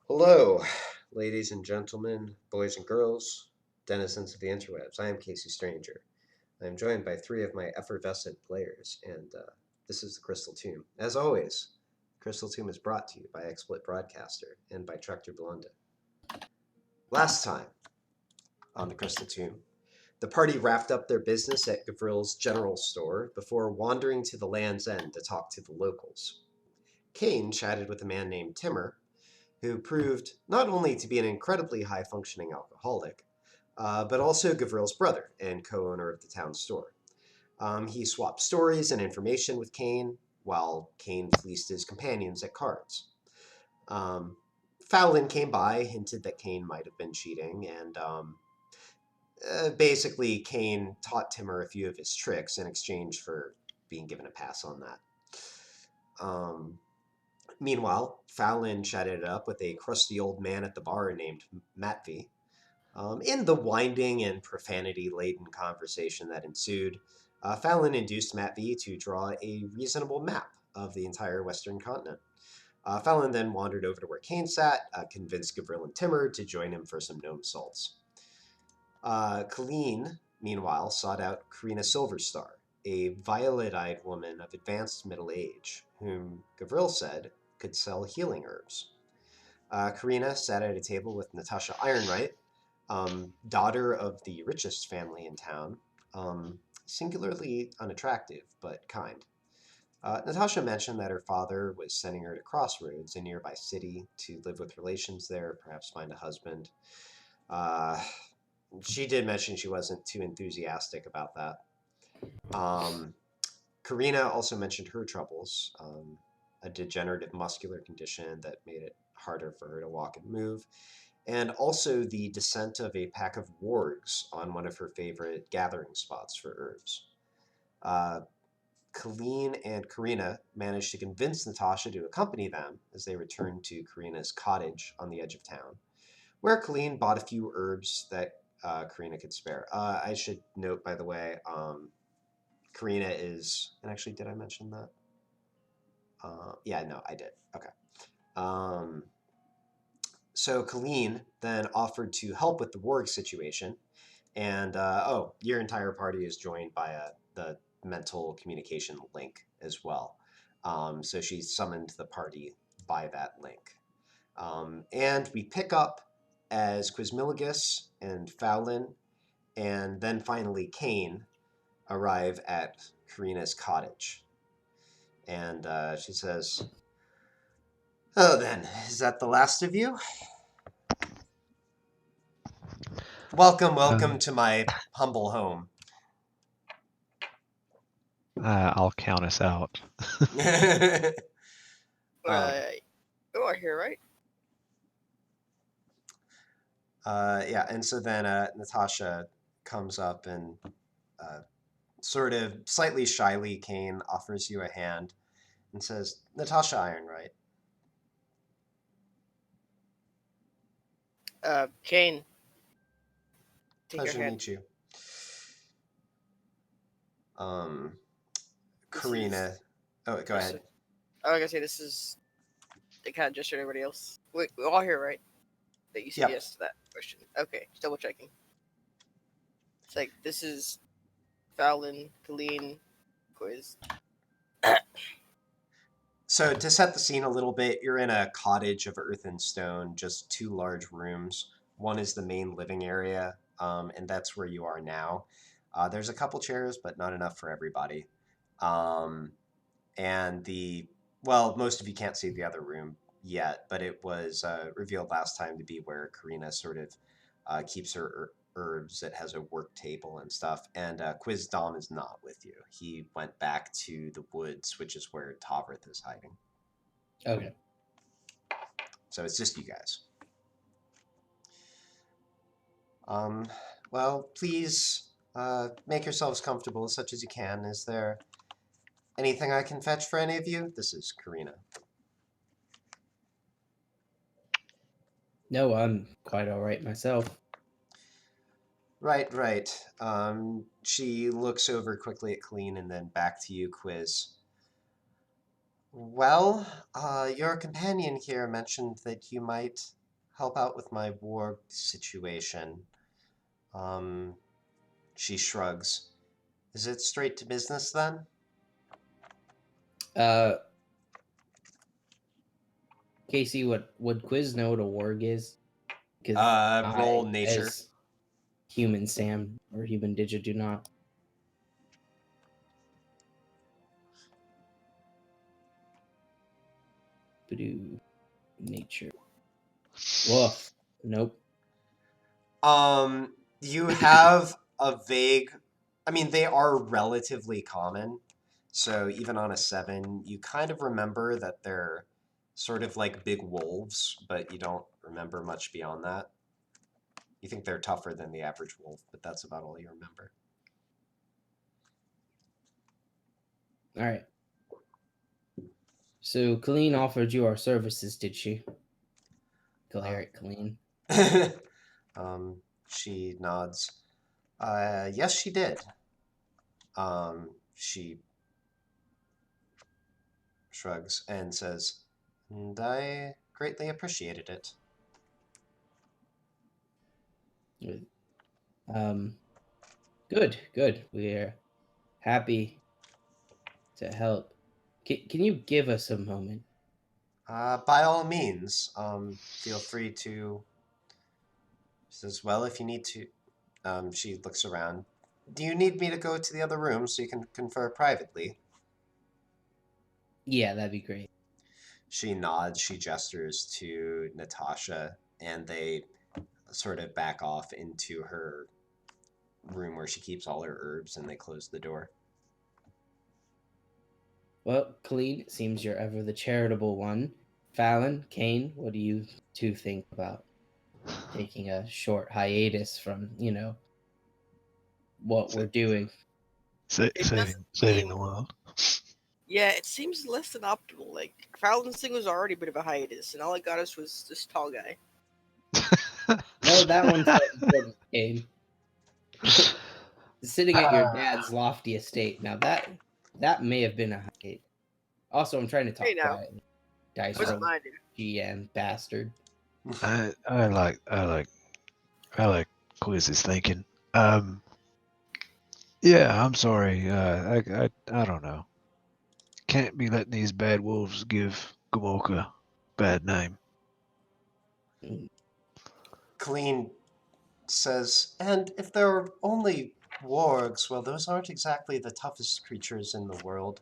Hello, ladies and gentlemen, boys and girls, denizens of the interwebs. I am kcStranger. I am joined by three of my effervescent players, and this is the Crystal Tomb. As always, Crystal Tomb is brought to you by XSplit Broadcaster and by Tractor Blonda. Last time on the Crystal Tomb, the party wrapped up their business at Gavril's general store before wandering to the Land's End to talk to the locals. Kane chatted with a man named Timmer, who proved not only to be an incredibly high functioning alcoholic, but also Gavril's brother and co owner of the town store. He swapped stories and information with Kane, while Kane fleeced his companions at cards. Um, Fallon came by, hinted that Kane might have been cheating, and basically, Kane taught Timmer a few of his tricks in exchange for being given a pass on that. Meanwhile, Fallon chatted it up with a crusty old man at the bar named Matvey. In the winding and profanity-laden conversation that ensued, Fallon induced Matvey to draw a reasonable map of the entire Western continent. Fallon then wandered over to where Kane sat, convinced Gavril and Timur to join him for some gnome salts. Colleen, meanwhile, sought out Karina Silverstar, a violet-eyed woman of advanced middle age, whom Gavril said could sell healing herbs. Karina sat at a table with Natasha Ironright, daughter of the richest family in town, singularly unattractive but kind. Natasha mentioned that her father was sending her to Crossroads, a nearby city, to live with relations there, perhaps find a husband. Uh, she did mention she wasn't too enthusiastic about that. Um, Karina also mentioned her troubles, a degenerative muscular condition that made it harder for her to walk and move, and also the descent of a pack of wargs on one of her favorite gathering spots for herbs. Uh, Colleen and Karina managed to convince Natasha to accompany them as they returned to Karina's cottage on the edge of town, where Colleen bought a few herbs that Karina could spare. I should note, by the way, Karina is, and actually, did I mention that? Yeah, no, I did. Okay. Um, so Colleen then offered to help with the warg situation, and your entire party is joined by the mental communication link as well. So she summoned the party by that link. And we pick up as Quizmiligus and Fowlin, and then finally Kane arrive at Karina's cottage. And she says, "Oh, then, is that the last of you? Welcome, welcome to my humble home." I'll count us out. um, You are here, right? yeah, and so then Natasha comes up and sort of slightly shyly, Kane offers you a hand and says, "Natasha Ironright." Kane, take your Pleasure to hand. meet you. Um, This is Karina. Oh, go this. ahead. I was gonna say this is the kind of gesture to everybody else. Wait, we're all here, right? That you said Yep. yes to that question. Okay, just double checking. It's like this is Fallon, Colleen, Quiz. So to set the scene a little bit, you're in a cottage of earth and stone, just two large rooms. One is the main living area, and that's where you are now. There's a couple chairs, but not enough for everybody. Um, and most of you can't see the other room yet, but it was revealed last time to be where Karina sort of keeps her herbs. It has a work table and stuff. And Quiz Dom is not with you. He went back to the woods, which is where Tavrith is hiding. Okay. So it's just you guys. Well, please make yourselves comfortable as such as you can. Is there anything I can fetch for any of you? This is Karina. No, I'm quite all right myself. Right, right. She looks over quickly at Colleen and then back to you, Quiz. Well, your companion here mentioned that you might help out with my war situation. Um, she shrugs. Is it straight to business then? Uh, Casey, would Quiz know what a warg is? Because Roll I, nature. as human Sam or human Digit, do not. Badoo. Nature. Woof. Nope. You have a vague. I mean, they are relatively common. So even on a 7, you kind of remember that they're sort of like big wolves, but you don't remember much beyond that. You think they're tougher than the average wolf, but that's about all you remember. All right. So Colleen offered you our services, did she? Colleen. She nods. Yes, she did. She shrugs and says, and I greatly appreciated it. Good. We're happy to help. Can you give us a moment? By all means, feel free to. She says, well, if you need to. She looks around. Do you need me to go to the other room so you can confer privately? Yeah, that'd be great. She nods, she gestures to Natasha, and they sort of back off into her room where she keeps all her herbs, and they close the door. Well, Colleen, it seems you're ever the charitable one. Fallon, Kane, what do you two think about taking a short hiatus from, what we're doing? Saving the world. Yeah, it seems less than optimal. Like Fallon's thing was already a bit of a hiatus, and all it got us was this tall guy. No, that one felt important, Kane. Sitting at your dad's lofty estate. Now that may have been a hiatus. Also, I'm trying to talk Hey now, quietly. Dice wasn't roll, mine, dude. GM bastard. I like Quiz's thinking. Yeah, I'm sorry. I don't know. Can't be letting these bad wolves give Gomorka bad name. Colleen says, and if there are only wargs, well, those aren't exactly the toughest creatures in the world.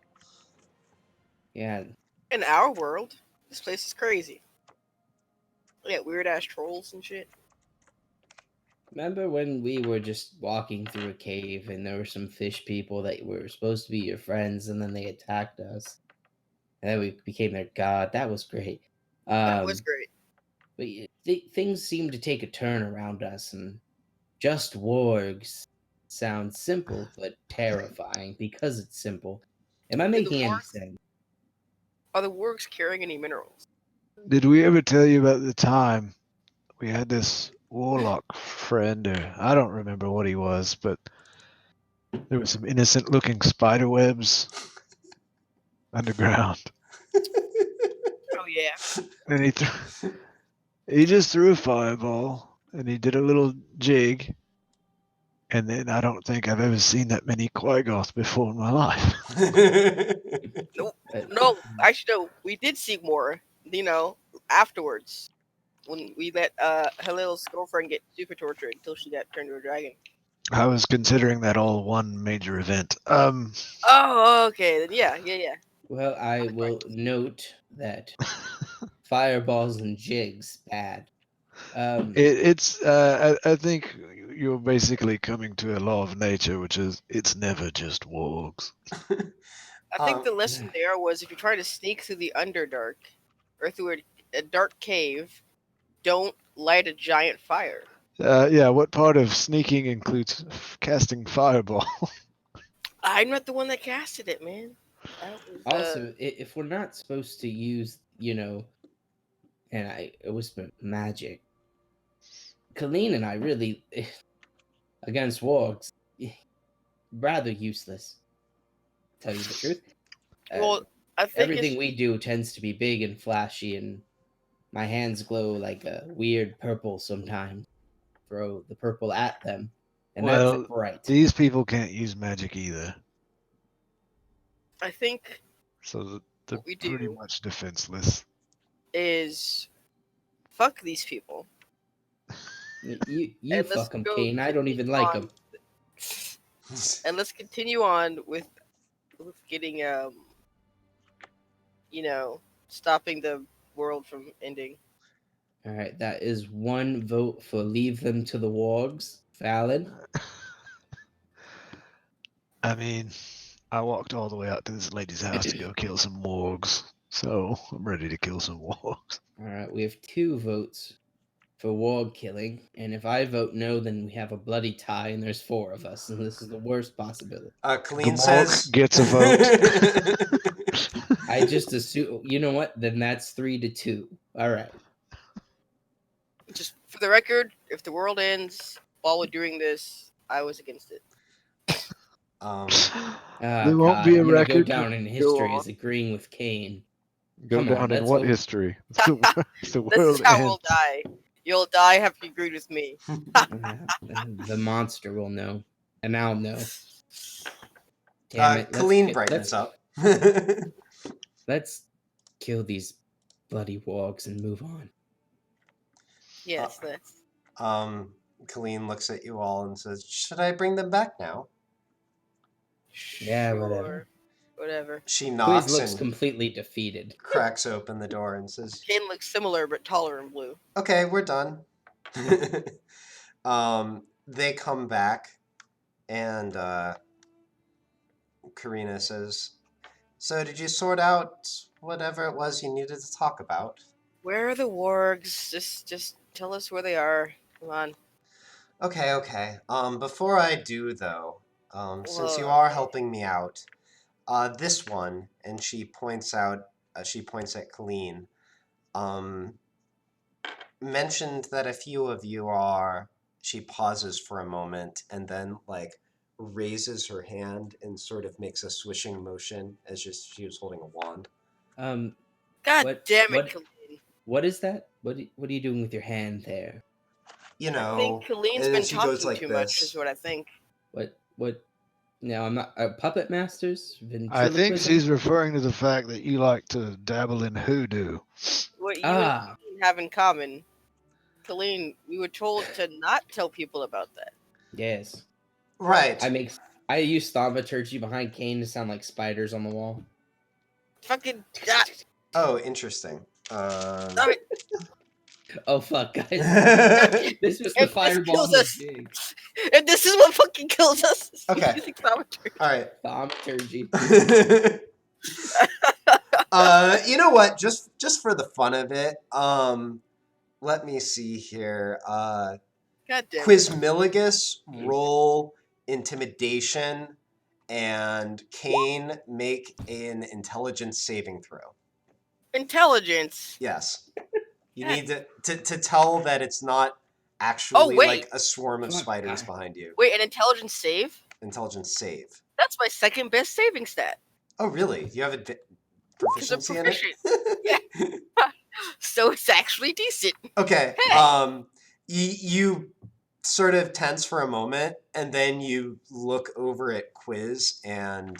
Yeah, In our world, this place is crazy. Yeah, weird ass trolls and shit. remember when we were just walking through a cave and there were some fish people that were supposed to be your friends and then they attacked us? And then we became their god. That was great. That was great. But things seem to take a turn around us, and just wargs sounds simple but terrifying because it's simple. Am I Are the making any wargs, sense? are the wargs carrying any minerals? Did we ever tell you about the time we had this warlock friend, or I don't remember what he was, but there were some innocent looking spider webs underground. Oh yeah. And he just threw a fireball and he did a little jig. And then I don't think I've ever seen that many Quagoths before in my life. No, actually, no. We did see more. Afterwards, when we let Halil's girlfriend get super tortured until she got turned into a dragon. I was considering that all one major event. Oh, okay. Then yeah. Well, I will note that fireballs and jigs bad. I think you're basically coming to a law of nature, which is it's never just wargs. I think the lesson there was if you try to sneak through the Underdark or through a dark cave, don't light a giant fire. Yeah, what part of sneaking includes casting fireball? I'm not the one that casted it, man. That was Also, if we're not supposed to use, and I whisper magic, Colleen and I really, against wargs, rather useless. Tell you the truth. well. I think Everything we do tends to be big and flashy, and my hands glow like a weird purple sometimes. Throw the purple at them, and that's Well, bright. these people can't use magic either, I think so they're what we pretty do much defenseless. is fuck these people. You And let's fuck them, go Kane. I don't even like them. And let's continue on with getting stopping the world from ending. All right, that is one vote for leave them to the wargs. Valid. I mean, I walked all the way out to this lady's house to go kill some wargs, so I'm ready to kill some wargs. All right, we have 2 votes for warg killing, and if I vote no, then we have a bloody tie, and there's 4 of us, and this is the worst possibility. Colleen The says... warg gets a vote. I just assume. You know what? Then that's 3-2. All right. Just for the record, if the world ends while we're doing this, I was against it. There won't be a I'm gonna record. go down in Go history on. as agreeing with Kane. Go Come down on, in let's what hope- history? The This world is how ends. we'll die. You'll die having agreed with me. The monster will know, and I'll know. Damn it! Colleen brightens up. Let's kill these bloody wargs and move on. Yes, that's... Colleen looks at you all and says, "Should I bring them back now?" Yeah, Sure. whatever. Whatever. She Quiz knocks looks and completely defeated. cracks open the door and says, Kane looks similar but taller and blue. "Okay, we're done." They come back, and Karina says, "So did you sort out whatever it was you needed to talk about?" Where are the wargs? Just tell us where they are. Come on. Okay. Before I do though, since you are helping me out, this one, and she points at Colleen, mentioned that a few of you are... She pauses for a moment and then raises her hand and sort of makes a swishing motion as just she was holding a wand. God damn it, Colleen. What is that? What are you doing with your hand there? You know, I think Colleen's and been she goes talking like too this. much, is what I think. What? No, I'm not. Puppet masters? I think Ventriloquism? she's referring to the fact that you like to dabble in hoodoo. What you and Colleen have in common. Colleen, we were told to not tell people about that. Yes. Right. I use thaumaturgy behind Kane to sound like spiders on the wall. Fucking... Oh, interesting. Stop it. Oh fuck, guys! This was the If this fireball kills of us. the jig. And this is what fucking kills us. is Okay. using thaumaturgy. All right. Thaumaturgy. You know what? Just for the fun of it, let me see here. God damn it. Quizmilligus, roll intimidation, and Kane make an intelligence saving throw. Intelligence. Yes. You need to tell that it's not actually like a swarm of spiders behind you. Wait, an intelligence save? Intelligence save. That's my second best saving stat. Oh, really? You have proficiency in it? Yeah. So it's actually decent. Okay. Hey. You sort of tense for a moment, and then you look over at Quiz and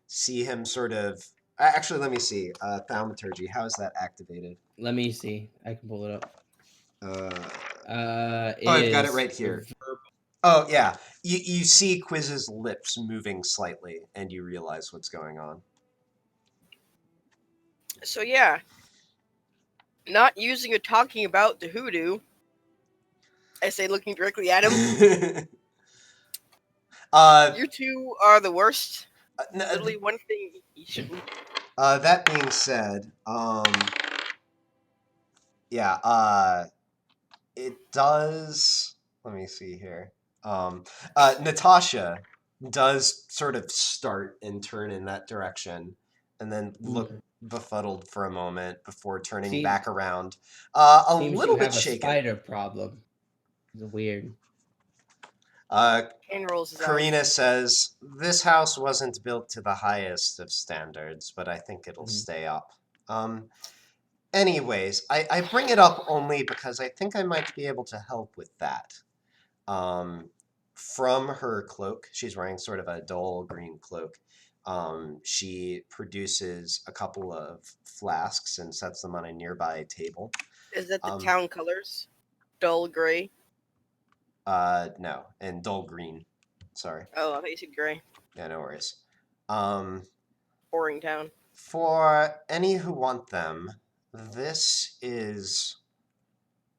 see him sort of... Actually, let me see. Thaumaturgy, how is that activated? Let me see. I can pull it up. I've got it right here. Oh, yeah. You see Quiz's lips moving slightly, and you realize what's going on. So, yeah. Not using or talking about the hoodoo. I say, looking directly at him. You two are the worst. Literally one thing you shouldn't... that being said, it does... Let me see here. Natasha does sort of start and turn in that direction, and then look befuddled for a moment before turning back around. A little bit shaken. Spider problem. It's weird. Kane rolls his eyes. Karina says, "This house wasn't built to the highest of standards, but I think it'll stay up. Anyways, I bring it up only because I think I might be able to help with that." From her cloak, she's wearing sort of a dull green cloak. She produces a couple of flasks and sets them on a nearby table. Is that the town colors? Dull gray? No, and dull green. Sorry. Oh, I thought you said gray. Yeah, no worries. Boring town. For any who want them, this is,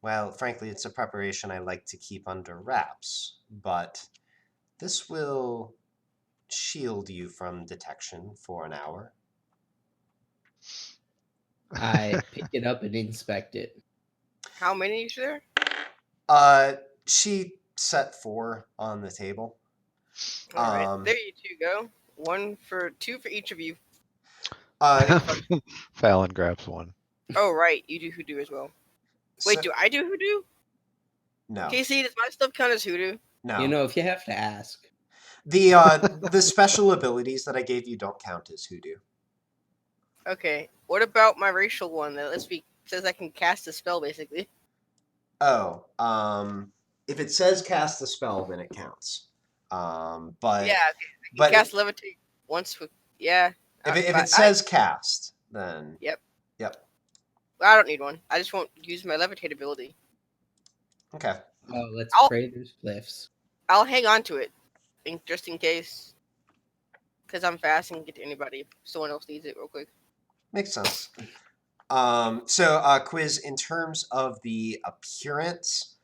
well, frankly, it's a preparation I like to keep under wraps, but this will shield you from detection for an hour. I pick it up and inspect it. How many is there? She set 4 on the table. All right, there you two go. Two for each of you. Fallon grabs one. Oh right, you do hoodoo as well. Wait, do I do hoodoo? No. Casey, does my stuff count as hoodoo? No. You know, if you have to ask. The special abilities that I gave you don't count as hoodoo. Okay. What about my racial one that says I can cast a spell basically? Oh, if it says cast a spell, then it counts. But yeah, I can cast levitate once with If it says cast, then Yep. Yep. I don't need one. I just won't use my levitate ability. Okay. Oh, let's pray there's glyphs. I'll hang on to it, just in case, because I'm fast and can get to anybody if someone else needs it real quick. Makes sense. So, Quiz, in terms of the appearance,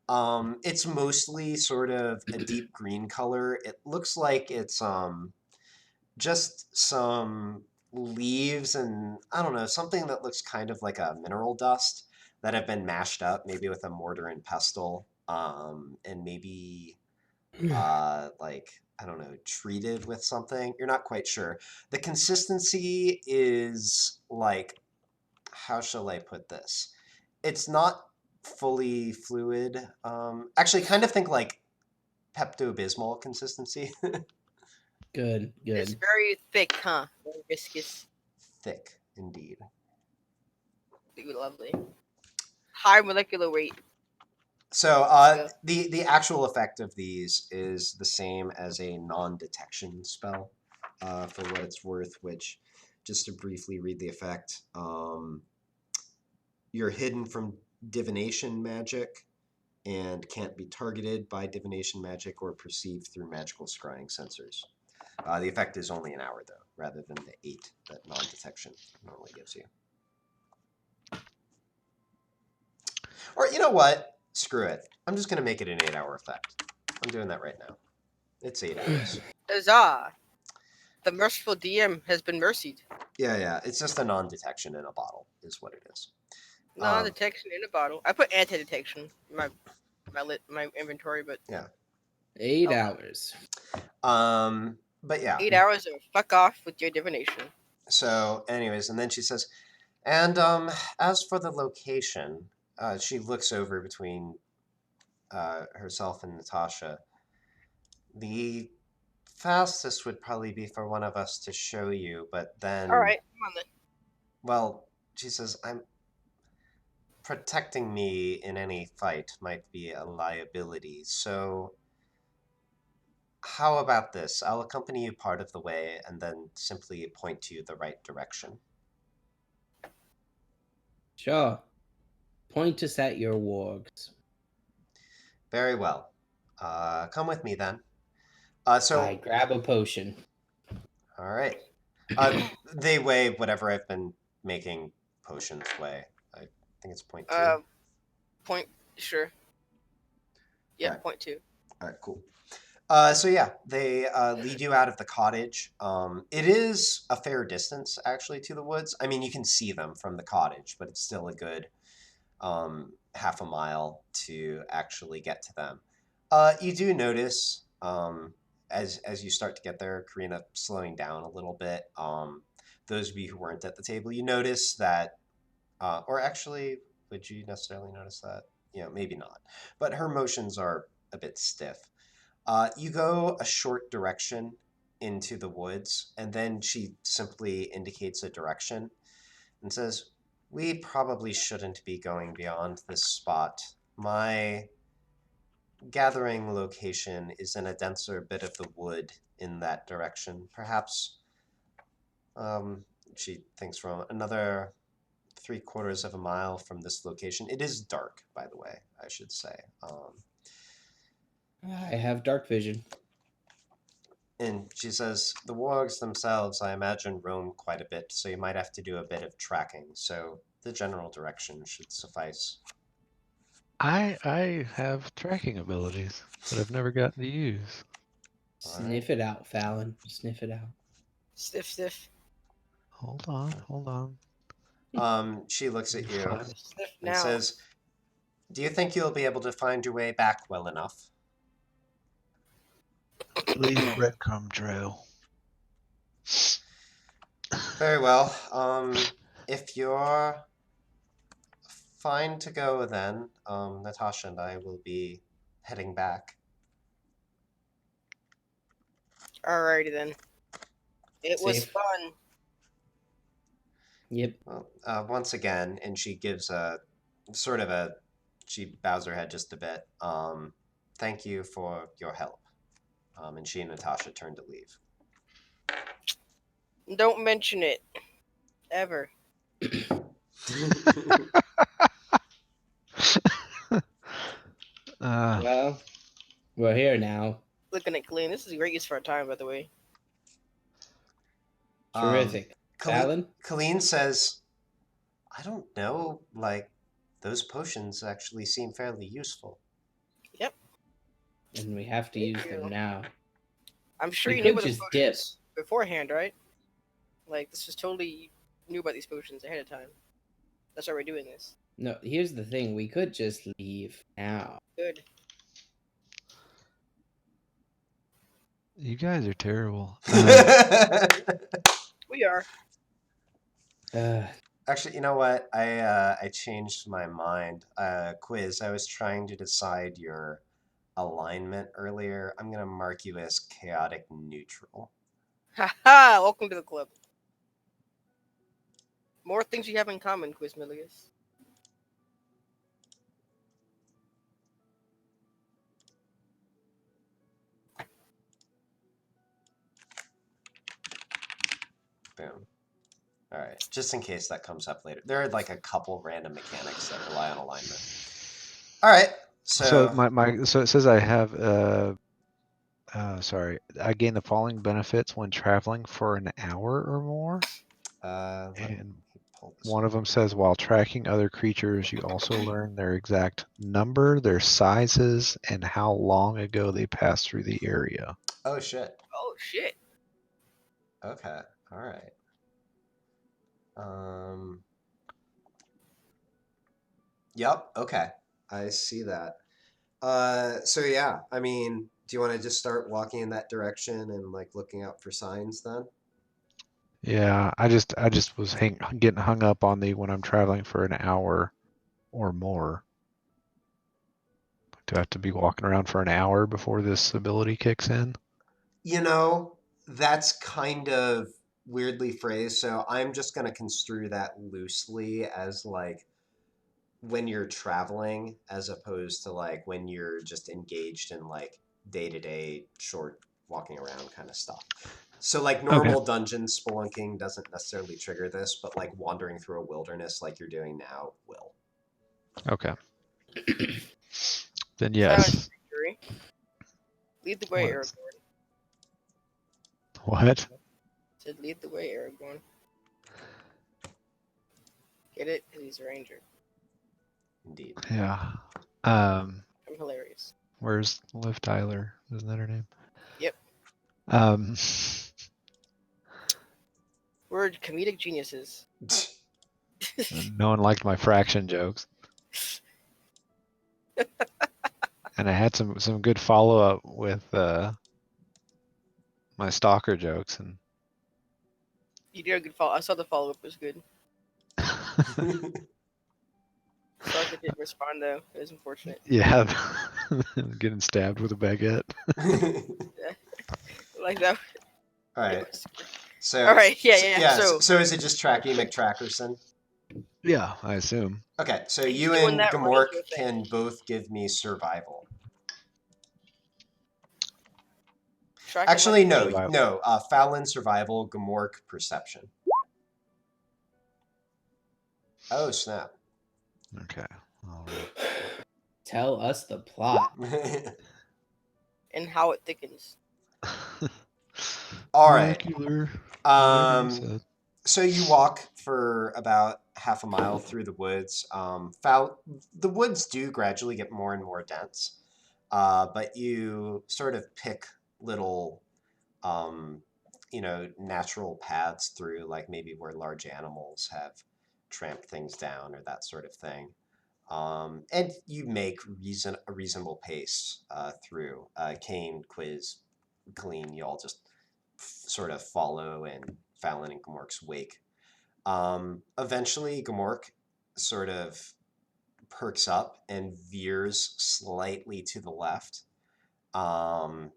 it's mostly sort of a deep green color. It looks like it's just some leaves and, I don't know, something that looks kind of like a mineral dust that have been mashed up, maybe with a mortar and pestle, and maybe like, I don't know, treated with something. You're not quite sure. The consistency is like, how shall I put this? It's not fully fluid. Actually, kind of think like Pepto-Bismol consistency. Good. It's very thick, huh? Very viscous. Thick, indeed. Lovely. High molecular weight. So the actual effect of these is the same as a non-detection spell, for what it's worth, which, just to briefly read the effect, you're hidden from divination magic and can't be targeted by divination magic or perceived through magical scrying sensors. The effect is only an hour, though, rather than the 8 that non-detection normally gives you. Or, you know what? Screw it. I'm just going to make it an 8-hour effect. I'm doing that right now. It's 8 hours. Huzzah! The merciful DM has been mercied. Yeah. It's just a non-detection in a bottle is what it is. Non-detection in a bottle. I put anti-detection in my inventory, but... Yeah. 8 hours. But yeah. 8 hours of fuck off with your divination. So, anyways, and then she says, and as for the location, she looks over between herself and Natasha. The fastest would probably be for one of us to show you, but then... All right, come on then. Well, she says, protecting me in any fight might be a liability, so how about this? I'll accompany you part of the way and then simply point you the right direction. Sure. Point us at your wargs. Very well. Come with me then. So I grab a potion. All right. They weigh whatever I've been making potions weigh. I think it's 0.2. Sure. Yeah, Right. 0.2. All right, cool. So yeah, they lead you out of the cottage. It is a fair distance, actually, to the woods. I mean, you can see them from the cottage, but it's still a good half a mile to actually get to them. You do notice, as you start to get there, Karina slowing down a little bit. Those of you who weren't at the table, you notice that, or actually, would you necessarily notice that? Maybe not. But her motions are a bit stiff. You go a short direction into the woods, and then she simply indicates a direction and says, "We probably shouldn't be going beyond this spot. My gathering location is in a denser bit of the wood in that direction. Perhaps, um, she thinks from another 3/4 of a mile from this location. It is dark, by the way, I should say. I have dark vision. And she says, the wargs themselves, I imagine, roam quite a bit, so you might have to do a bit of tracking. So the general direction should suffice. I have tracking abilities that I've never gotten to use. Sniff it out, Fallon. Sniff it out. Sniff. Hold on. She looks at you Fine. Sniff and now. says, do you think you'll be able to find your way back well enough? Leave breadcrumb trail. Very well. If you're fine to go then, Natasha and I will be heading back. Alrighty then. It was Safe. fun. Yep. Well, once again, and she gives a sort of a, she bows her head just a bit. Thank you for your help. And she and Natasha turn to leave. Don't mention it. Ever. Well, we're here now. Looking at Colleen. This is a great use for our time, by the way. Terrific. Fallon? Colleen says, I don't know, like, those potions actually seem fairly useful. Yep. And we have to Thank use you. them now. I'm sure We you knew could about the just potions beforehand, right? Like, this was totally, you knew about these potions ahead of time. That's why we're doing this. No, here's the thing. We could just leave now. Good. You guys are terrible. We are. Actually, you know what? I changed my mind. Quiz. I was trying to decide your alignment earlier. I'm gonna mark you as chaotic neutral. Haha! Welcome to the club. More things we have in common, Quizmilius. Boom. All right. Just in case that comes up later. There are like a couple random mechanics that rely on alignment. All right. So so it says I have I gain the following benefits when traveling for an hour or more. And one of them says while tracking other creatures, you also learn their exact number, their sizes, and how long ago they passed through the area. Oh shit. Oh shit. Okay. All right. Yep. Okay. I see that. So yeah, I mean, do you want to just start walking in that direction and like looking out for signs then? Yeah, I just was getting hung up on the when I'm traveling for an hour or more. Do I have to be walking around for an hour before this ability kicks in? You know, that's kind of weirdly phrased, so I'm just going to construe that loosely as like when you're traveling as opposed to like when you're just engaged in like day-to-day short walking around kind of stuff. So like normal dungeon spelunking doesn't necessarily trigger this, but like wandering through a wilderness like you're doing now will. Okay. Then yes. Lead the way, What? Aragorn. What? Said lead the way, Aragorn. Get it? Because he's a ranger. Indeed. Yeah. I'm hilarious. Where's Liv Tyler? Isn't that her name? Yep. Um. We're comedic geniuses. No one liked my fraction jokes. And I had some good follow up with my stalker jokes and You did a good follow. I saw the follow up was good. Stalker didn't respond though. It was unfortunate. yeah, Getting stabbed with a baguette. Like that. All right. So, all right, yeah. So is it just Tracky McTrackerson? Yeah, I assume. Okay, so He's you doing and that Gamork ranger thing. can both give me survival. Actually, no. Fallon survival, Gamork perception. Oh, snap. Okay. All Tell us the plot. And how it thickens. All right. Regular. So you walk for about half a mile through the woods. The woods do gradually get more and more dense, but you sort of pick little, natural paths through, like maybe where large animals have tramped things down or that sort of thing. And you make a reasonable pace through. Kane, Quiz, Colleen, you all just sort of follow in Fallon and Gamork's wake. Eventually, Gamork sort of perks up and veers slightly to the left. Fallon,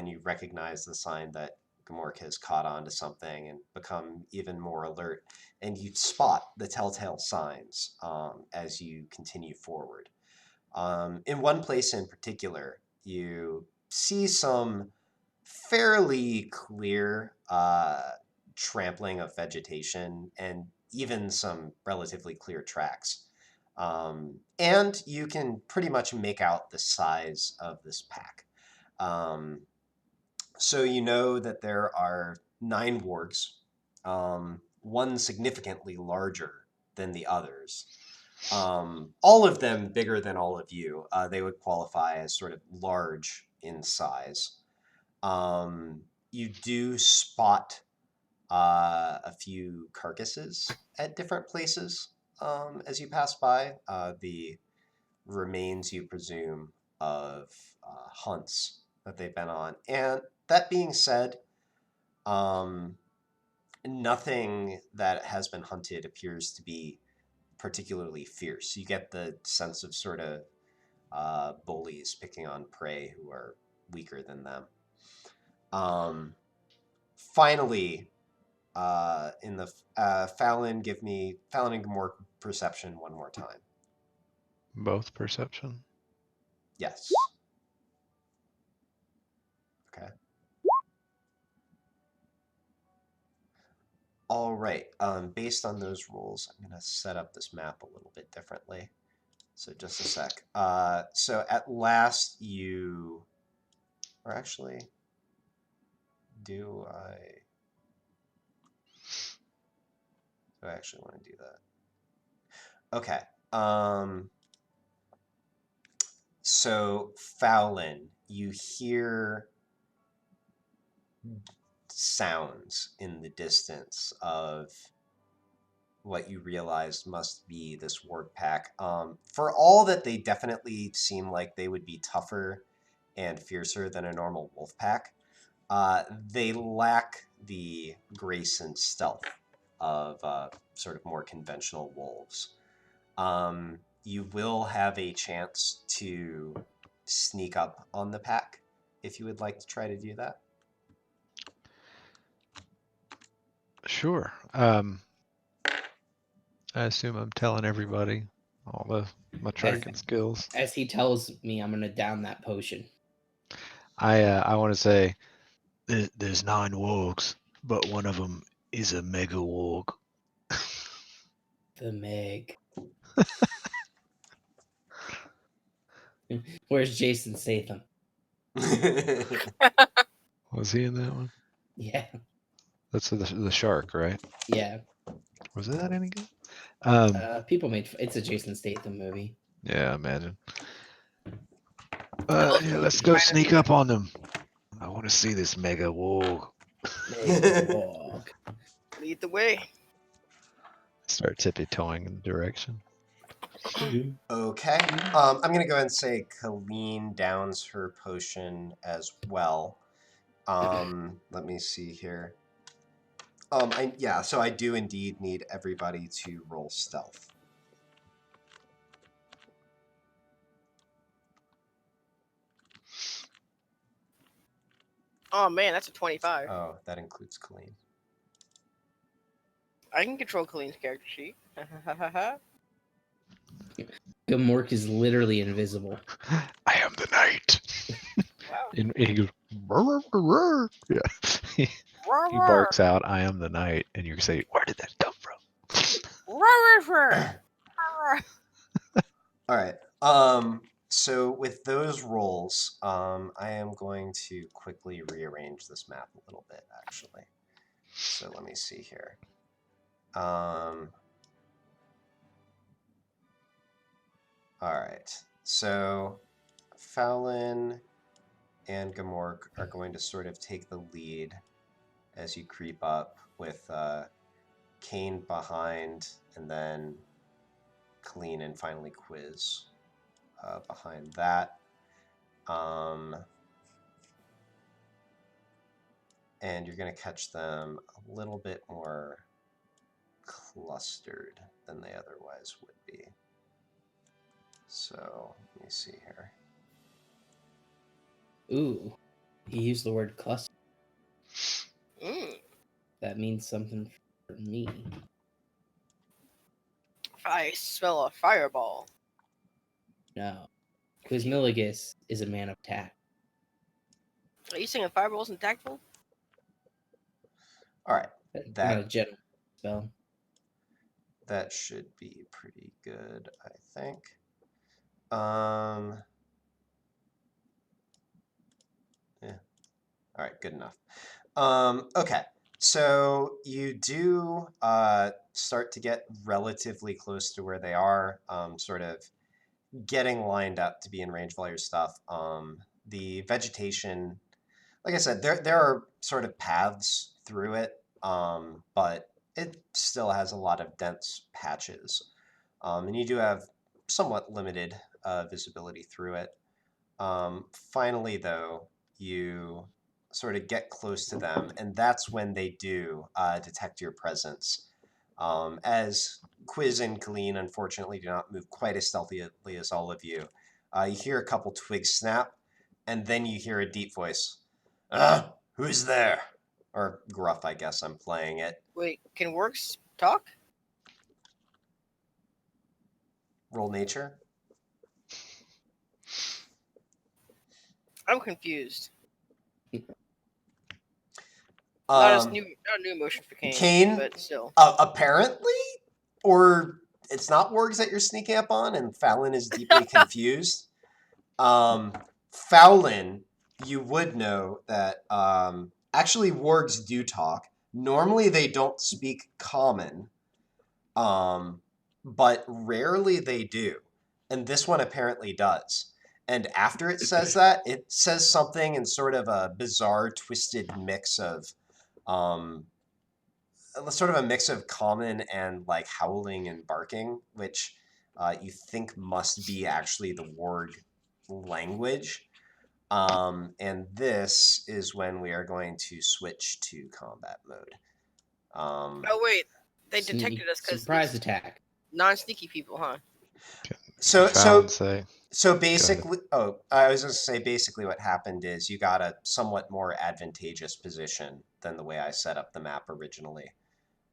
you recognize the sign that Gamork has caught on to something and become even more alert, and you spot the telltale signs as you continue forward. In one place in particular, you see some fairly clear trampling of vegetation and even some relatively clear tracks. And you can pretty much make out the size of this pack. So you know that there are 9 wargs, one significantly larger than the others. All of them bigger than all of you. They would qualify as sort of large in size. You do spot a few carcasses at different places as you pass by. The remains, you presume, of hunts that they've been on. And that being said, nothing that has been hunted appears to be particularly fierce. You get the sense of sort of bullies picking on prey who are weaker than them. Finally, in the Fallon and Gamork perception one more time. Both perception? Yes. Okay. All right. Based on those rules, I'm going to set up this map a little bit differently. So just a sec. So at last you... Or actually, do I actually want to do that? Okay. So Fallon, you hear sounds in the distance of what you realized must be this warg pack. For all that they definitely seem like they would be tougher and fiercer than a normal wolf pack, they lack the grace and stealth of sort of more conventional wolves. You will have a chance to sneak up on the pack if you would like to try to do that. Sure. I assume I'm telling everybody all my tracking skills. As he tells me, I'm gonna down that potion. I want to say there's 9 wargs, but one of them is a mega warg. The Meg. Where's Jason Statham? Was he in that one? Yeah. That's the shark, right? Yeah. Was that any good? People made it's a Jason Statham movie. Yeah, I imagine. Yeah, let's go sneak up on them. I want to see this mega warg. Mega warg. Lead the way. Start tippy-toeing in the direction. Okay. I'm going to go ahead and say Colleen downs her potion as well. Let me see here. So I do indeed need everybody to roll stealth. Oh man, that's a 25. Oh, that includes Colleen. I can control Colleen's character sheet. Gamork is literally invisible. I am the knight. Wow. And he goes, "Rrr, rrr, rrr." Yeah. He barks out, I am the knight. And you say, where did that come from? All right. So with those rolls, I am going to quickly rearrange this map a little bit, actually. So let me see here. All right. So Fallon and Gamork are going to sort of take the lead as you creep up, with Kane behind, and then Colleen, and finally Quiz behind that. And you're going to catch them a little bit more clustered than they otherwise would be. So let me see here. Ooh, he used the word cluster. Mm. That means something for me. I smell a fireball. No. Quizmilligus is a man of tact. Are you saying fireballs and tactful? All right. Not a general spell. That should be pretty good, I think. Yeah. All right, good enough. Okay. So you do start to get relatively close to where they are, sort of getting lined up to be in range of all your stuff. The vegetation, like I said, there are sort of paths through it, but it still has a lot of dense patches. And you do have somewhat limited visibility through it. Finally, though, you sort of get close to them, and that's when they do detect your presence. As Quiz and Colleen, unfortunately, do not move quite as stealthily as all of you. You hear a couple twigs snap, and then you hear a deep voice. Who's there? Or gruff, I guess I'm playing it. Wait, can works talk? Roll nature. I'm confused. Not a new emotion for Kane, but still. Apparently, or it's not wargs that you're sneaking up on, and Fallon is deeply confused. Fallon, you would know that actually wargs do talk. Normally they don't speak common, but rarely they do. And this one apparently does. And after it says that, it says something in sort of a bizarre, twisted mix of sort of a mix of common and like howling and barking, which you think must be actually the warg language. And this is when we are going to switch to combat mode. Oh wait, they detected us because surprise attack. Non-sneaky people, huh? So basically, I was going to say basically what happened is you got a somewhat more advantageous position than the way I set up the map originally.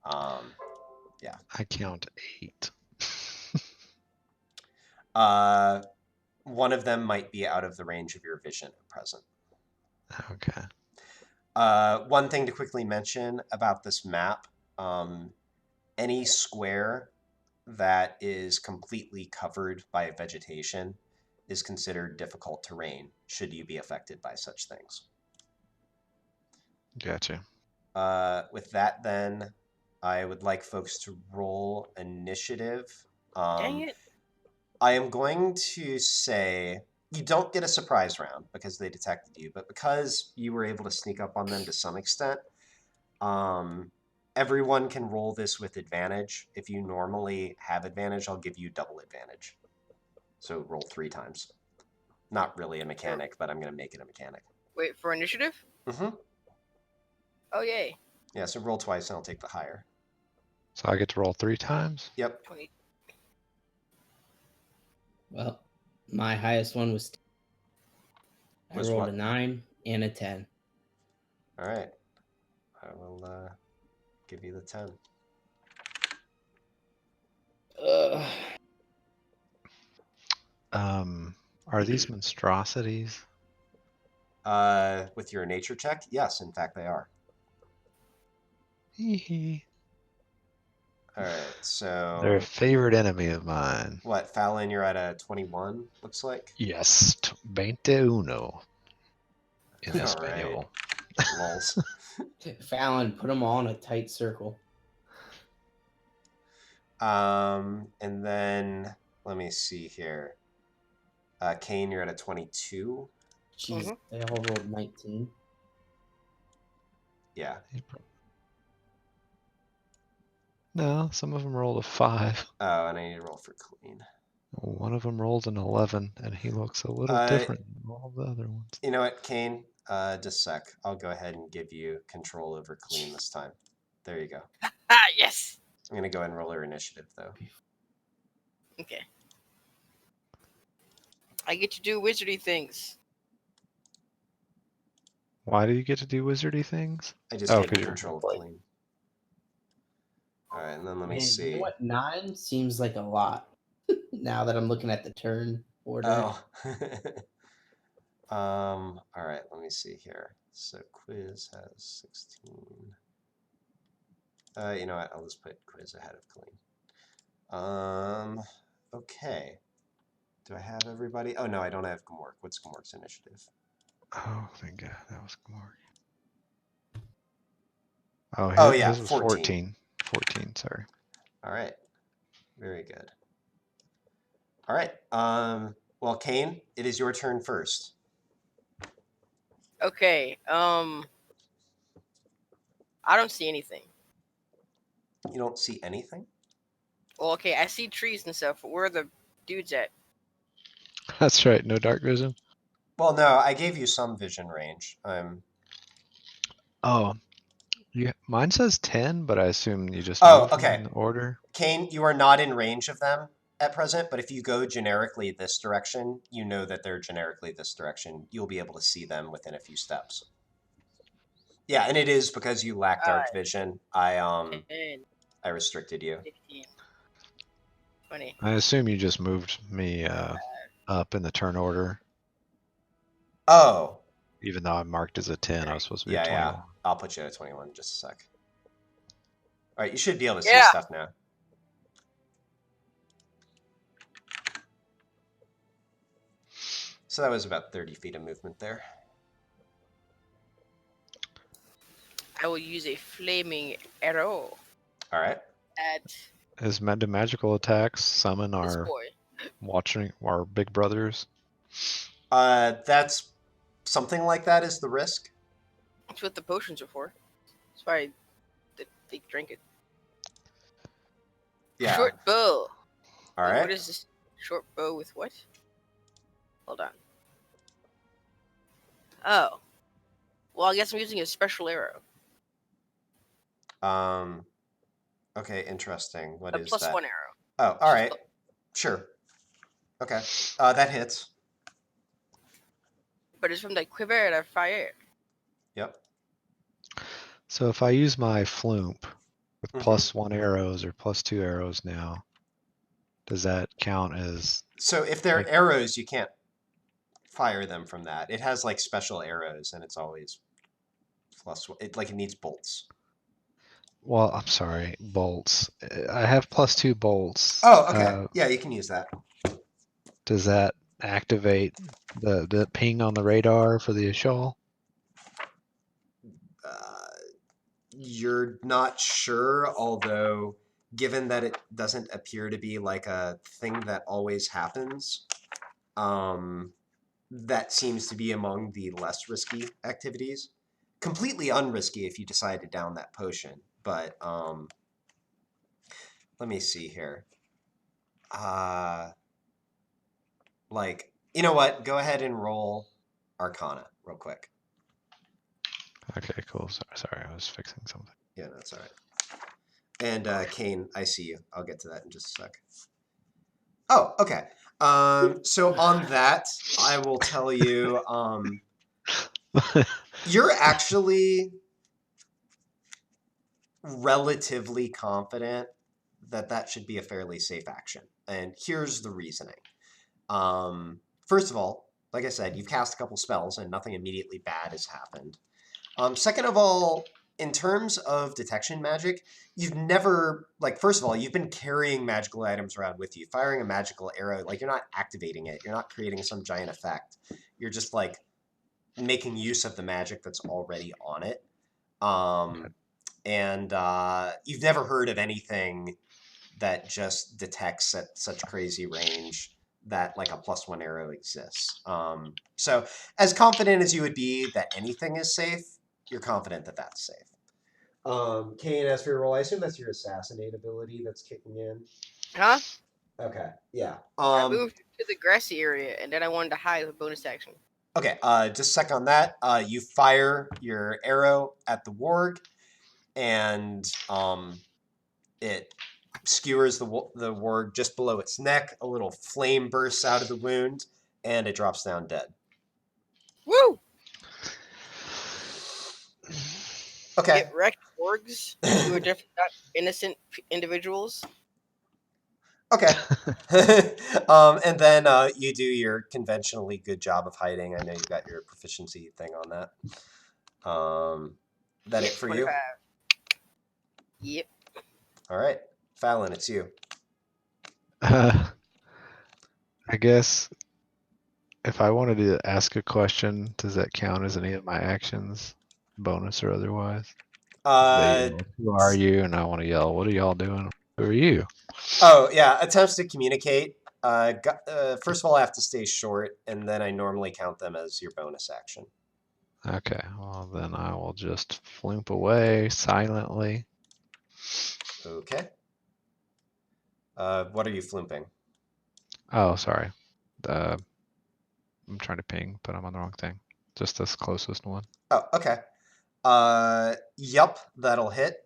Yeah. I count 8. One of them might be out of the range of your vision at present. Okay. One thing to quickly mention about this map, any square that is completely covered by vegetation is considered difficult terrain should you be affected by such things. Gotcha. With that, then, I would like folks to roll initiative. Dang it. I am going to say you don't get a surprise round because they detected you, but because you were able to sneak up on them to some extent, everyone can roll this with advantage. If you normally have advantage, I'll give you double advantage. So roll 3 times. Not really a mechanic, but I'm going to make it a mechanic. Wait, for initiative? Mm-hmm. Oh, yay. Yeah, so roll twice and I'll take the higher. So I get to roll 3 times? Yep. 20. Well, my highest one was 10. I rolled a 9 and a 10. All right. I will give you the 10. Are these monstrosities? With your nature check, yes, in fact they are. Hee. All right, so They're a favorite enemy of mine. what, Fallon? You're at a 21. Looks like. Yes, 21 in All Espanol. right. Lols. Fallon, put them all in a tight circle. And then let me see here. Kane, you're at a 22. Jeez, they all rolled 19. Yeah. No, some of them rolled a 5. Oh, and I need to roll for clean. One of them rolled an 11, and he looks a little different than all the other ones. You know what, Kane? Just a sec. I'll go ahead and give you control over clean this time. There you go. Yes. I'm gonna go ahead and roll her initiative though. Okay. I get to do wizardy things. Why do you get to do wizardy things? I just gave you control of clean. All right, and then let me see. You know what? 9 seems like a lot now that I'm looking at the turn order. Oh. All right, let me see here. So quiz has 16. You know what? I'll just put quiz ahead of clean. Okay. Do I have everybody? Oh no, I don't have Gmork. What's Gmork's initiative? Oh, thank God, that was Gmork. Oh, yeah, his was 14. 14, sorry. All right. Very good. All right. Well, Kane, it is your turn first. Okay. I don't see anything. You don't see anything? Well, okay, I see trees and stuff, but where are the dudes at? That's right, no dark vision. Well, no, I gave you some vision range. Oh, yeah, mine says 10, but I assume you just moved them in order. Kane, you are not in range of them at present, but if you go generically this direction, you know that they're generically this direction. You'll be able to see them within a few steps. Yeah, and it is because you lack dark vision. 10, I restricted you. 15, 20. I assume you just moved me up in the turn order. Oh. Even though I'm marked as a 10, I was supposed to be at 21. Yeah. I'll put you at a 21 in just a sec. All right, you should be able to see stuff now. So that was about 30 feet of movement there. I will use a flaming arrow. All right. As magical attacks summon our big brothers. That's something like that is the risk. That's what the potions are for. That's why they drink it. Yeah. Short bow. All right. What is this? Short bow with what? Hold on. Oh. Well, I guess I'm using a special arrow. Okay, interesting. What is plus that? 1 arrow. Oh, all right. Sure. Okay. That hits. But it's from the quiver and fire. Yep. So if I use my flume with plus 1 arrows or plus 2 arrows now, does that count as... So if they're arrows, you can't fire them from that. It has like special arrows and it's always plus 1. It needs bolts. Well, I'm sorry, bolts. I have plus 2 bolts. Oh, okay. Yeah, you can use that. Does that activate the ping on the radar for the Ashal? You're not sure, although given that it doesn't appear to be like a thing that always happens, that seems to be among the less risky activities. Completely unrisky if you decide to down that potion, but let me see here. You know what? Go ahead and roll Arcana real quick. Okay, cool. Sorry, I was fixing something. Yeah, that's all right. And Kane, I see you. I'll get to that in just a sec. Oh, okay. So on that, I will tell you. You're actually relatively confident that should be a fairly safe action. And here's the reasoning. First of all, like I said, you've cast a couple spells and nothing immediately bad has happened. Second of all, in terms of detection magic, you've never, like, first of all, you've been carrying magical items around with you. Firing a magical arrow, like, you're not activating it. You're not creating some giant effect. You're just, like, making use of the magic that's already on it. And you've never heard of anything that just detects at such crazy range that like a +1 arrow exists. So as confident as you would be that anything is safe, you're confident that that's safe. Kane, as for your roll, I assume that's your assassinate ability that's kicking in. Huh? Okay, yeah. I moved to the grassy area, and then I wanted to hide with bonus action. Okay, just a sec on that. You fire your arrow at the warg, and it skewers the warg just below its neck. A little flame bursts out of the wound, and it drops down dead. Woo! Okay. Get wrecked, wargs. You are definitely not innocent individuals. Okay. And then you do your conventionally good job of hiding. I know you got your proficiency thing on that. That it for 25. You? Yep. All right. Fallon, it's you. I guess if I wanted to ask a question, does that count as any of my actions, bonus or otherwise? Who are you? And I want to yell, what are y'all doing? Who are you? Oh, yeah. Attempts to communicate. First of all, I have to stay short, and then I normally count them as your bonus action. Okay. Well, then I will just floomp away silently. Okay. What are you floomping? Oh, sorry. I'm trying to ping, but I'm on the wrong thing. Just this closest one. Oh, okay. Yup, that'll hit.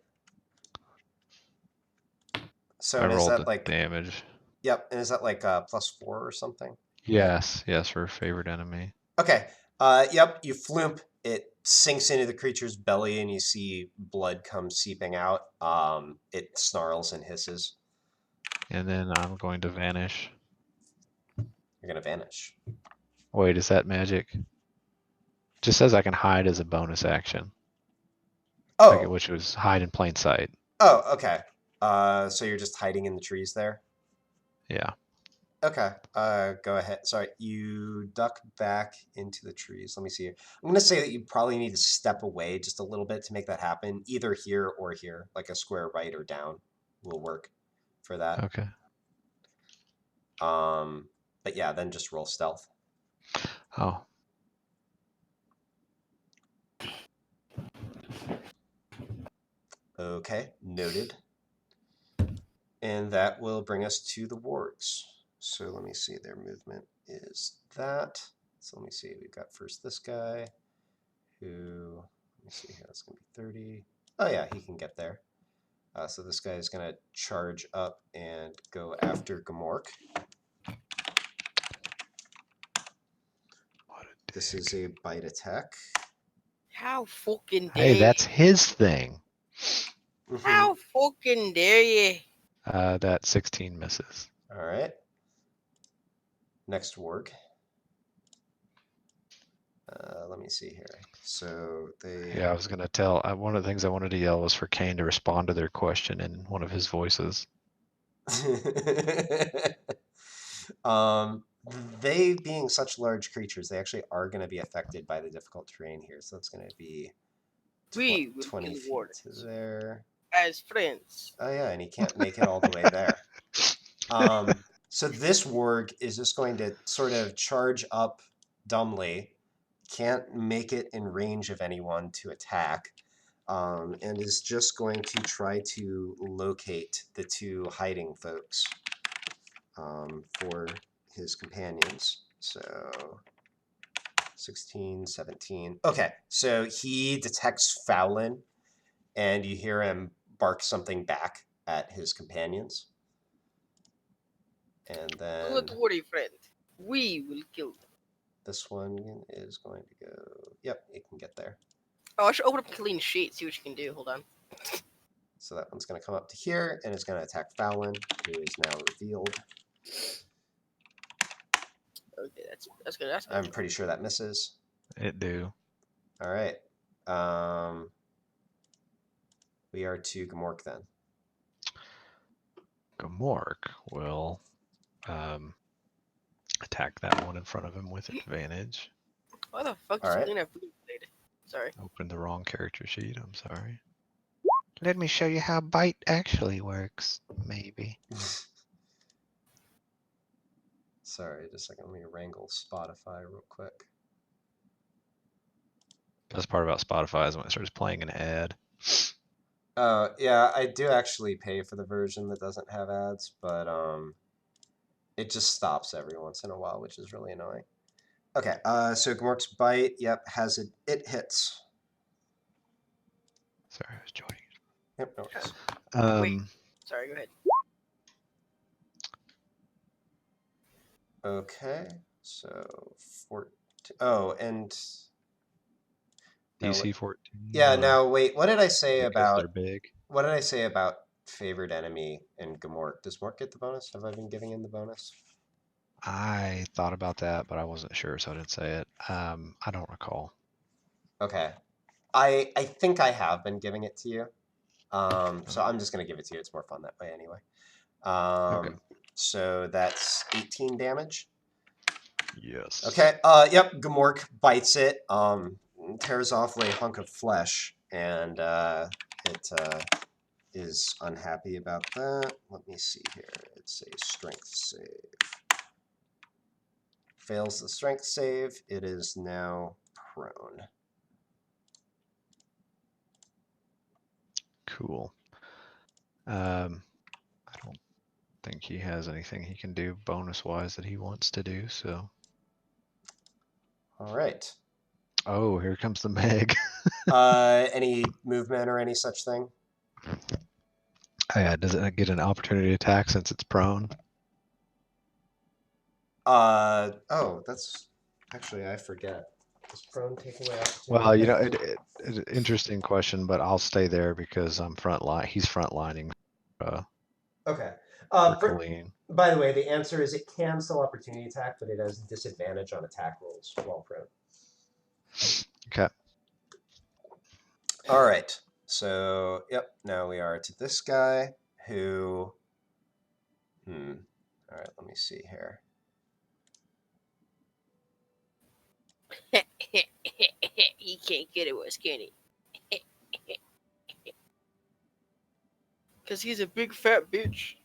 So I rolled that like damage. Yep, and is that like +4 or something? Yes, for favorite enemy. Okay. Yep, you floomp. It sinks into the creature's belly, and you see blood come seeping out. It snarls and hisses. And then I'm going to vanish. You're gonna vanish. Wait, is that magic? Just says I can hide as a bonus action. Oh. Which was hide in plain sight. Oh, okay. So you're just hiding in the trees there? Yeah. Okay. Go ahead. Sorry, you duck back into the trees. Let me see. I'm gonna say that you probably need to step away just a little bit to make that happen. Either here or here, like a square right or down, will work for that. Okay. But yeah, then just roll stealth. Oh. Okay, noted. And that will bring us to the wargs. So let me see, their movement is that. So let me see, we've got first this guy, who, let me see here, that's going to be 30. Oh yeah, he can get there. So this guy is going to charge up and go after Gamork. This is a bite attack. How fucking dare Hey, that's his thing. How fucking dare you? That 16 misses. All right. Next warg. Let me see here. So they... Yeah, I was going to tell. One of the things I wanted to yell was for Kane to respond to their question in one of his voices. They being such large creatures, they actually are going to be affected by the difficult terrain here. So it's going to be 20 feet to there. As friends. Oh yeah, and he can't make it all the way there. So this warg is just going to sort of charge up dumbly, can't make it in range of anyone to attack, and is just going to try to locate the two hiding folks for his companions. So 16, 17. Okay, so he detects Fallon, and you hear him bark something back at his companions. And then... Do not worry, friend. We will kill them. this one is going to go. Yep, it can get there. Oh, I should open up a clean sheet, see what you can do. Hold on. So that one's going to come up to here, and it's going to attack Fallon, who is now revealed. Okay, that's good. That's good. I'm pretty sure that misses. It do. All right. We are to Gamork then. Gamork will attack that one in front of him with advantage. Why the fuck does Selena have blue blade? Sorry. Opened the wrong character sheet. I'm sorry. Let me show you how bite actually works. Maybe. Sorry, just a second. Let me wrangle Spotify real quick. The best part about Spotify is when it starts playing an ad. Yeah, I do actually pay for the version that doesn't have ads, but it just stops every once in a while, which is really annoying. Okay, so Gamork's bite, yep, has it. It hits. Sorry, I was joining. Yep, no worries. Wait, sorry, go ahead. Okay, so 14. Oh, and DC 14. Yeah. Now wait. What did I say about? They're big. What did I say about favored enemy in Gamork? Does Mork get the bonus? Have I been giving him the bonus? I thought about that, but I wasn't sure, so I didn't say it. I don't recall. Okay. I think I have been giving it to you. So I'm just gonna give it to you. It's more fun that way anyway. Okay. So that's 18 damage. Yes. Okay. Yep. Gamork bites it. Tears off a hunk of flesh, and it is unhappy about that. Let me see here. It's a strength save. Fails the strength save. It is now prone. Cool. I don't think he has anything he can do bonus-wise that he wants to do, so. All right. Oh, here comes the Meg. Any movement or any such thing? Yeah, does it get an opportunity attack since it's prone? Oh, that's actually, I forget. Does prone take away opportunity? Well, you know, it's an interesting question, but I'll stay there because I'm frontline. He's frontlining. Okay. For Colleen. By the way, the answer is it can still opportunity attack, but it has disadvantage on attack rolls while prone. Okay. All right. So, yep. Now we are to this guy who. All right. Let me see here. He can't get it worse, can he? Because he's a big fat bitch.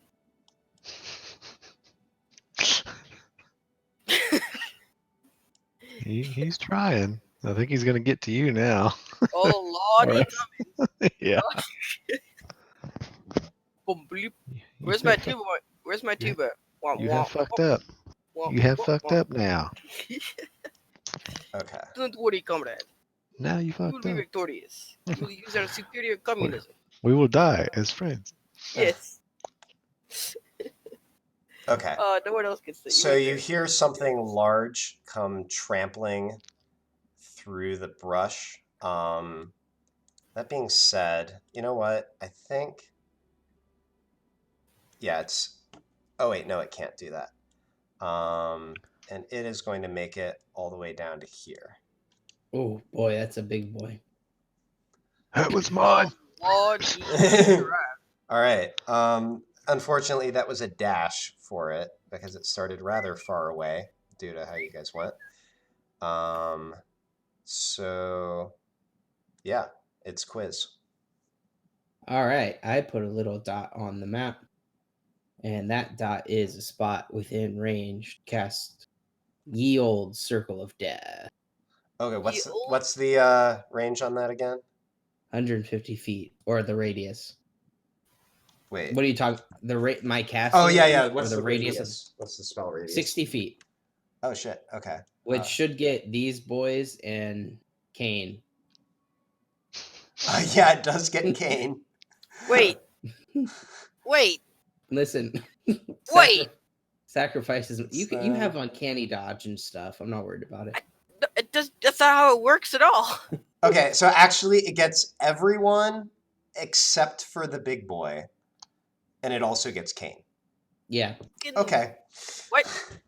He's trying. I think he's gonna get to you now. Oh Lord, right. Yeah. Where's my tuba? Where's my tuba? You have fucked up. You have fucked up now. Okay. Don't worry, comrade. Now you You fucked will be up. victorious. You will use our superior communism. We will die as friends. Yes. Okay. No one else gets that. So you hear something large come trampling through the brush. That being said, you know what? I think. Yeah, it's. Oh wait, no, it can't do that. And it is going to make it all the way down to here. Oh boy, that's a big boy. That was mine. Oh, all right. Unfortunately, that was a dash for it because it started rather far away due to how you guys went. So, yeah, it's quiz. All right, I put a little dot on the map, and that dot is a spot within range. Cast Ye Old Circle of Death. Okay, what's the range on that again? 150 feet, or the radius. Wait. What are you talking? My cast. Oh yeah. What's the radius? What's the spell radius? 60 feet. Oh shit. Okay. Which should get these boys and Kane. Yeah, it does get Kane. Wait. Listen. Wait. Sacrifices. You have uncanny dodge and stuff. I'm not worried about it. That's not how it works at all. Okay, so actually it gets everyone except for the big boy, and it also gets Kane. Yeah. Okay. What?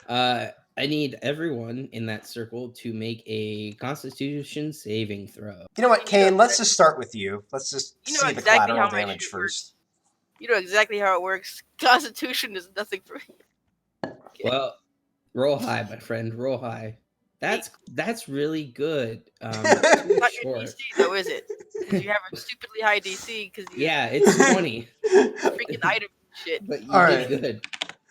I need everyone in that circle to make a Constitution saving throw. You know what, Kane? Let's just start with you. Let's just see the collateral damage first. You know exactly how it works. Constitution is nothing for me. Okay. Well, roll high, my friend. Roll high. That's really good. Not your DC though, is it? You have a stupidly high DC because yeah, it's 20. Freaking item shit. But you did good.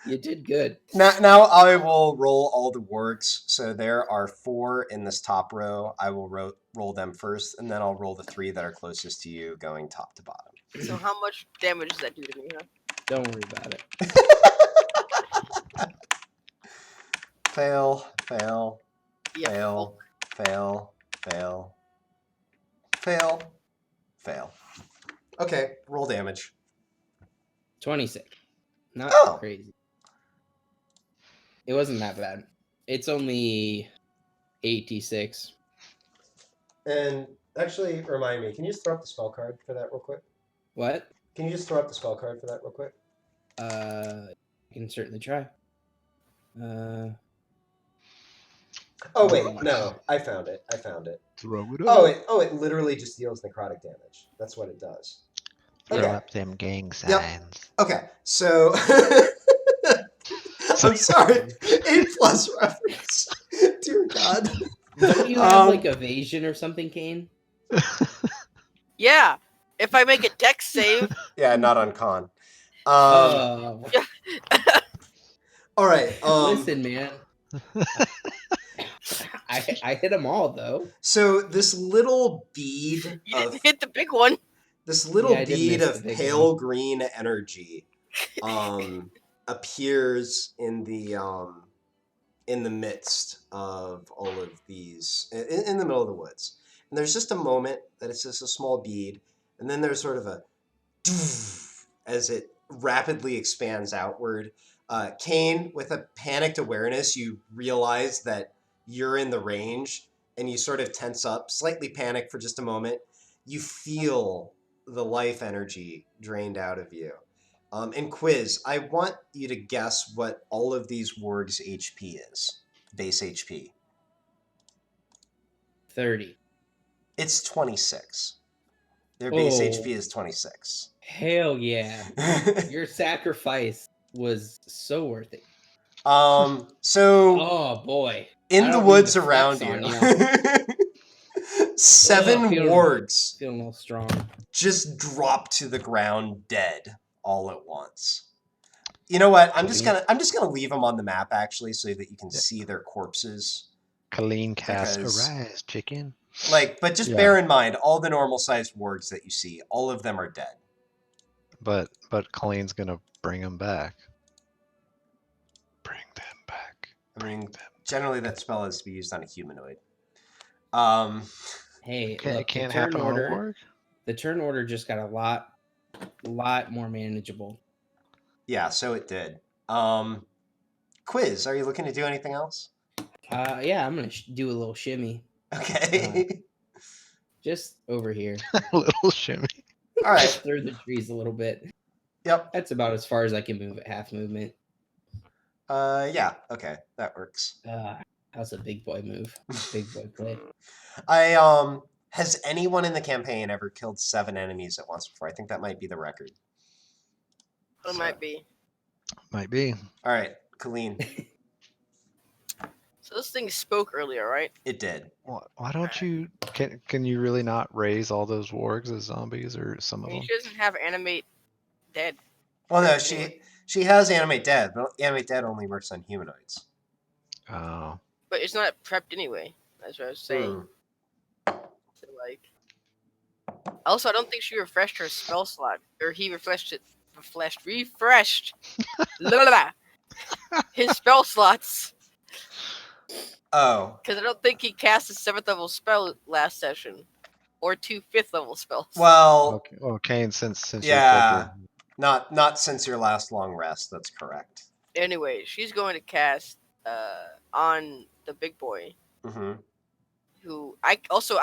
You did good. Now I will roll all the wargs. So there are 4 in this top row. I will roll them first, and then I'll roll the 3 that are closest to you, going top to bottom. So how much damage does that do to me, huh? Don't worry about it. Fail, fail, yeah, fail, fail, fail, fail, fail. Okay, roll damage. 26. Not crazy. It wasn't that bad. It's only 86. And actually, remind me, can you just throw up the spell card for that real quick? What? Can you just throw up the spell card for that real quick? I can certainly try. Oh wait, no, I found it. Throw it up. It literally just deals necrotic damage. That's what it does. Throw up them gang signs. Yep. Okay, so I'm sorry. 8+ reference. Dear God. Don't you have like evasion or something, Kane? Yeah. If I make a dex save. Yeah, not on con. All right. Listen, man. I hit them all though. So this little bead You hit the big one. This little bead of pale green energy appears in the midst of all of these, in the middle of the woods. And there's just a moment that it's just a small bead, and then there's sort of a as it rapidly expands outward. Kane, with a panicked awareness, you realize that you're in the range, and you sort of tense up, slightly panic for just a moment. You feel the life energy drained out of you. And Quiz, I want you to guess what all of these wargs' HP is. Base HP. 30. It's 26. Their base HP is 26. Hell yeah. Your sacrifice was so worth it. So... Oh, boy. In the woods around you. 7 wargs feeling a little strong. Just drop to the ground dead all at once. You know what? I'm just gonna leave them on the map actually, so that you can see their corpses. Colleen cast arise, chicken. But just bear in mind, all the normal sized wargs that you see, all of them are dead. But Colleen's gonna bring them back. Bring them back. Generally that spell is to be used on a humanoid. Hey, look, it can't happen on a warg? The turn order just got a lot more manageable. Yeah, so it did. Quiz, are you looking to do anything else? Yeah, I'm gonna do a little shimmy. Okay. Just over here. A little shimmy. All right. Just through the trees a little bit. Yep. That's about as far as I can move at half movement. Yeah. Okay, that works. That's a big boy move. Big boy play. Has anyone in the campaign ever killed 7 enemies at once before? I think that might be the record. It might be. Might be. All right, Colleen. So this thing spoke earlier, right? It did. Why don't you... Can you really not raise all those wargs as zombies, or some of them? She doesn't have animate dead. Well, no, she has animate dead, but animate dead only works on humanoids. Oh. But it's not prepped anyway. That's what I was saying. So, also, I don't think she refreshed her spell slot, or he refreshed. His spell slots. Oh. Because I don't think he cast a 7th level spell last session, or 2 5th level spells. Well. Okay, Kane, since yeah, not since your last long rest. That's correct. Anyway, she's going to cast on the big boy. Mm-hmm. Who I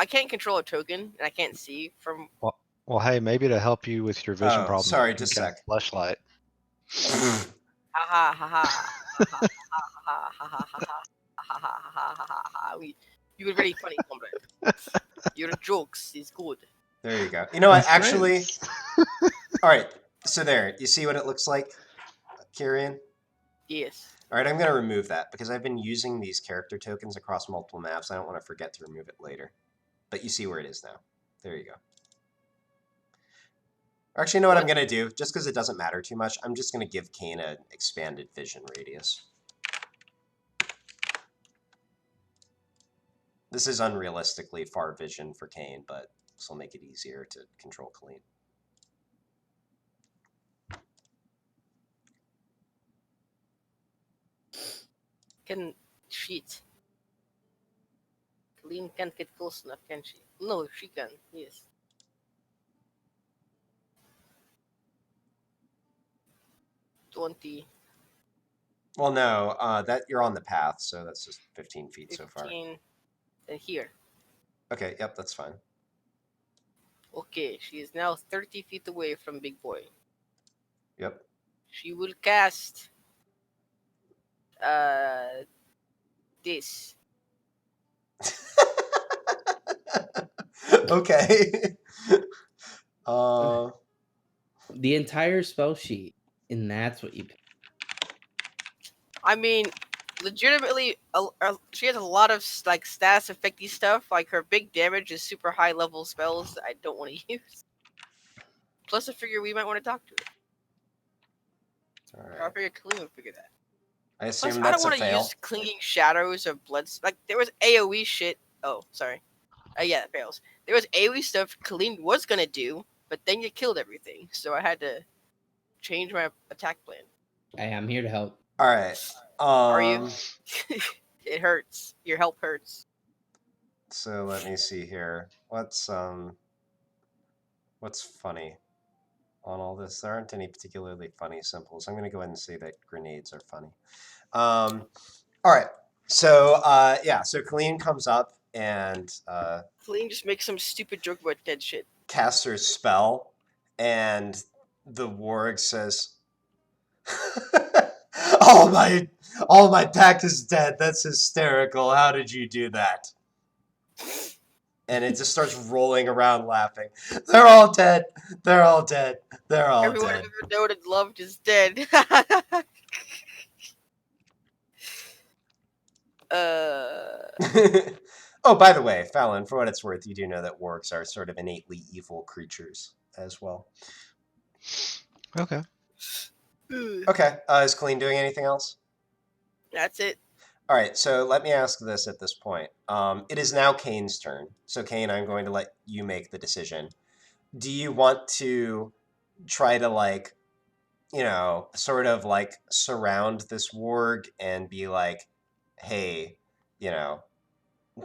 can't control a token and I can't see from. Well, hey, maybe to help you with your vision problems, sorry, you can just a cast flashlight. Ha ha ha ha ha ha ha ha ha ha. You were very funny, comrade. Your jokes is good. There you go. You know what? Actually, all right. So there, you see what it looks like, Kyrian? Yes. All right, I'm going to remove that because I've been using these character tokens across multiple maps. I don't want to forget to remove it later. But you see where it is now. There you go. Actually, you know what I'm going to do? Just because it doesn't matter too much, I'm just going to give Kane an expanded vision radius. This is unrealistically far vision for Kane, but this will make it easier to control Colleen. Can cheat. Colleen can't get close enough, can she? No, she can. Yes. Well, no, that you're on the path, so that's just 15 feet 15, so far. And here. Okay, yep, that's fine. Okay, she is now 30 feet away from Big Boy. Yep. She will cast this. Okay. The entire spell sheet, and that's what you pick. I mean, legitimately, she has a lot of like status effecty stuff. Like her big damage is super high level spells that I don't want to use. Plus, I figure we might want to talk to her. All right. I figure Colleen would figure that. I assume Plus, that's I don't a want to fail. use Clinging Shadows of Blood. Like there was AOE shit. Oh, sorry. Yeah, that fails. There was AOE stuff Colleen was gonna do, but then you killed everything, so I had to change my attack plan. Hey, I'm here to help. All right. Are you? It hurts. Your help hurts. So let me see here. What's funny on all this? There aren't any particularly funny symbols. I'm going to go ahead and say that grenades are funny. All right. So yeah. So Colleen comes up and Colleen just makes some stupid joke about dead shit. Casts her spell, and the warg says, all my pack is dead. That's hysterical. How did you do that? And it just starts rolling around laughing. They're all dead. They're all dead. They're all Everyone dead. I've ever known and loved is dead. Oh, by the way, Fallon, for what it's worth, you do know that wargs are sort of innately evil creatures as well. Okay. Okay. Is Colleen doing anything else? That's it. All right, so let me ask this at this point. It is now Kane's turn. So, Kane, I'm going to let you make the decision. Do you want to try to, like, you know, sort of, like, surround this warg and be like, hey, you know,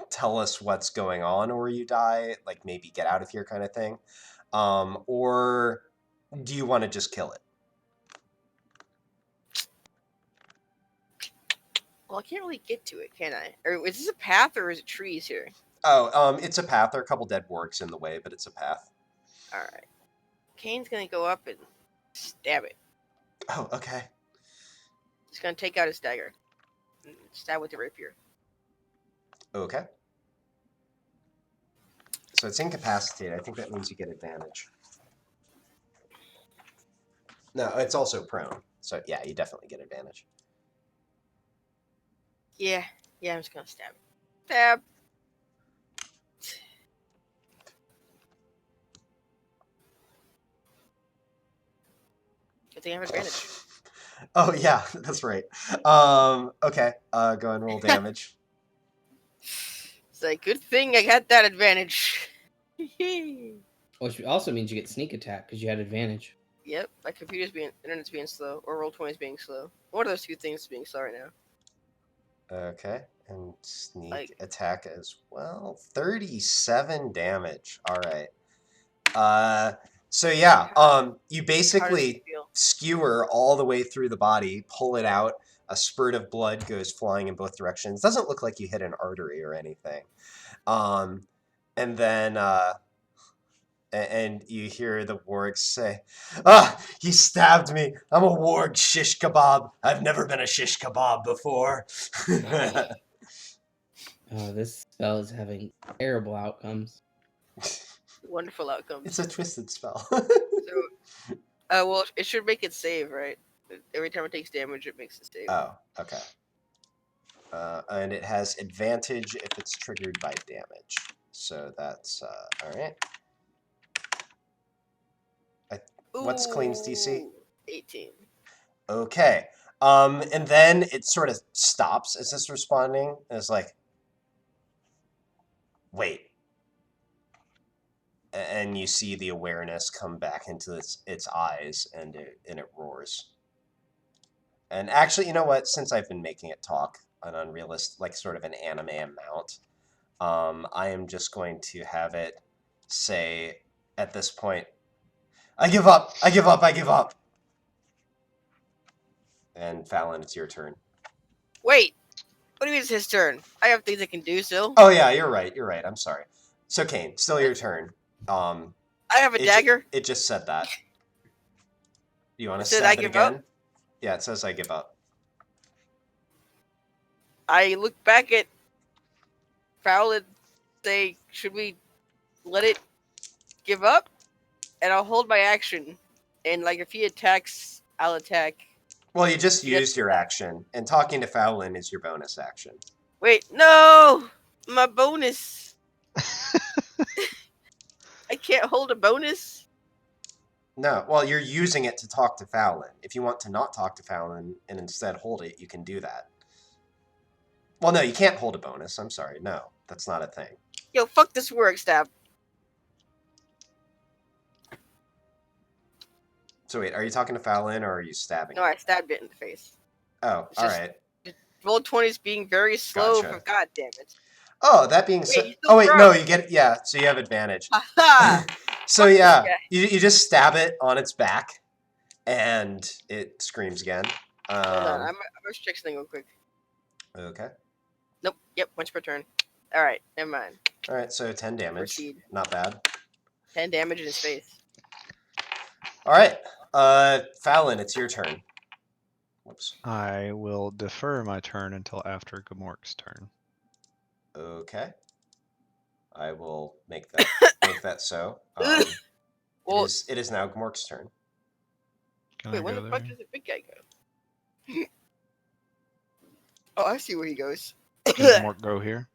tell us what's going on or you die, like, maybe get out of here kind of thing? Or do you want to just kill it? Well, I can't really get to it, can I? Or is this a path or is it trees here? Oh, it's a path. There are a couple dead wargs in the way, but it's a path. All right. Kane's gonna go up and stab it. Oh, okay. He's gonna take out his dagger and stab with the rapier. Okay. So it's incapacitated. I think that means you get advantage. No, it's also prone. So yeah, you definitely get advantage. Yeah, I'm just gonna stab. Stab. I think I have advantage. Oh yeah, that's right. Okay. Go and roll damage. It's like, good thing I had that advantage. Which also means you get sneak attack because you had advantage. Yep, my internet's being slow, or Roll20's being slow. One of those two things is being slow right now. Okay, and sneak attack as well. 37 damage. All right. So yeah, you How does it basically feel? skewer all the way through the body, pull it out. A spurt of blood goes flying in both directions. Doesn't look like you hit an artery or anything. And then and you hear the warg say, "Ah, he stabbed me. I'm a warg shish kebab. I've never been a shish kebab before." Oh, this spell is having terrible outcomes. Wonderful outcomes. It's a twisted spell. So, well, it should make it save, right? Every time it takes damage, it makes it save. Oh, okay. And it has advantage if it's triggered by damage. So that's all right. What's Clean's DC? 18. Okay. And then it sort of stops as it's responding. And it's like, wait. And you see the awareness come back into its eyes, and it roars. And actually, you know what? Since I've been making it talk an unrealistic, like sort of an anime amount, I am just going to have it say at this point, "I give up. I give up. I give up." And Fallon, it's your turn. Wait, what do you mean it's his turn? I have things I can do still. Oh yeah, you're right. You're right. I'm sorry. So Kane, still your turn. I have a dagger. It just said that. You want to Said stab I it give again? up? Yeah, it says I give up. I look back at Fowl and say, should we let it give up? And I'll hold my action. And like if he attacks, I'll attack. Well, you just used your action, and talking to Fallon is your bonus action. Wait, no! My bonus. I can't hold a bonus? No, well, you're using it to talk to Fallon. If you want to not talk to Fallon and instead hold it, you can do that. Well, no, you can't hold a bonus. I'm sorry. No, that's not a thing. Yo, fuck this work stab. So wait, are you talking to Fallon or are you stabbing? No, I stabbed it in the face. Oh, all right. Roll 20's being very slow. Gotcha. God damn it. Oh, that being said, Oh wait, no, you get so you have advantage. So yeah, you just stab it on its back, and it screams again. Hold on, I'm gonna check something real quick. Okay. Nope. Yep. Once per turn. All right. Never mind. All right. So 10 damage. Proceed. Not bad. 10 damage in his face. All right. Fallon, it's your turn. Whoops. I will defer my turn until after Gamork's turn. Okay. I will make that so. Well, it is now Gamork's turn. Wait, where the fuck does the big guy go? Oh, I see where he goes. Can Gamork go here?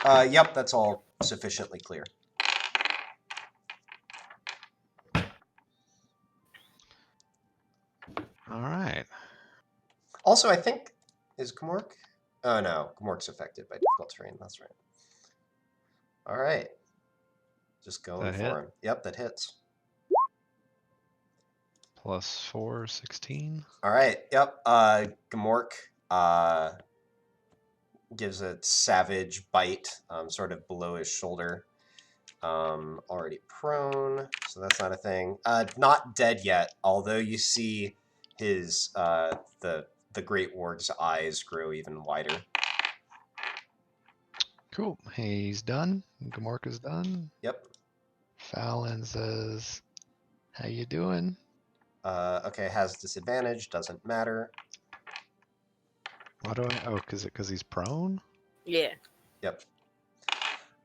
Yep, that's all sufficiently clear. All right. Also, I think, is Gamork? Oh, no. Gamork's affected by difficult terrain. That's right. All right. Just going for him. Yep, that hits. +4, 16. All right. Yep. Gamork gives a savage bite, sort of below his shoulder. Already prone, so that's not a thing. Not dead yet, although you see his the Great Warg's eyes grow even wider. Cool. He's done. Gamork is done. Yep. Fallon says, "How you doing?" Okay, has disadvantage. Doesn't matter. Why do I? Oh, because he's prone. Yeah. Yep.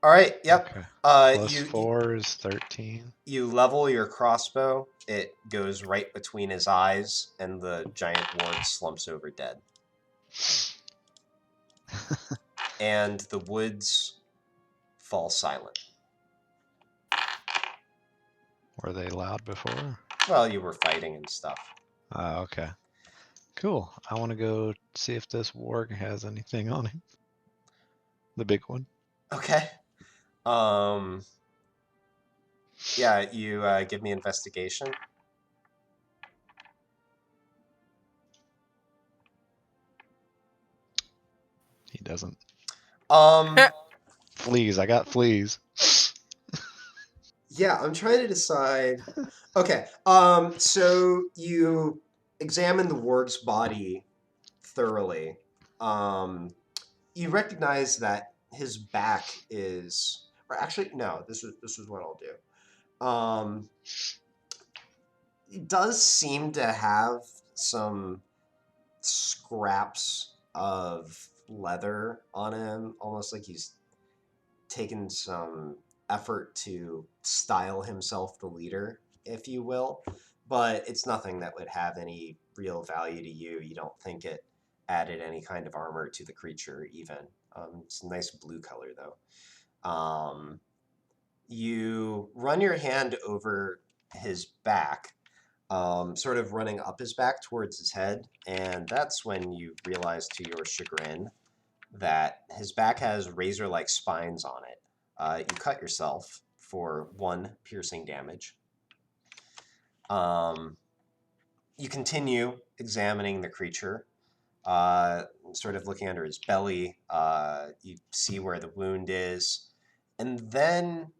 All right. Yep. Okay. +4 is 13. You level your crossbow. It goes right between his eyes, and the giant warg slumps over dead. And the woods fall silent. Were they loud before? Well, you were fighting and stuff. Okay. Cool. I want to go see if this warg has anything on him. The big one. Okay. Yeah, you give me investigation. He doesn't. Um, Fleas. I got fleas. Yeah, I'm trying to decide. Okay, so you examine the warg's body thoroughly. You recognize that his back is, or actually, no. This is what I'll do. He does seem to have some scraps of leather on him, almost like he's taken some effort to style himself the leader, if you will. But it's nothing that would have any real value to you. You don't think it added any kind of armor to the creature, even. It's a nice blue color, though. You run your hand over his back, sort of running up his back towards his head, and that's when you realize, to your chagrin, that his back has razor-like spines on it. You cut yourself for 1 piercing damage. You continue examining the creature, sort of looking under his belly. You see where the wound is, and then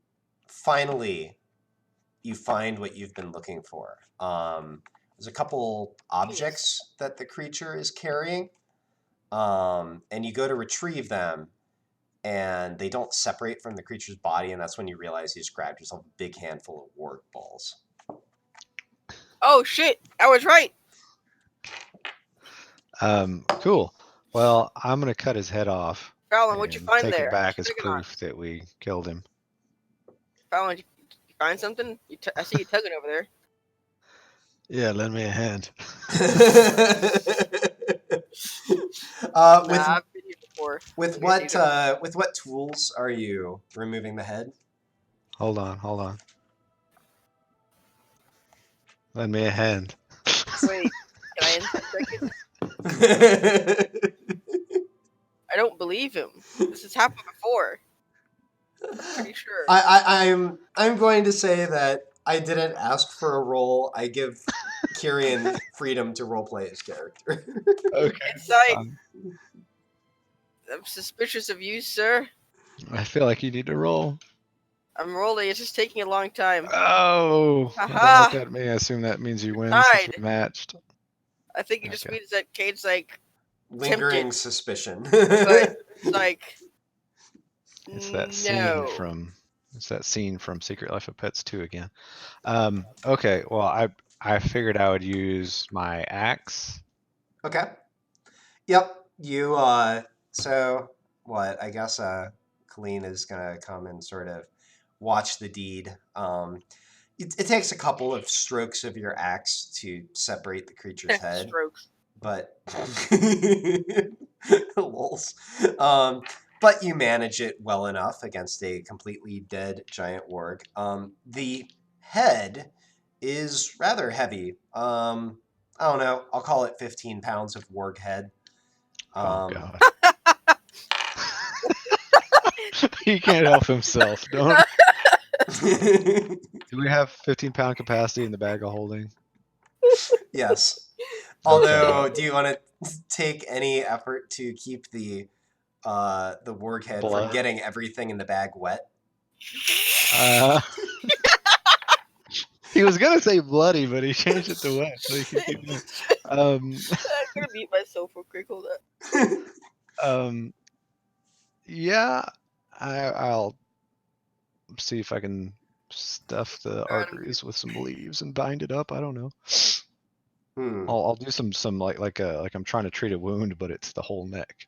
finally you find what you've been looking for. There's a couple objects that the creature is carrying, and you go to retrieve them, and they don't separate from the creature's body, and that's when you realize you just grabbed yourself a big handful of warg balls. Oh shit! I was right. Cool. Well, I'm gonna cut his head off. Fallon, what'd you and find take there? it back as Tugging on. proof that we killed him. Fallon, did you find something? I see you tugging over there. Yeah, lend me a hand. I've been here before. With what tools are you removing the head? Hold on. Lend me a hand. Wait, can I insight check it? I don't believe him. This has happened before. I'm pretty sure. I'm going to say that I didn't ask for a role. I give Kyrian freedom to roleplay his character. Okay. Insight. I'm suspicious of you, sir. I feel like you need to roll. I'm rolling. It's just taking a long time. Oh, I don't know what that means. I assume that means you win since we matched. I think it just means that Cade's like lingering tempted. Suspicion. But it's like it's that scene from Secret Life of Pets 2 again. Okay, well I figured I would use my axe. Okay. Yep. You so what? I guess Colleen is gonna come and sort of watch the deed. It takes a couple of strokes of your axe to separate the creature's head. Strokes. But lols. But you manage it well enough against a completely dead giant warg. The head is rather heavy. I don't know. I'll call it 15 pounds of warg head. Oh god. He can't help himself. Don't. Do we have 15-pound capacity in the bag of holding? Yes. Although, do you want to take any effort to keep the warg head from getting everything in the bag wet? He was gonna say bloody, but he changed it to wet. So he can keep it. I'm gonna beat myself real quick. Hold up. Yeah, I'll see if I can stuff the arteries with some leaves and bind it up. I don't know. I'll do some like I'm trying to treat a wound, but it's the whole neck.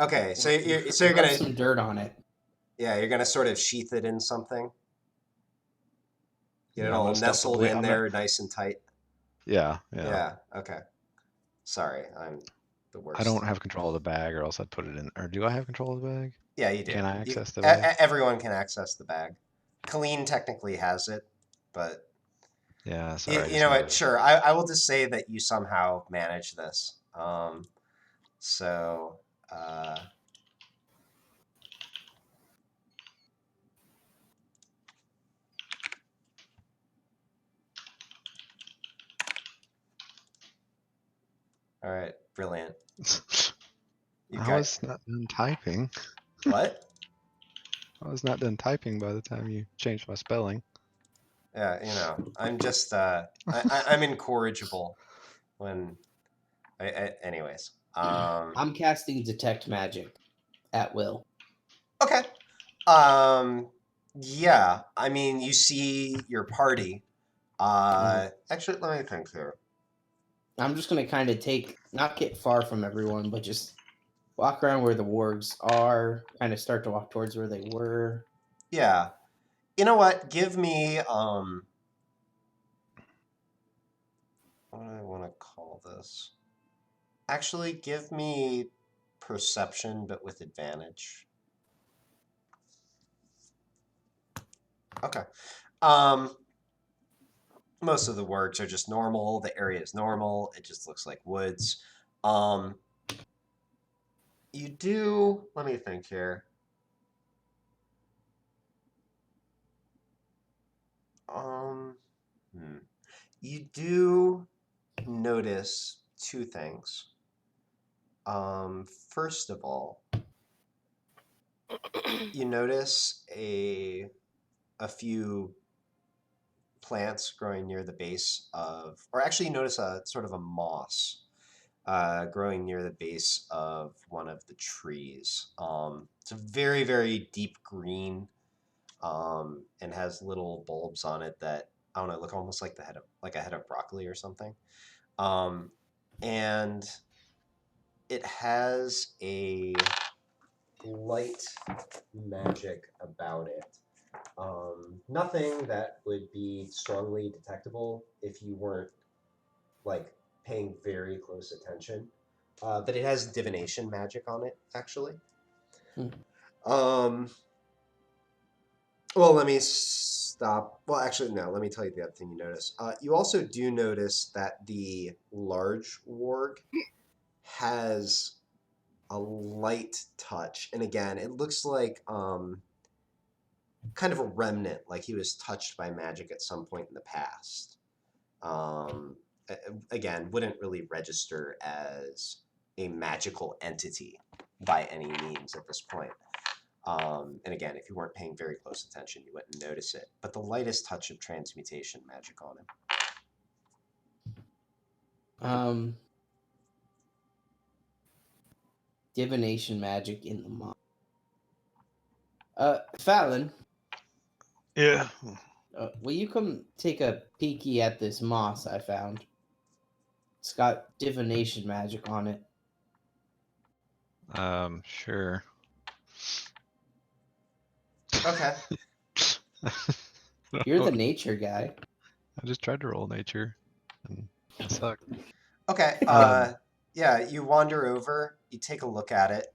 Okay, so you're gonna some dirt on it. Yeah, you're gonna sort of sheath it in something. Get it all nestled in there, nice and tight. Yeah. Yeah. Okay. Sorry, I'm the worst. I don't have control of the bag, or else I'd put it in. Or do I have control of the bag? Yeah, you do. Can I access the bag? Everyone can access the bag. Colleen technically has it, but yeah. Sorry. You know what? Sure, I will just say that you somehow manage this. So. All right, brilliant. I was not done typing. What? I was not done typing by the time you changed my spelling. Yeah, you know, I'm just I'm incorrigible when anyways. I'm casting Detect Magic at will. Okay. Yeah, I mean, you see your party. Actually, let me think here. I'm just gonna kind of not get far from everyone, but just walk around where the wargs are, kind of start to walk towards where they were. Yeah. You know what? Give me what do I want to call this? Actually, give me perception, but with advantage. Okay. Most of the words are just normal. The area is normal. It just looks like woods. You do. Let me think here. You do notice two things. First of all, you notice a few plants growing near the base of, or actually you notice a sort of a moss growing near the base of one of the trees. It's a very, very deep green and has little bulbs on it that, I don't know, look almost like a head of broccoli or something. And it has a light magic about it. Nothing that would be strongly detectable if you weren't like paying very close attention. But it has divination magic on it, actually. Well, let me stop. Well, actually, no. Let me tell you the other thing you notice. You also do notice that the large warg has a light touch, and again, it looks like kind of a remnant, like he was touched by magic at some point in the past. Again, wouldn't really register as a magical entity by any means at this point. And again, if you weren't paying very close attention, you wouldn't notice it. But the lightest touch of transmutation magic on him. Divination magic in the moss. Fallon. Yeah. Will you come take a peeky at this moss I found? It's got divination magic on it. Sure. Okay. You're the nature guy. I just tried to roll nature, and it sucked. Okay. Yeah, you wander over, you take a look at it.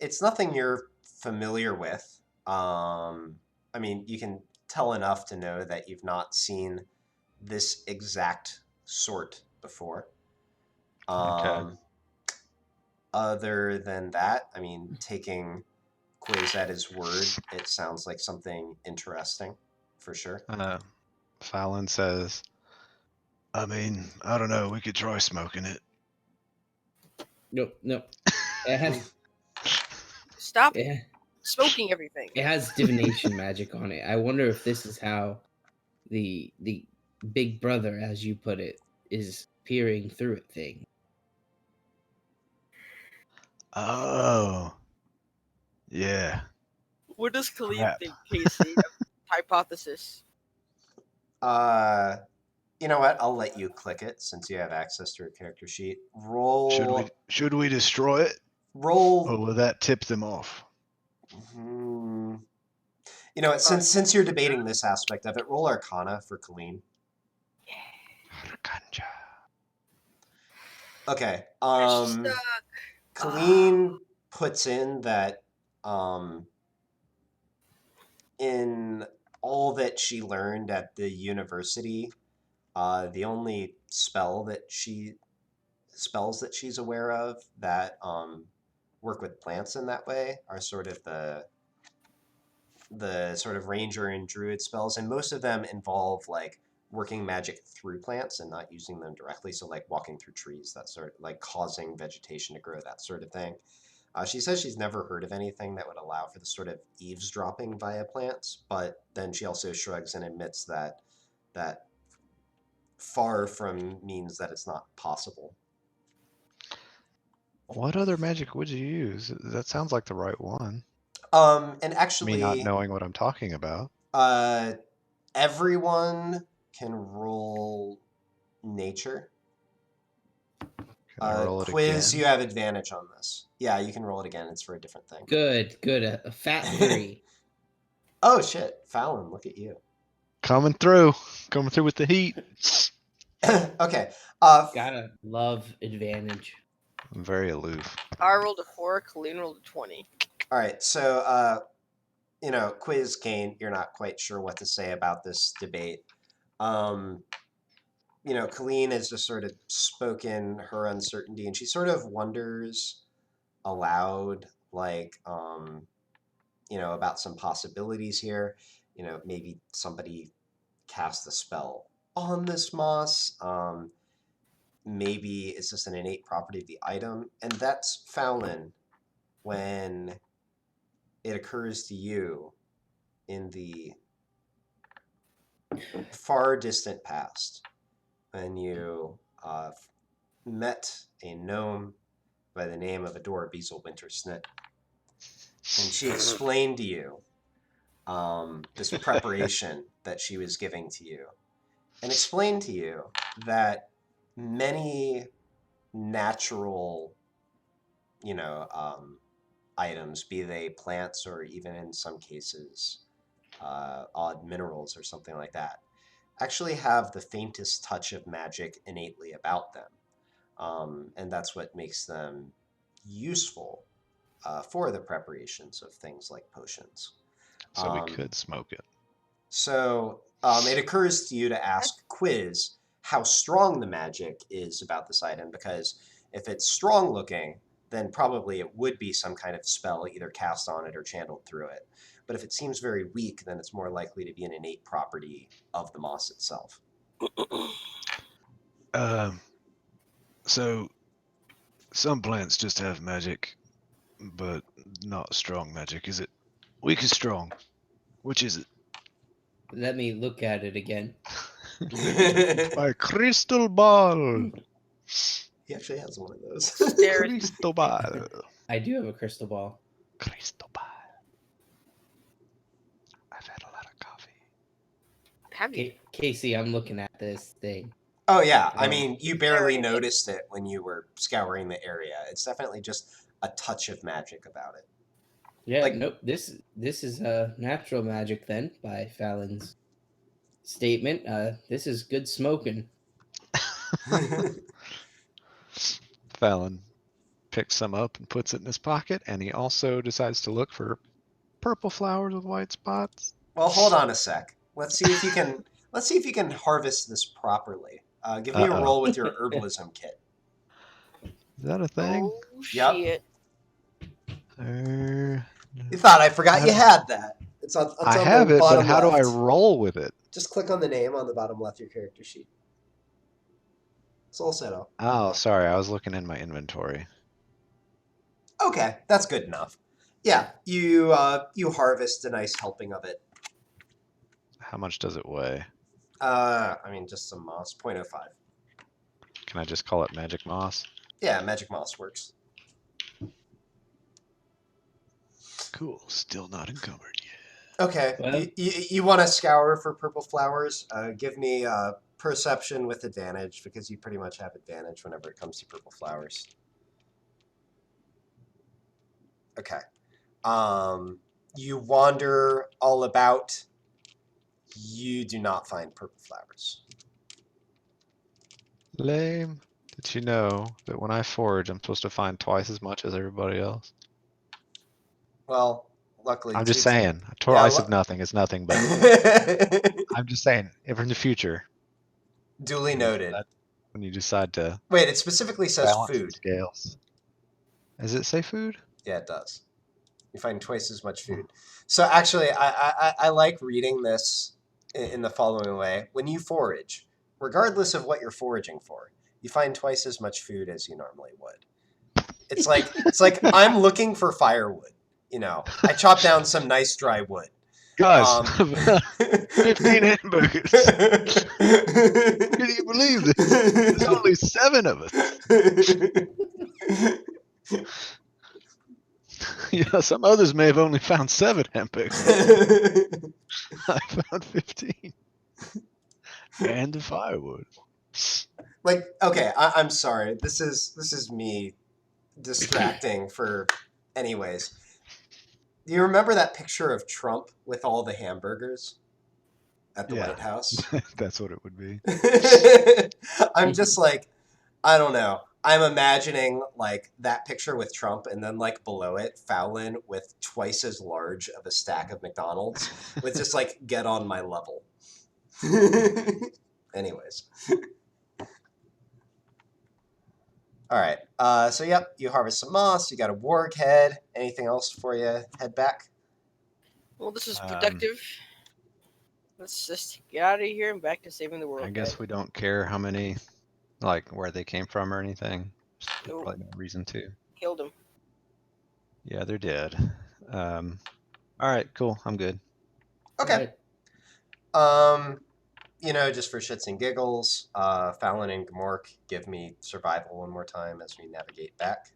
It's nothing you're familiar with. I mean, you can tell enough to know that you've not seen this exact sort before. Okay. Other than that, I mean, taking Quiz at his word, it sounds like something interesting, for sure. Fallon says, I mean, I don't know, we could try smoking it. Nope. It has... Stop smoking everything. It has divination magic on it. I wonder if this is how the big brother, as you put it, is peering through it thing. Oh. Yeah. What does Khalid think, Casey? Hypothesis. You know what? I'll let you click it since you have access to a character sheet. Roll. Should we destroy it? Roll. Or will that tip them off? You know what? Since you're debating this aspect of it, roll Arcana for Colleen. Arcana. Okay. Colleen puts in that in all that she learned at the university, the only spells that she's aware of that work with plants in that way are sort of the sort of ranger and druid spells, and most of them involve like working magic through plants and not using them directly. So like walking through trees, that sort of like causing vegetation to grow, that sort of thing. She says she's never heard of anything that would allow for the sort of eavesdropping via plants, but then she also shrugs and admits that far from means that it's not possible. What other magic would you use? That sounds like the right one. And actually, me not knowing what I'm talking about. Everyone can roll nature. Can I roll it Quiz, again? you have advantage on this. Yeah, you can roll it again. It's for a different thing. Good. A fat 3. Oh shit, Fallon, look at you. Coming through with the heat. Okay. Gotta love advantage. I'm very aloof. I rolled a 4. Colleen rolled a 20. All right, so Quiz, Kane, you're not quite sure what to say about this debate. Colleen has just sort of spoken her uncertainty, and she sort of wonders aloud, like, about some possibilities here. Maybe somebody cast a spell on this moss. Maybe it's just an innate property of the item, and that's Fallon when it occurs to you in the far distant past when you met a gnome by the name of Adora Beazle Wintersnit, and she explained to you this preparation that she was giving to you, and explained to you that many natural, items, be they plants or even in some cases odd minerals or something like that, actually have the faintest touch of magic innately about them. And that's what makes them useful for the preparations of things like potions. So we could smoke it. So it occurs to you to ask Quiz how strong the magic is about this item, because if it's strong looking, then probably it would be some kind of spell either cast on it or channeled through it. But if it seems very weak, then it's more likely to be an innate property of the moss itself. So some plants just have magic, but not strong magic. Is it weak or strong? Which is it? Let me look at it again. My crystal ball. He actually has one of those. Crystal ball. I do have a crystal ball. Crystal ball. I've had a lot of coffee. Have you? Casey, I'm looking at this thing. Oh, yeah. I mean, you barely noticed it when you were scouring the area. It's definitely just a touch of magic about it. Yeah, nope. This is natural magic then, by Fallon's statement. This is good smoking. Fallon picks some up and puts it in his pocket, and he also decides to look for purple flowers with white spots. Well, hold on a sec. Let's see if you can harvest this properly. Give me a roll with your herbalism kit. Is that a thing? Oh, shit. You thought I forgot you had that. It's on I the have it, bottom but how left. do I roll with it? Just click on the name on the bottom left of your character sheet. It's all set up. Oh, sorry. I was looking in my inventory. Okay, that's good enough. Yeah, you harvest a nice helping of it. How much does it weigh? Just some moss, 0.05. Can I just call it magic moss? Yeah, magic moss works. Cool. Still not encumbered yet. Okay, Well, you want to scour for purple flowers? Give me perception with advantage, because you pretty much have advantage whenever it comes to purple flowers. Okay. You wander all about. You do not find purple flowers. Lame. Did you know that when I forage, I'm supposed to find twice as much as everybody else? Well, luckily... I'm just saying. Twice of nothing is nothing, but... I'm just saying, if in the future... Duly noted. When you decide to... Wait, it specifically says food. Scales. Does it say food? Yeah, it does. You find twice as much food. So actually, I like reading this in the following way. When you forage, regardless of what you're foraging for, you find twice as much food as you normally would. It's like I'm looking for firewood. You know, I chopped down some nice dry wood. Guys, 15 hamburgers. Can you believe this? There's only 7 of us. Yeah, some others may have only found 7 hamburgers. I found 15. And the firewood. Like, okay, I'm sorry. This is me distracting for anyways. Do you remember that picture of Trump with all the hamburgers at the White House? That's what it would be. I'm just like, I don't know. I'm imagining like that picture with Trump and then like below it, Fallon with twice as large of a stack of McDonald's with just like, get on my level. Anyways. All right. So, yep, you harvest some moss. You got a warg head. Anything else before you head back? Well, this is productive. Let's just get out of here and back to saving the world. I guess we don't care how many, like, where they came from or anything. Nope. Probably no reason to. Killed them. Yeah, they're dead. All right, cool. I'm good. Okay. You know, just for shits and giggles, Fallon and Gamork, give me survival one more time as we navigate back.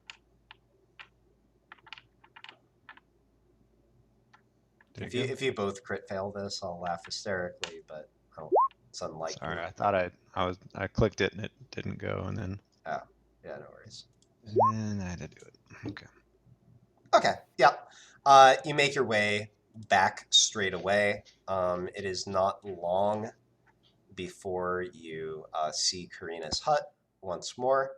If you both crit fail this, I'll laugh hysterically, but it's unlikely. Sorry, I thought I clicked it and it didn't go, and then. Oh, yeah, no worries. And I had to do it. Okay. Okay. Yeah. You make your way back straight away. It is not long before you see Karina's hut once more.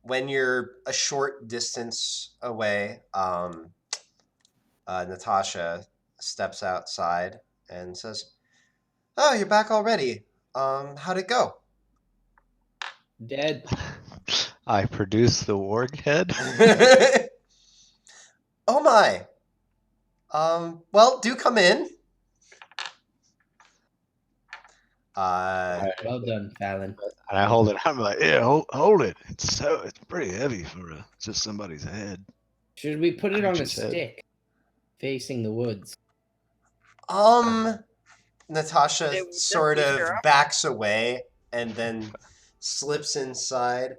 When you're a short distance away, Natasha steps outside and says, "Oh, you're back already. How'd it go?" Dead. I produced the warg head. Oh my. Well, do come in. Well done, Fallon. And I hold it. I'm like, yeah, hold it. It's pretty heavy for just somebody's head. Should we put it on a Creature's head. stick, facing the woods? Natasha sort of backs away and then slips inside.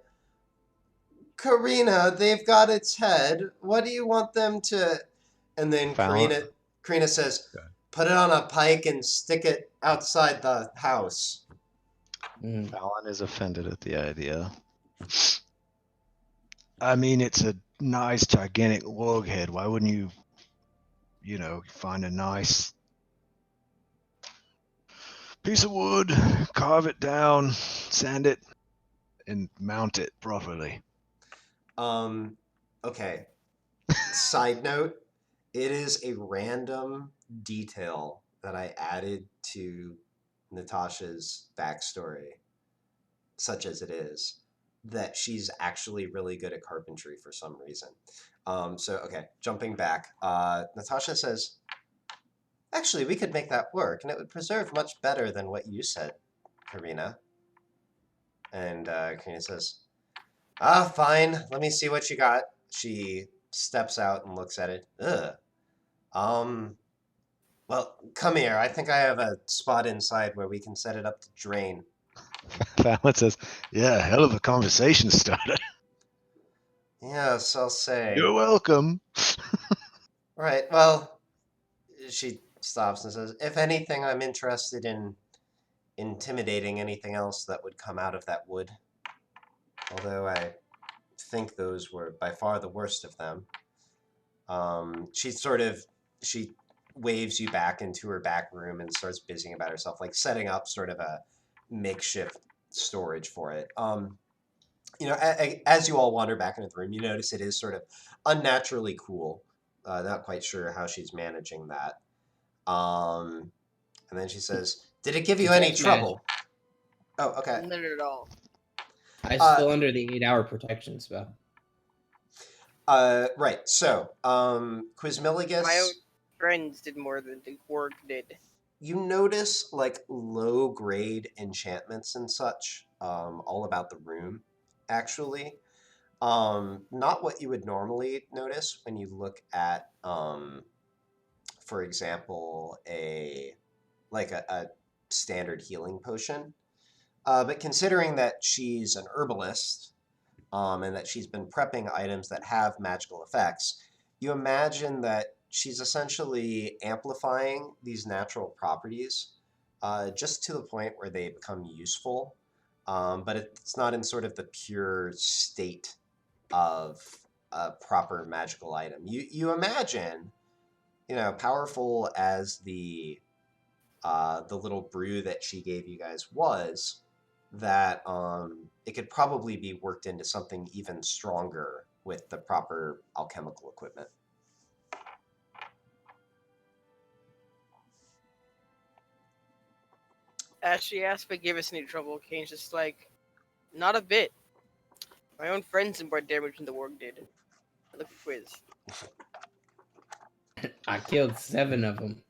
Karina, they've got its head. What do you want them to? And then Karina says, "Put it on a pike and stick it outside the house." Fallon is offended at the idea. I mean, it's a nice, gigantic warg head. Why wouldn't you, find a nice piece of wood, carve it down, sand it, and mount it properly? Okay. Side note, it is a random detail that I added to Natasha's backstory, such as it is, that she's actually really good at carpentry for some reason. Okay, jumping back, Natasha says, "Actually, we could make that work, and it would preserve much better than what you said, Karina." And Karina says, "Fine, let me see what you got." She steps out and looks at it. Well, come here. I think I have a spot inside where we can set it up to drain. Fallon says, "Yeah, hell of a conversation starter." Yes, I'll say. You're welcome. Right, well, she stops and says, "If anything, I'm interested in intimidating anything else that would come out of that wood. Although I think those were by far the worst of them." She waves you back into her back room and starts busying about herself, like setting up sort of a makeshift storage for it. As you all wander back into the room, you notice it is sort of unnaturally cool. Not quite sure how she's managing that. And then she says, "Did it give you any trouble?" Oh, okay. Not at all. I'm still under the 8-hour protection spell. Right. So, Quizmilligus. My own friends did more than the warg did. You notice like low grade enchantments and such all about the room, actually. Not what you would normally notice when you look at, for example, a standard healing potion. But considering that she's an herbalist, and that she's been prepping items that have magical effects, you imagine that she's essentially amplifying these natural properties just to the point where they become useful. But it's not in sort of the pure state of a proper magical item. You imagine, powerful as the little brew that she gave you guys was, that it could probably be worked into something even stronger with the proper alchemical equipment. As she asked if it gave us any trouble, Kane's just like, not a bit. My own friends did more damage than the work did. Look at Quiz. I killed 7 of them.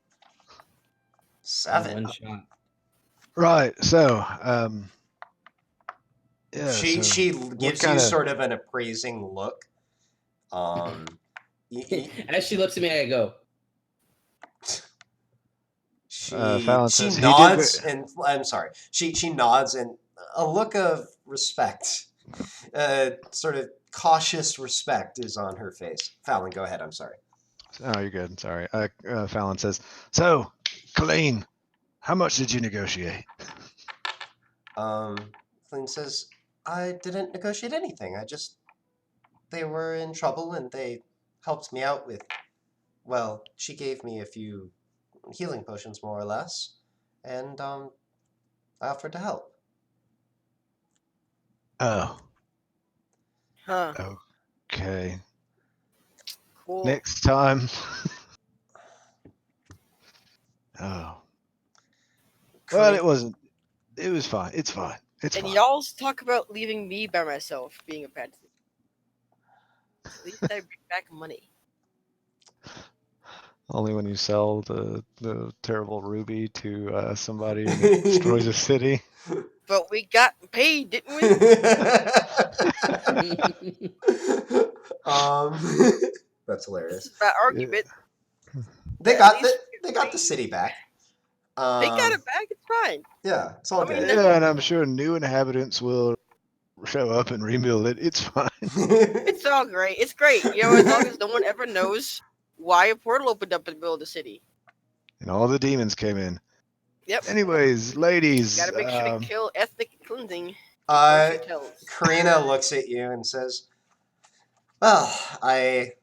7? In one shot. Right. So, yeah. She gives you sort of an appraising look. As she looks at me, I go. She nods, and I'm sorry. She nods, and a look of respect, sort of cautious respect, is on her face. Fallon, go ahead. I'm sorry. Oh, you're good. Sorry. Fallon says, "So, Colleen, how much did you negotiate?" Colleen says, "I didn't negotiate anything. They were in trouble, and they helped me out with. Well, she gave me a few healing potions, more or less, and I offered to help." Oh. Huh. Okay. Cool. Next time. Oh. Well, it wasn't. It was fine. It's fine. It's and fine. y'all's talk about leaving me by myself, being a bad thing. At least I bring back money. Only when you sell the terrible ruby to somebody and it destroys a city. But we got paid, didn't we? That's hilarious. This is my argument. They got the city back. They got it back. It's fine. Yeah, it's all good. Yeah, and I'm sure new inhabitants will show up and rebuild it. It's fine. It's all great. It's great. As long as no one ever knows why a portal opened up in the middle of the city. And all the demons came in. Yep. Anyways, ladies. Gotta make sure to kill ethnic cleansing. Karina looks at you and says, "Well, I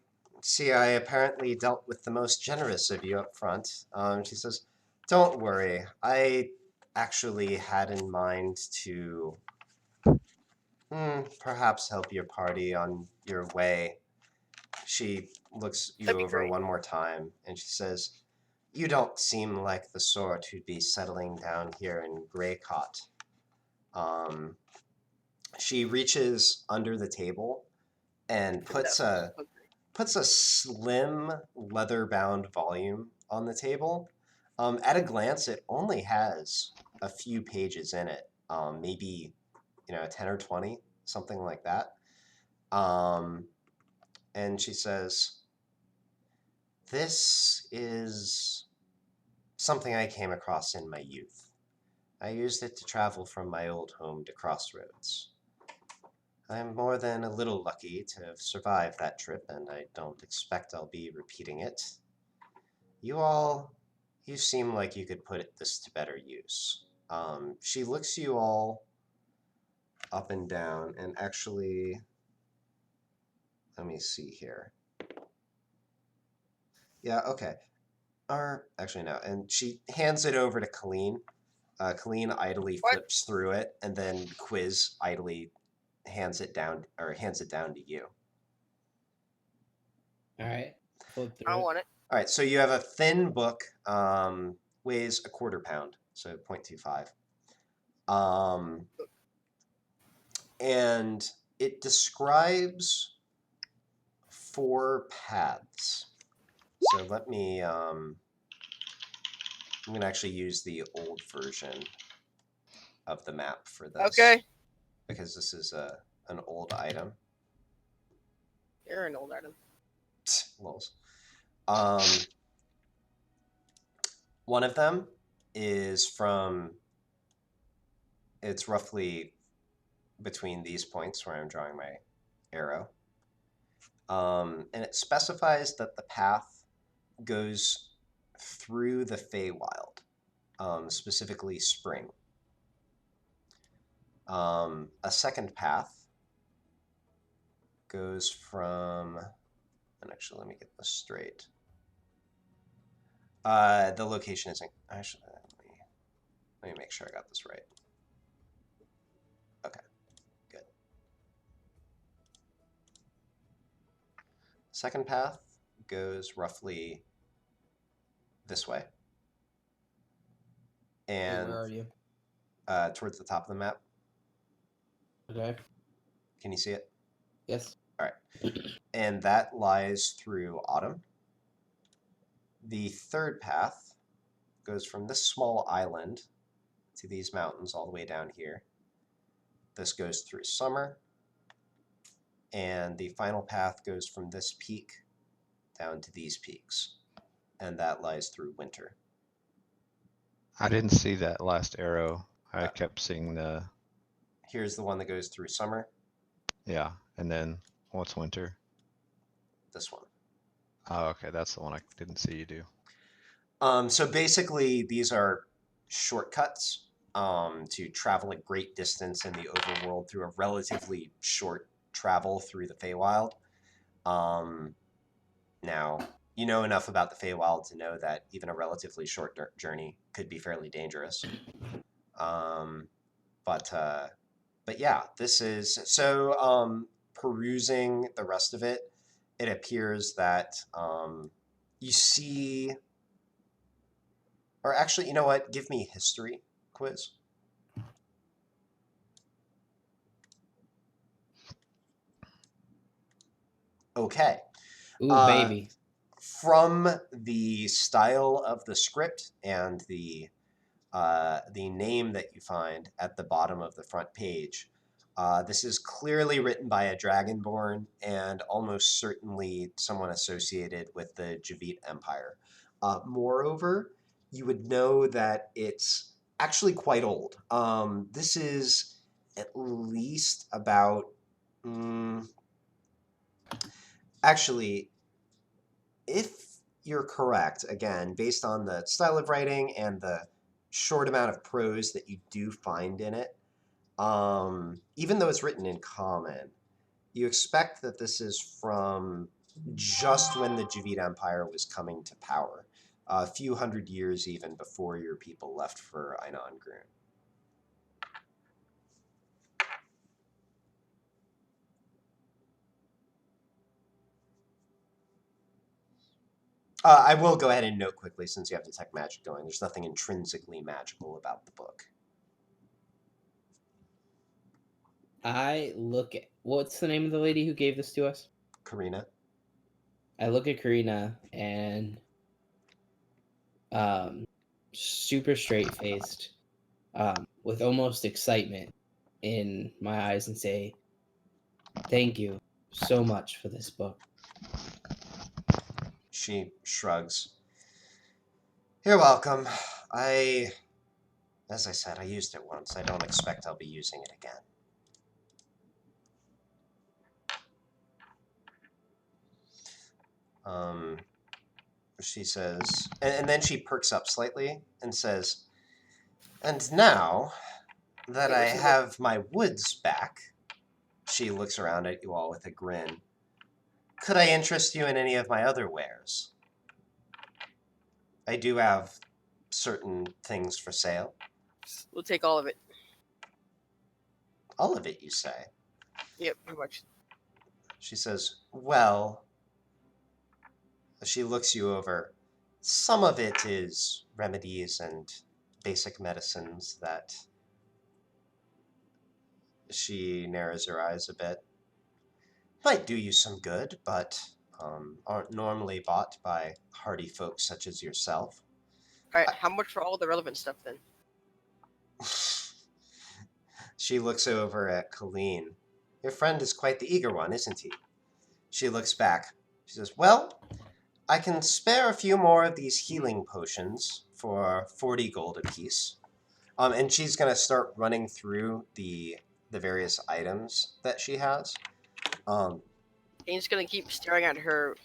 see I apparently dealt with the most generous of you up front." She says, "Don't worry. I actually had in mind to perhaps help your party on your way." She looks you over one more time, and she says, "You don't seem like the sort who'd be settling down here in Greycott." She reaches under the table and puts a slim leather-bound volume on the table. At a glance, it only has a few pages in it, maybe 10 or 20, something like that. And she says, "This is something I came across in my youth. I used it to travel from my old home to Crossroads. I'm more than a little lucky to have survived that trip, and I don't expect I'll be repeating it. You seem like you could put this to better use." She looks you all up and down, and actually, let me see here. Yeah, okay. Or actually, no. And she hands it over to Colleen. Colleen idly flips through it, and then Quiz idly hands it down to you. All right. Flip through I want it. All right, so you have a thin book, weighs a quarter pound, so 0.25. And it describes 4 paths. So let me, I'm going to actually use the old version of the map for this. Okay. because this is an old item. You're an old item. Lols. One of them is from, it's roughly between these points where I'm drawing my arrow. And it specifies that the path goes through the Feywild, specifically spring. A second path goes from, and actually let me get this straight. The location isn't, actually, let me make sure I got this right. Okay, good. Second path goes roughly this way. And where are you? Towards the top of the map. Okay. Can you see it? Yes. All right. And that lies through autumn. The third path goes from this small island to these mountains all the way down here. This goes through summer. And the final path goes from this peak down to these peaks. And that lies through winter. I didn't see that last arrow. I kept seeing the... Here's the one that goes through summer. Yeah, and then what's winter? This one. Oh, okay, that's the one I didn't see you do. So basically, these are shortcuts to travel a great distance in the overworld through a relatively short travel through the Feywild. Now, you know enough about the Feywild to know that even a relatively short journey could be fairly dangerous. But yeah, this is so. Perusing the rest of it, it appears that you see. Or actually, you know what? Give me history quiz. Okay. Ooh, baby. From the style of the script and the name that you find at the bottom of the front page, this is clearly written by a Dragonborn and almost certainly someone associated with the Javit Empire. Moreover, you would know that it's actually quite old. This is at least about... actually, if you're correct, again, based on the style of writing and the short amount of prose that you do find in it, even though it's written in common, you expect that this is from just when the Javit Empire was coming to power, a few hundred years even before your people left for Einon Grun. I will go ahead and note quickly, since you have Detect Magic going, there's nothing intrinsically magical about the book. I look at... What's the name of the lady who gave this to us? Karina. I look at Karina and super straight-faced, with almost excitement in my eyes and say, thank you so much for this book. She shrugs. You're welcome. As I said, I used it once. I don't expect I'll be using it again. She says, and then she perks up slightly and says, and now that I have my woods back, she looks around at you all with a grin. Could I interest you in any of my other wares? I do have certain things for sale. We'll take all of it. All of it, you say? Yep, pretty much. She says, well, she looks you over. Some of it is remedies and basic medicines that... She narrows her eyes a bit. Might do you some good, but aren't normally bought by hardy folks such as yourself. Alright, how much for all the relevant stuff then? She looks over at Colleen. Your friend is quite the eager one, isn't he? She looks back. She says, well, I can spare a few more of these healing potions for 40 gold apiece. And she's going to start running through the various items that she has. Kane's going to keep staring at her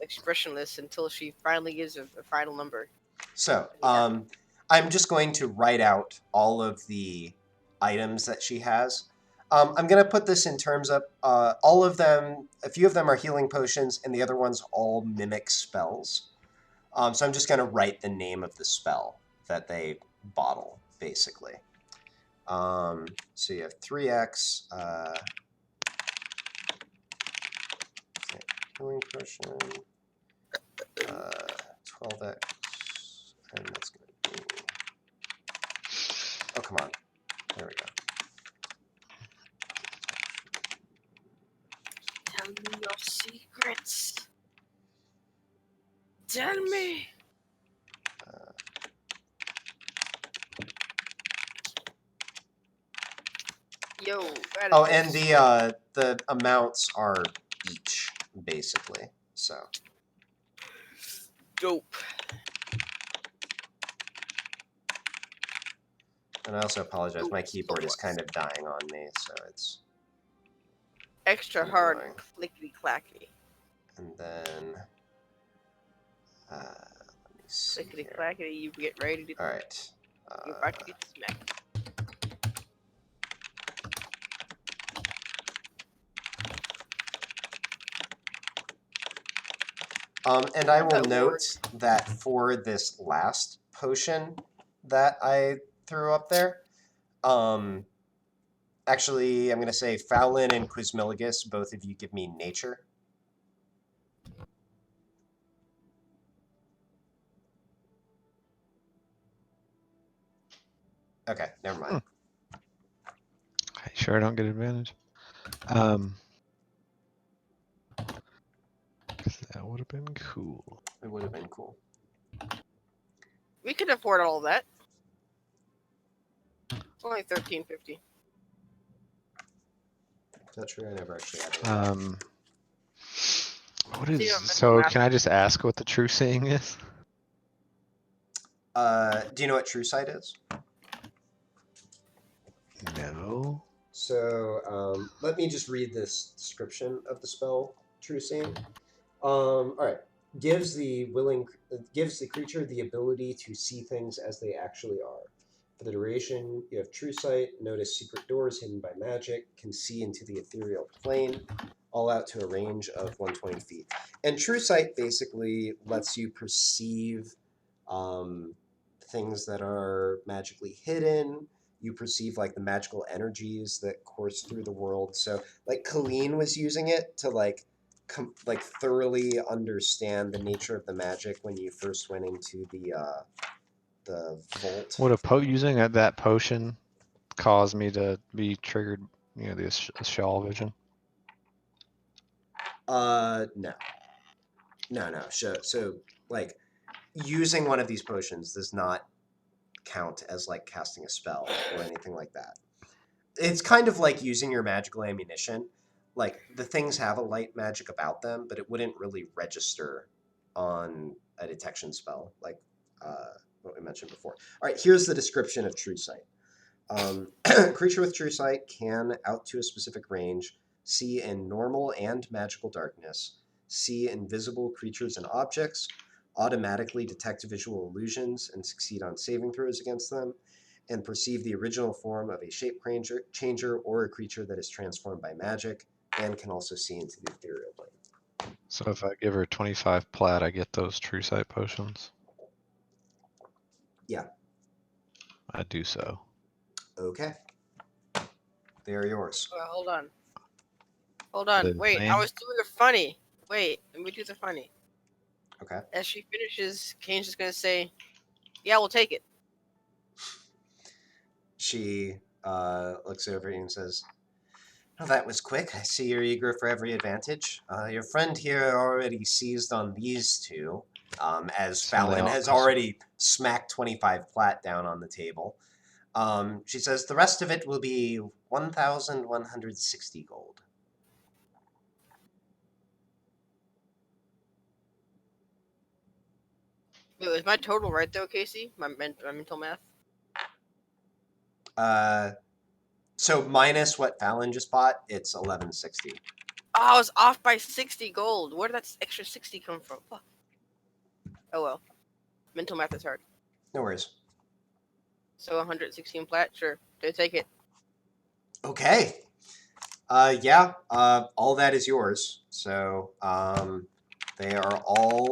expressionless until she finally gives a final number. So, I'm just going to write out all of the items that she has. I'm going to put this in terms of all of them, a few of them are healing potions, and the other ones all mimic spells. So I'm just going to write the name of the spell that they bottle, basically. So you have 3x, healing potion, 12x, and that's going to be... Oh, come on. There we go. Tell me your secrets. Tell me. Yo. Oh, and the amounts are each, basically. So. Dope. And I also apologize. My keyboard is kind of dying on me, so it's extra hard, clickety clackety. And then let me see. Clickety clackety, you get ready to. All right. You're about to get smacked. And I will note that for this last potion that I threw up there, actually, I'm going to say Fowlin and Quizmiligus, both of you give me nature. Okay, never mind. I sure don't get advantage. That would have been cool. It would have been cool. We could afford all of that. It's only $13.50. Is that true? I never actually had it. What is so? Can I just ask what the true saying is? Do you know what true sight is? No. So let me just read this description of the spell. True seeing. All right. Gives the creature the ability to see things as they actually are. For the duration, you have true sight, notice secret doors hidden by magic, can see into the ethereal plane, all out to a range of 120 feet. And true sight basically lets you perceive things that are magically hidden. You perceive like the magical energies that course through the world. So like Colleen was using it to like thoroughly understand the nature of the magic when you first went into the vault. Would using that potion cause me to be triggered? You know, the shawl vision. No. So like using one of these potions does not count as like casting a spell or anything like that. It's kind of like using your magical ammunition. Like the things have a light magic about them, but it wouldn't really register on a detection spell like what we mentioned before. All right, here's the description of true sight. Creature with true sight can, out to a specific range, see in normal and magical darkness, see invisible creatures and objects, automatically detect visual illusions and succeed on saving throws against them, and perceive the original form of a shape changer or a creature that is transformed by magic, and can also see into the ethereal plane. So if I give her 25 plat, I get those true sight potions? Yeah. I do so. Okay. They are yours. Hold on. Wait, I was doing the funny. Wait, let me do the funny. Okay. As she finishes, Kane's just going to say, yeah, we'll take it. She looks over you and says, "Oh, that was quick. I see you're eager for every advantage. Your friend here already seized on these two, as Fallon has already smacked 25 plat down on the table. She says the rest of it will be 1,160 gold. Wait, is my total right though, Casey? My mental math. So minus what Fallon just bought, it's 1160. Oh, I was off by 60 gold. Where did that extra 60 come from? Fuck. Oh well. Mental math is hard. No worries. So 116 plat, sure. They take it. Okay. Yeah. All that is yours. So they are all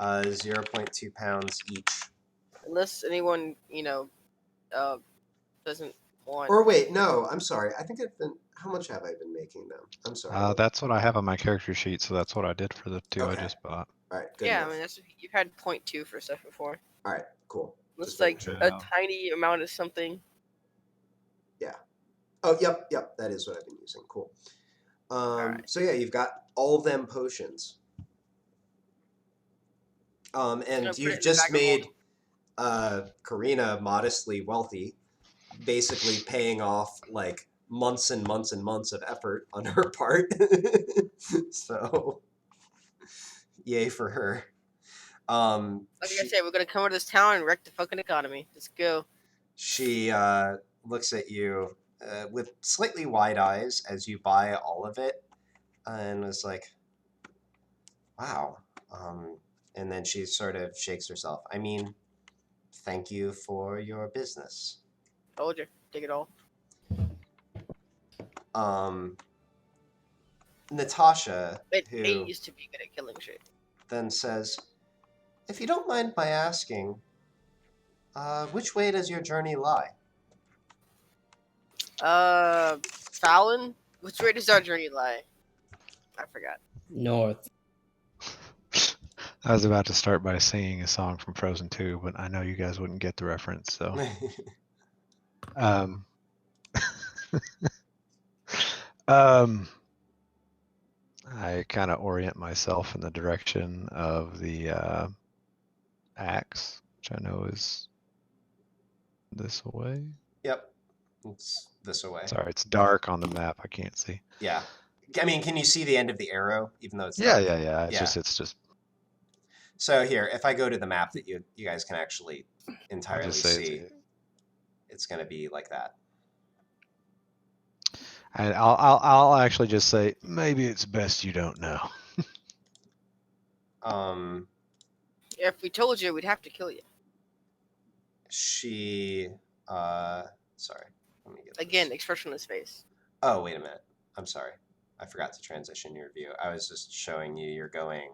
0.2 pounds each. Unless anyone, doesn't want. Or wait, no. I'm sorry. I think I've been. How much have I been making them? I'm sorry. That's what I have on my character sheet, so that's what I did for the two I just bought. All right. Good Yeah, enough. I mean you've had 0.2 for stuff before. All right. Cool. Looks like a tiny amount of something. Yeah. Oh, yep. That is what I've been using. Cool. Right. So yeah, you've got all them potions. And you've just made Karina modestly wealthy, basically paying off like months and months and months of effort on her part. So, yay for her. Like I said, we're gonna come out of this town and wreck the fucking economy. Let's go. She looks at you with slightly wide eyes as you buy all of it, and was like, "Wow." And then she sort of shakes herself. I mean, thank you for your business. Told you, take it all. Natasha, who they used to be good at killing shit, then says, "If you don't mind my asking, which way does your journey lie?" Fallon, which way does our journey lie? I forgot. North. I was about to start by singing a song from Frozen 2, but I know you guys wouldn't get the reference, so. I kind of orient myself in the direction of the axe, which I know is this way. Yep, it's this away. Sorry, it's dark on the map. I can't see. Yeah, I mean, can you see the end of the arrow, even though it's yeah, dark? yeah. It's just. So here, if I go to the map that you guys can actually entirely see, it's going to be like that. And I'll actually just say maybe it's best you don't know. If we told you, we'd have to kill you. She, sorry. Let me get again this. Expressionless face. Oh, wait a minute. I'm sorry. I forgot to transition your view. I was just showing you you're going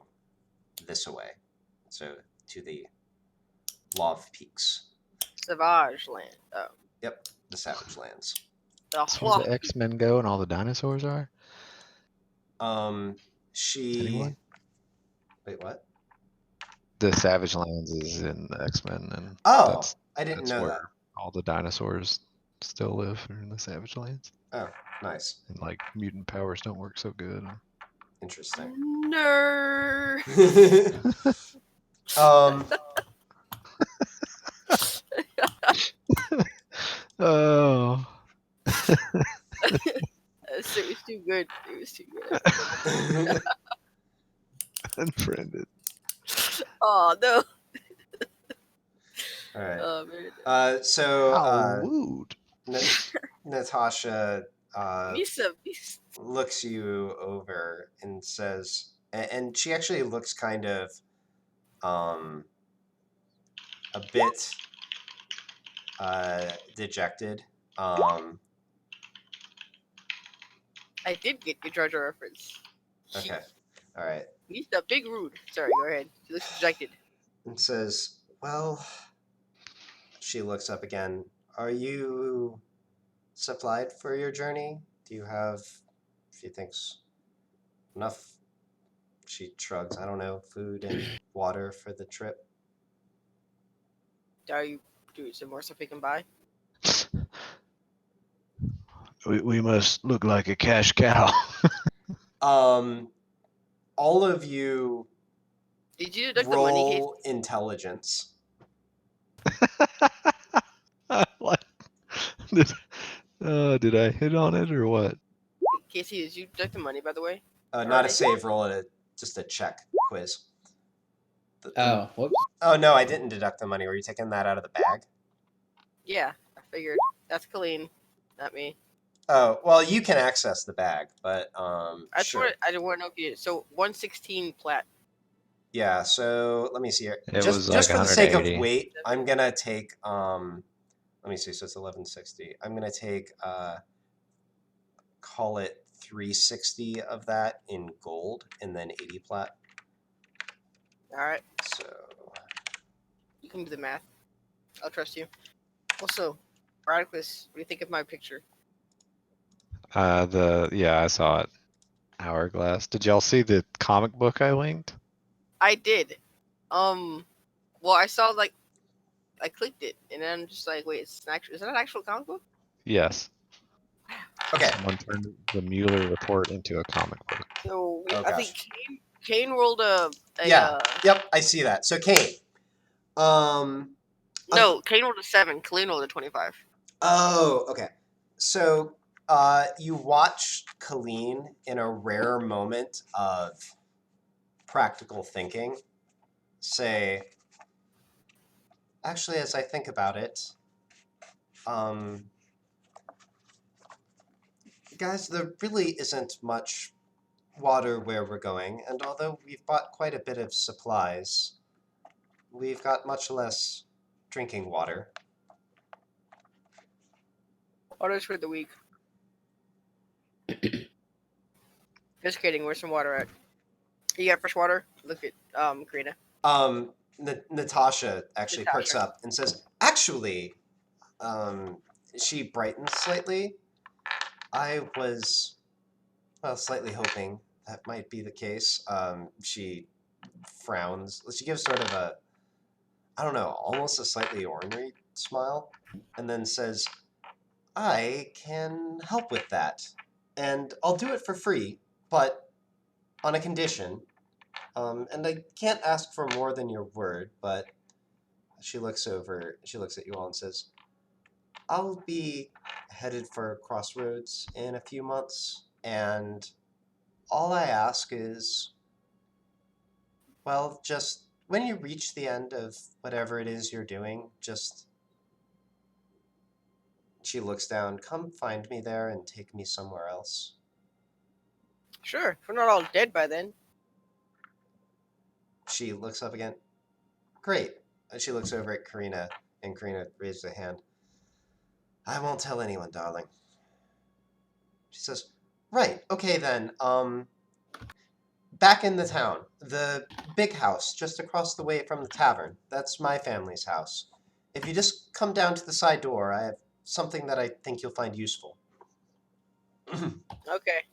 this way. So to the Love Peaks. Savage Land. Oh. Yep, the Savage Lands. That's where the X-Men go and all the dinosaurs are? Anyone? Wait, what? The Savage Lands is in the X-Men, and I didn't know that. All the dinosaurs still live in the Savage Lands. Oh, nice. And like mutant powers don't work so good. Interesting. Nerd. Oh. It was too good. It was too good. Unfriended. Oh no. All right. Oh man. So Natasha looks you over and says, and she actually looks kind of a bit dejected. I did get your Jar Jar reference. Okay. All right. He's a big rude. Sorry, go ahead. She looks dejected. And says, well, she looks up again. Are you supplied for your journey? Do you have, she thinks, enough, she shrugs, I don't know, food and water for the trip? Are you doing some more stuff we can buy? We must look like a cash cow. All of you did you deduct roll the money intelligence. What? Did I hit on it or what? Casey, did you deduct the money, by the way? Not a save roll, just a check quiz. Oh, whoops. Oh, no, I didn't deduct the money. Were you taking that out of the bag? Yeah, I figured. That's Colleen, not me. Oh, well, you can access the bag, but sure. I didn't want to know if you did. So 116 plat. Yeah, so let me see here. It was Just like for the sake of 180. weight, I'm gonna take let me see, so it's 1160. I'm gonna take call it 360 of that in gold and then 80 plat. Alright. So you can do the math. I'll trust you. Also, Radiclus, what do you think of my picture? Yeah, I saw it. Hourglass. Did y'all see the comic book I linked? I did. Well, I saw I clicked it, and then I'm just like, wait, is that an actual comic book? Yes. okay. Someone turned the Mueller report into a comic book. So Oh, I think Kane rolled a yeah. Yep, I see that. So Kane. No, Kane rolled a 7. Colleen rolled a 25. Oh, okay. So you watch Colleen in a rare moment of practical thinking say, actually, as I think about it, guys, there really isn't much water where we're going, and although we've bought quite a bit of supplies, we've got much less drinking water. Water's for the weak. Just kidding. Where's some water at? You got fresh water? Look at Karina. Natasha actually perks up and says, actually, she brightens slightly. I was, well, slightly hoping that might be the case. She frowns. She gives sort of a, I don't know, almost a slightly ornery smile, and then says, I can help with that. And I'll do it for free, but on a condition. And I can't ask for more than your word, but she looks at you all and says, I'll be headed for Crossroads in a few months, and all I ask is, well, just when you reach the end of whatever it is you're doing, just, she looks down, come find me there and take me somewhere else. Sure, if we're not all dead by then. She looks up again. Great. And she looks over at Karina, and Karina raises a hand. I won't tell anyone, darling. She says, right, okay then, back in the town, the big house just across the way from the tavern, that's my family's house. If you just come down to the side door, I have something that I think you'll find useful. Okay.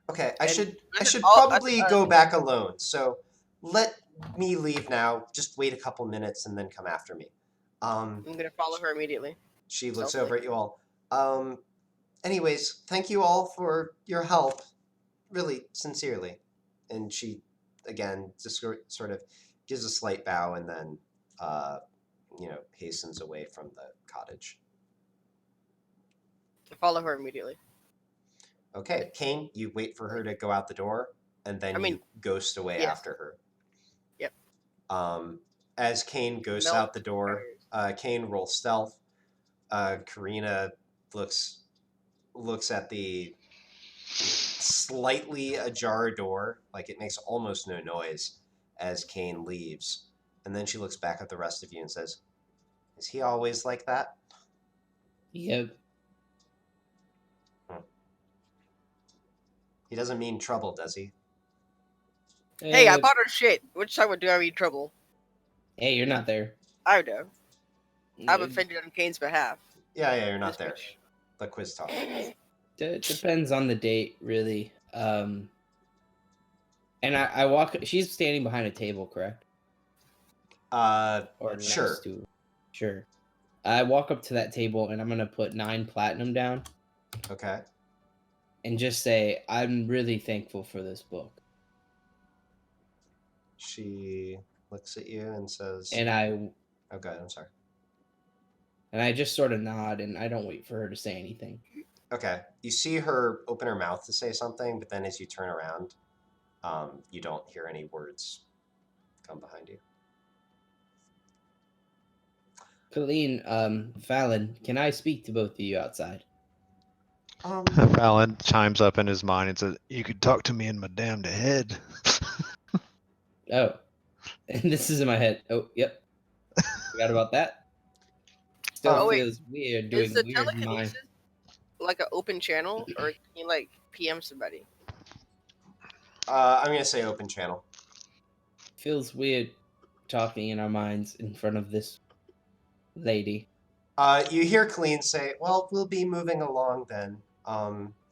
Okay, I should all- probably go back alone, so let me leave now. Just wait a couple minutes and then come after me. I'm gonna follow her immediately. She looks over at you all. Anyways, thank you all for your help. Really, sincerely. And she, again, just sort of gives a slight bow and then, hastens away from the cottage. I follow her immediately. Okay, Kane, you wait for her to go out the door, and then you ghost away after her. Yep. As Kane ghosts out the door, Kane rolls stealth. Karina looks at the slightly ajar door, like it makes almost no noise as Kane leaves. And then she looks back at the rest of you and says, is he always like that? Yep. He doesn't mean trouble, does he? Hey, I bought her shit. Which time would do I mean trouble? Hey, you're not there. I know. I'm offended on Kane's behalf. Yeah, you're not there. The quiz talk. Depends on the date, really. And I walk. She's standing behind a table, correct? Or sure. Sure. I walk up to that table and I'm gonna put 9 platinum down. Okay. And just say, I'm really thankful for this book. She looks at you and says, and I okay, I'm sorry. And I just sort of nod, and I don't wait for her to say anything. Okay. You see her open her mouth to say something, but then as you turn around, you don't hear any words come behind you. Colleen, Fallon, can I speak to both of you outside? Fallon chimes up in his mind and says, "You could talk to me in my damned head." Oh, and this is in my head. Oh, yep. Forgot about that. Still feels weird doing is the weird telekinesis like an open channel, or can you like PM somebody? I'm gonna say open channel. Feels weird talking in our minds in front of this lady. You hear Colleen say, "Well, we'll be moving along then.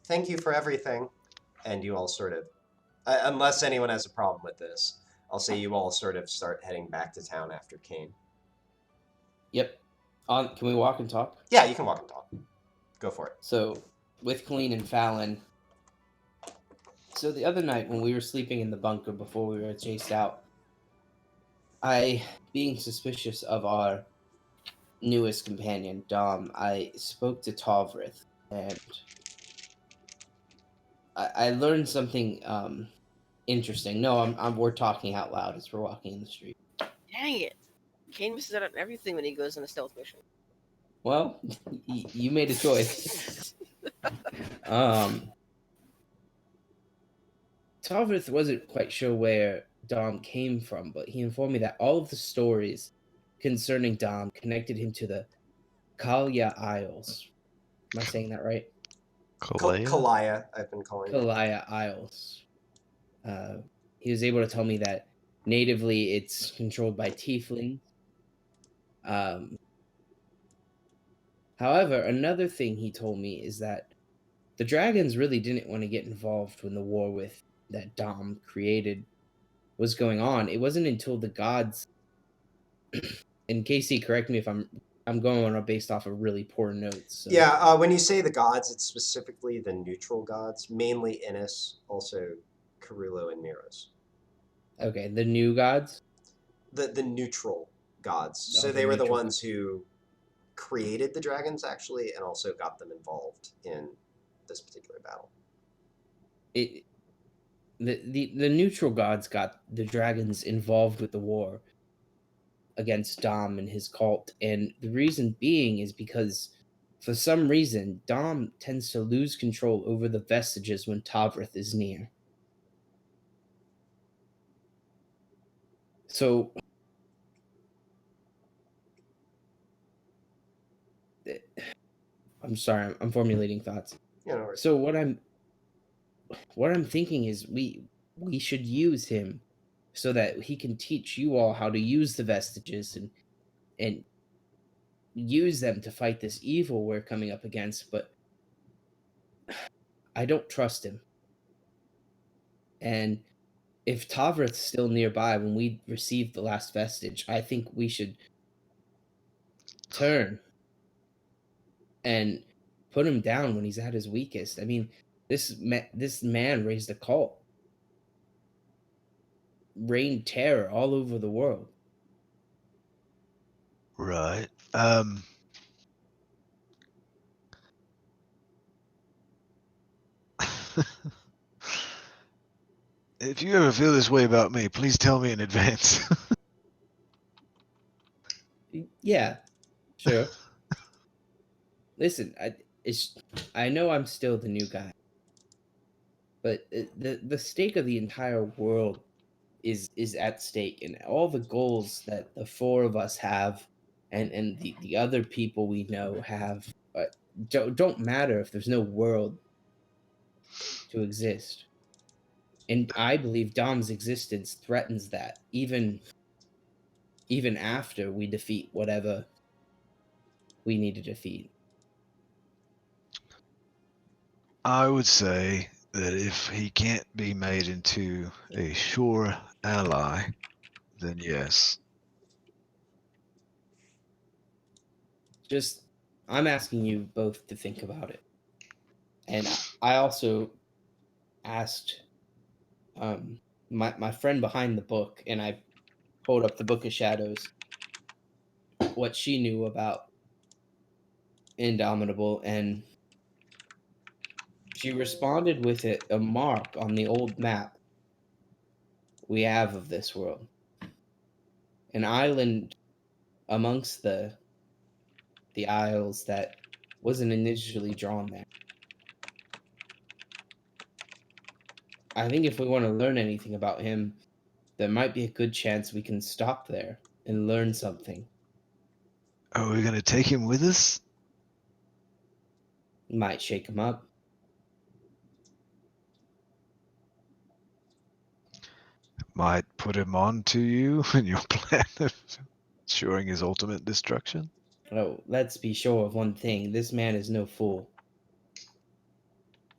Thank you for everything." And you all sort of, unless anyone has a problem with this, I'll say you all sort of start heading back to town after Kane. Yep. Can we walk and talk? Yeah, you can walk and talk. Go for it. So, with Colleen and Fallon. So the other night when we were sleeping in the bunker before we were chased out, I, being suspicious of our newest companion, Dom, I spoke to Tovrith, and I learned something interesting. No, we're talking out loud as we're walking in the street. Dang it. Kane misses out on everything when he goes on a stealth mission. Well, you made a choice. Tovrith wasn't quite sure where Dom came from, but he informed me that all of the stories concerning Dom connected him to the Kalya Isles. Am I saying that right? Kalaya, I've been calling it. Kalaya Isles. He was able to tell me that natively it's controlled by tieflings. However, another thing he told me is that the dragons really didn't want to get involved when the war with that Dom created was going on. It wasn't until the gods, and Casey, correct me if I'm going on based off of really poor notes. So. Yeah, when you say the gods, it's specifically the neutral gods, mainly Innis, also Carulo and Neros. Okay, the new gods? The neutral gods. So they were the ones who created the dragons, actually, and also got them involved in this particular battle. The neutral gods got the dragons involved with the war against Dom and his cult, and the reason being is because for some reason Dom tends to lose control over the vestiges when Tovrith is near. So I'm sorry, I'm formulating thoughts. Yeah, no worries. So what I'm thinking is we should use him so that he can teach you all how to use the vestiges and use them to fight this evil we're coming up against, but I don't trust him. And if Tovrith's still nearby when we receive the last vestige, I think we should turn and put him down when he's at his weakest. I mean, this man raised a cult, rained terror all over the world. Right. If you ever feel this way about me, please tell me in advance. Yeah, sure. Listen, I know I'm still the new guy, but the stake of the entire world is at stake, and all the goals that the four of us have, and the other people we know have, don't matter if there's no world to exist. And I believe Dom's existence threatens that, even after we defeat whatever we need to defeat. I would say that if he can't be made into a sure ally, then yes. Just, I'm asking you both to think about it. And I also asked my friend behind the book, and I pulled up the Book of Shadows, what she knew about Indomitable, and she responded with a mark on the old map we have of this world. An island amongst the isles that wasn't initially drawn there. I think if we want to learn anything about him, there might be a good chance we can stop there and learn something. Are we going to take him with us? Might shake him up. Might put him on to you in your plan of ensuring his ultimate destruction? Oh, let's be sure of one thing. This man is no fool.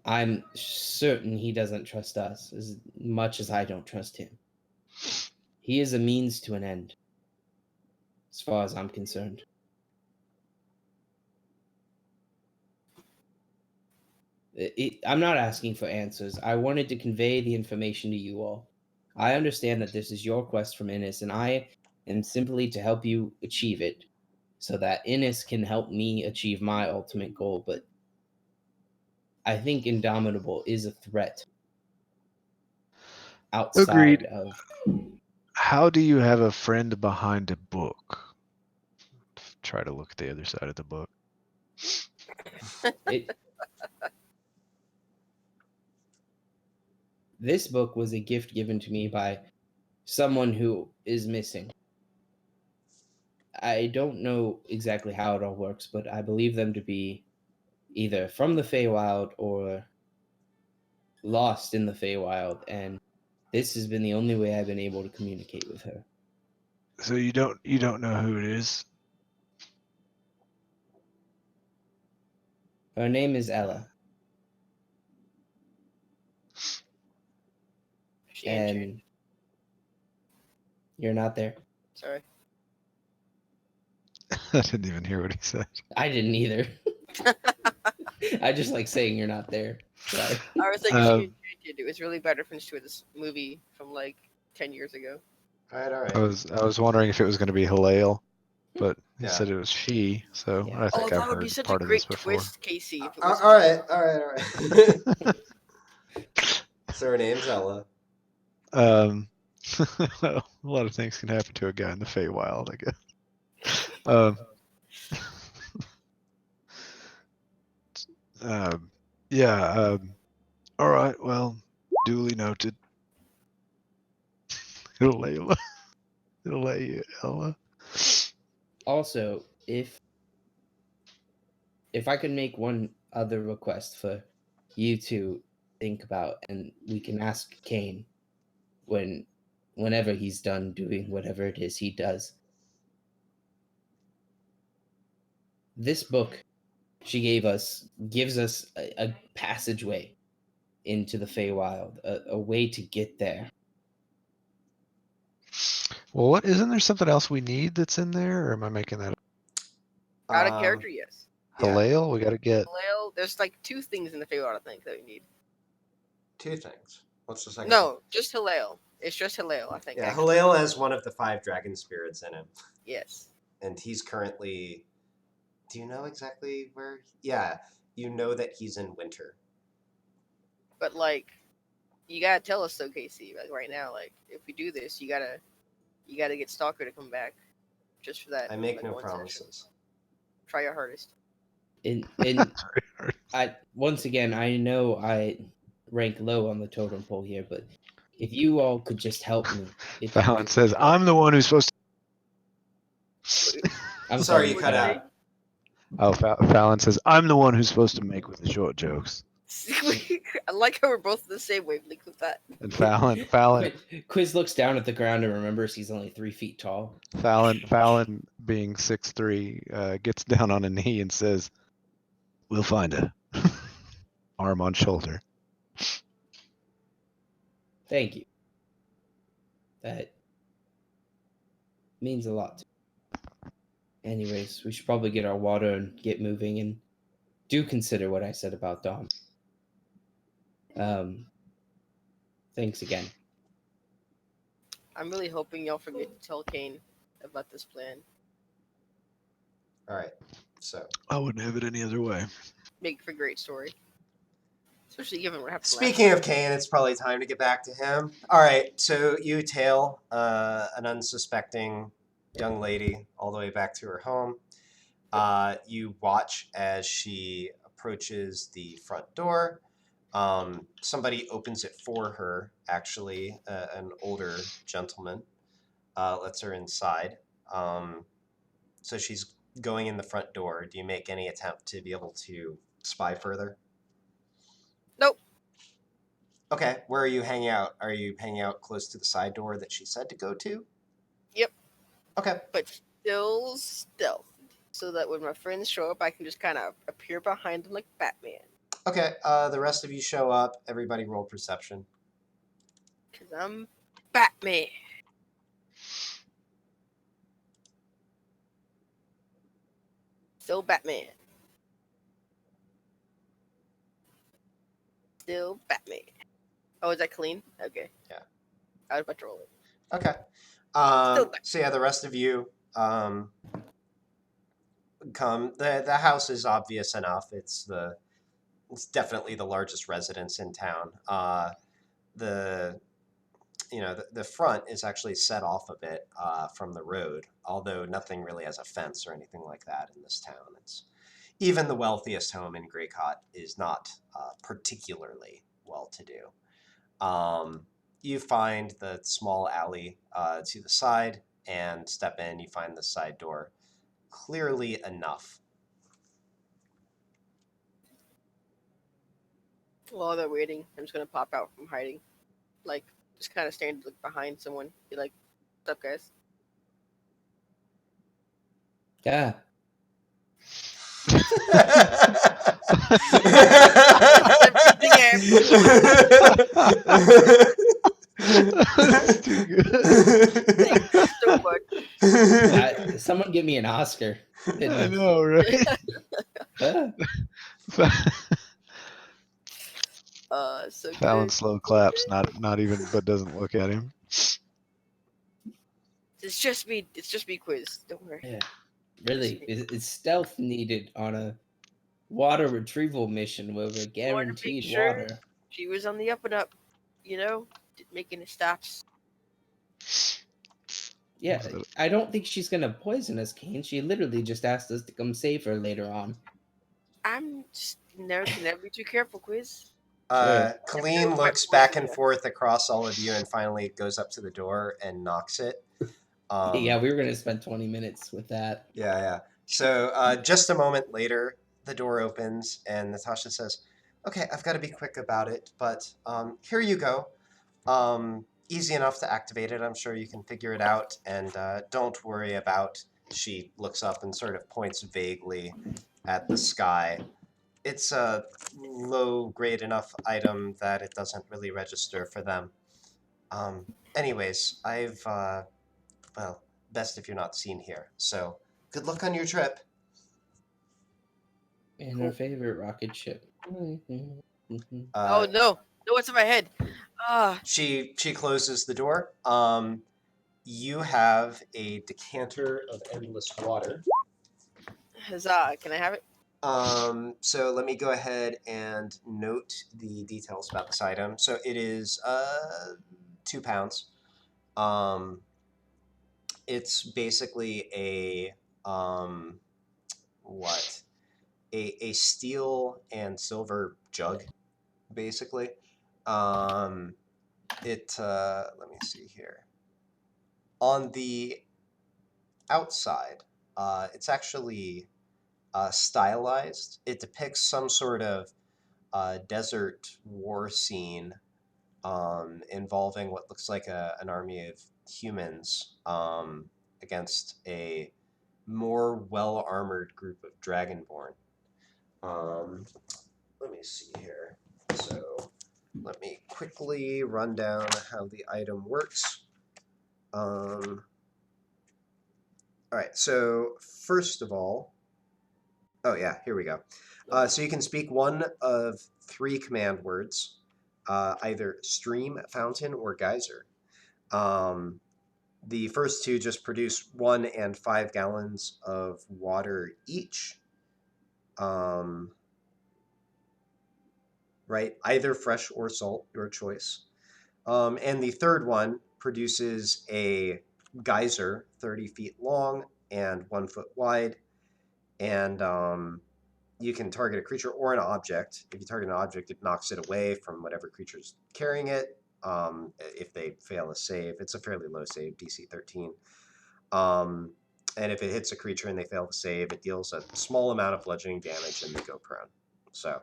I'm certain he doesn't trust us as much as I don't trust him. He is a means to an end, as far as I'm concerned. I'm not asking for answers. I wanted to convey the information to you all. I understand that this is your quest from Innis, and I am simply to help you achieve it, so that Innis can help me achieve my ultimate goal, but I think Indomitable is a threat outside Agreed. of... How do you have a friend behind a book? Try to look at the other side of the book. This book was a gift given to me by someone who is missing. I don't know exactly how it all works, but I believe them to be either from the Feywild or lost in the Feywild, and this has been the only way I've been able to communicate with her. So you don't know who it is? Her name is Ella. She And answered. You're not there? Sorry. I didn't even hear what he said. I didn't either. I just like saying you're not there. Sorry. I was like, she enchanted. It was really bad reference to this movie from like 10 years ago. All right. I was wondering if it was going to be Halale, but he Yeah. said it was she. So Yeah. I think I've that would heard be such part a of this great before. twist, Casey. If it was All right. So her name's Ella. Well, a lot of things can happen to a guy in the Feywild, I guess. Yeah. All right. Well, duly noted. It'll lay you, Ella. Also, if I could make one other request for you to think about, and we can ask Kane whenever he's done doing whatever it is he does. This book she gives us a passageway into the Feywild, a way to get there. Well, isn't there something else we need that's in there, or am I making that up? out of character, yes. Halale, we got to get. Halale, there's like 2 things in the Feywild, I think, that we need. 2 things. What's the second? No, just Halale. It's just Halale, I think. Yeah, actually. Halale has one of the 5 dragon spirits in him. Yes. And he's currently... Do you know exactly where? Yeah, you know that he's in winter. But like, you gotta tell us though, Casey. Like right now, like if we do this, you gotta get Stalker to come back, just for that. I make like, no one promises. session. Try your hardest. Once again, I know I rank low on the totem pole here, but if you all could just help me. Fallon says, I'm the one who's supposed to... I'm sorry, you cut out. Oh, Fallon says, I'm the one who's supposed to make with the short jokes. I like how we're both the same wavelength with that. And Fallon. Quiz looks down at the ground and remembers he's only 3 feet tall. Fallon being 6'3", gets down on a knee and says, we'll find her. Arm on shoulder. Thank you. That means a lot. Anyways, we should probably get our water and get moving, and do consider what I said about Dom. Thanks again. I'm really hoping y'all forget to tell Kane about this plan. All right. So I wouldn't have it any other way. Make for a great story. Especially given what happened speaking last of Kane, it's probably time to get back to him. All right, so you tail an unsuspecting young lady all the way back to her home. You watch as she approaches the front door. Somebody opens it for her, actually, an older gentleman lets her inside. So she's going in the front door. Do you make any attempt to be able to spy further? Nope. Okay, where are you hanging out? Are you hanging out close to the side door that she said to go to? Yep. Okay. But still stealth. So that when my friends show up, I can just kind of appear behind them like Batman. Okay, the rest of you show up. Everybody roll perception. Because I'm Batman. Still Batman. Still Batman. Oh, is that clean? Okay. Yeah. I was about to roll it. Okay. So yeah, the rest of you come. The house is obvious enough. It's definitely the largest residence in town. The front is actually set off a bit from the road, although nothing really has a fence or anything like that in this town. It's even the wealthiest home in Greycott is not particularly well-to-do. You find the small alley to the side and step in. You find the side door clearly enough. While they're waiting, I'm just gonna pop out from hiding, like just kind of stand like behind someone. Be like, "What's up, guys?" Yeah. That's too good. Thank you so much. Someone give me an Oscar. I know, right? So Fallon good. slow claps, not even, but doesn't look at him. It's just me. It's just me, quiz. Don't worry. Yeah. Really, is stealth needed on a water retrieval mission where we're guaranteed sure water? She was on the up and up, making stops. Yeah, I don't think she's gonna poison us, Kane. She literally just asked us to come save her later on. I'm just can never be too careful, quiz. Colleen looks back and forth across all of you and finally goes up to the door and knocks it. Yeah, we were going to spend 20 minutes with that. Yeah. So just a moment later, the door opens and Natasha says, "Okay, I've got to be quick about it, but here you go. Easy enough to activate it. I'm sure you can figure it out. And don't worry about," she looks up and sort of points vaguely at the sky. It's a low-grade enough item that it doesn't really register for them. Anyways, best if you're not seen here. So, good luck on your trip. And our favorite rocket ship. Oh no, what's in my head? She closes the door. You have a decanter of endless water. Huzzah! Can I have it? So let me go ahead and note the details about this item. So it is 2 pounds. It's basically a a steel and silver jug, basically. Let me see here. On the outside, it's actually stylized. It depicts some sort of desert war scene involving what looks like an army of humans against a more well-armored group of Dragonborn. Let me see here. So let me quickly run down how the item works. All right, so first of all, oh yeah, here we go. So you can speak one of 3 command words, either stream, fountain, or geyser. The first 2 just produce 1 and 5 gallons of water each. Right, either fresh or salt, your choice. And the third one produces a geyser 30 feet long and 1 foot wide. And you can target a creature or an object. If you target an object, it knocks it away from whatever creature's carrying it. If they fail a save, it's a fairly low save, DC 13. And if it hits a creature and they fail to save, it deals a small amount of bludgeoning damage and they go prone. So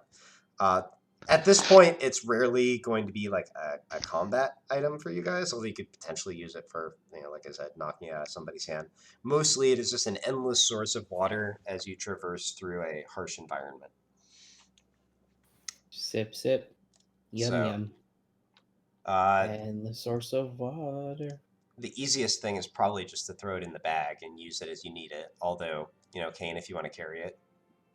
at this point, it's rarely going to be like a combat item for you guys, although you could potentially use it for, like I said, knocking out somebody's hand. Mostly it is just an endless source of water as you traverse through a harsh environment. Sip, sip. Yum, So, yum. And the source of water. The easiest thing is probably just to throw it in the bag and use it as you need it. Although, Kane, if you want to carry it,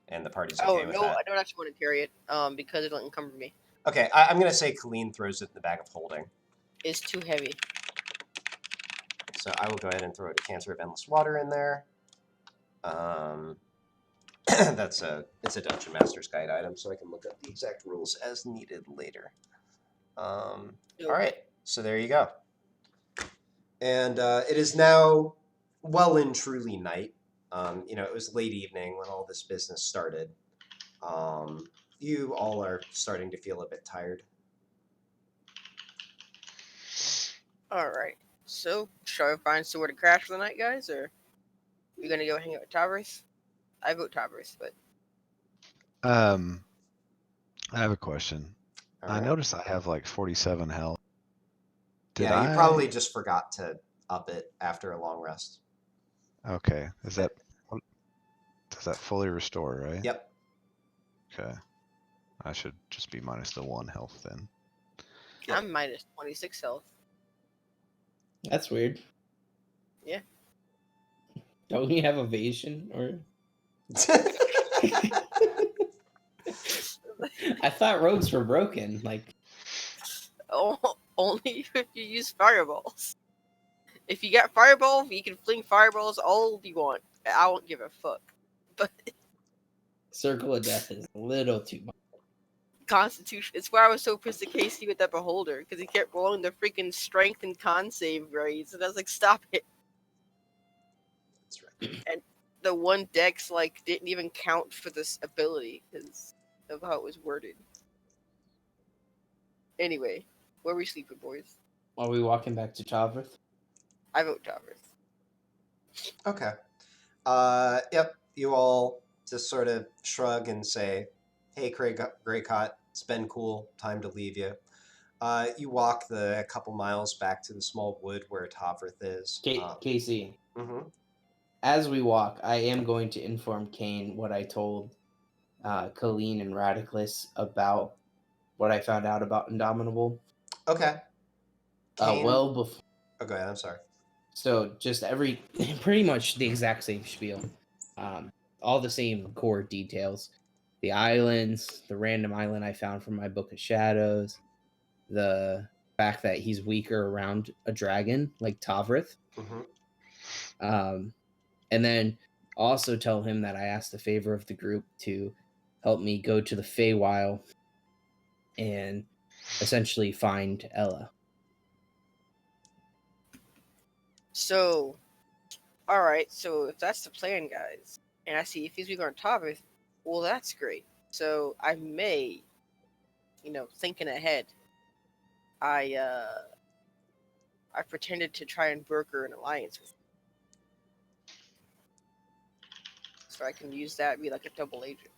and the party's okay with that. Oh, no, I don't actually want to carry it because it'll encumber me. Okay, I'm going to say Colleen throws it in the bag of holding. It's too heavy. So I will go ahead and throw a decanter of endless water in there. It's a Dungeon Master's Guide item, so I can look up the exact rules as needed later. All right, so there you go. And it is now well and truly night. It was late evening when all this business started. You all are starting to feel a bit tired. All right. So, shall we find somewhere to crash for the night, guys, or are we gonna go hang out with Tavros? I vote Tavros, but I have a question. All I right. noticed I have like 47 health. You probably just forgot to up it after a long rest. Okay. Does that fully restore, right? Yep. Okay. I should just be minus the 1 health then. Yep. I'm minus 26 health. That's weird. Yeah. Don't you have evasion or? I thought rogues were broken. Like, only if you use fireballs. If you got fireball, you can fling fireballs all you want. I won't give a fuck. But Circle of Death is a little too much. Constitution. It's why I was so pissed at Casey with that beholder because he kept rolling the freaking strength and con save grades, and I was like, stop it. That's right. And the one dex didn't even count for this ability because of how it was worded. Anyway, where are we sleeping, boys? Are we walking back to Chavrith? I vote Tavros. Okay. Yep. You all just sort of shrug and say, "Hey, Greycott, it's been cool. Time to leave you." You walk a couple miles back to the small wood where Tavrith is. Casey. Mm-hmm. As we walk, I am going to inform Kane what I told Colleen and Radiclus about what I found out about Indomitable. Okay. Kane... Well before. Oh, go ahead. I'm sorry. So just pretty much the exact same spiel. All the same core details. The islands, the random island I found from my Book of Shadows, the fact that he's weaker around a dragon like Tavrith. Mm-hmm. And then also tell him that I asked a favor of the group to help me go to the Feywild and essentially find Ella. So, alright, so if that's the plan, guys, and I see if he's weaker on Tavrith, well, that's great. So I may, thinking ahead, I pretended to try and broker an alliance with him. So I can use that and be like a double agent.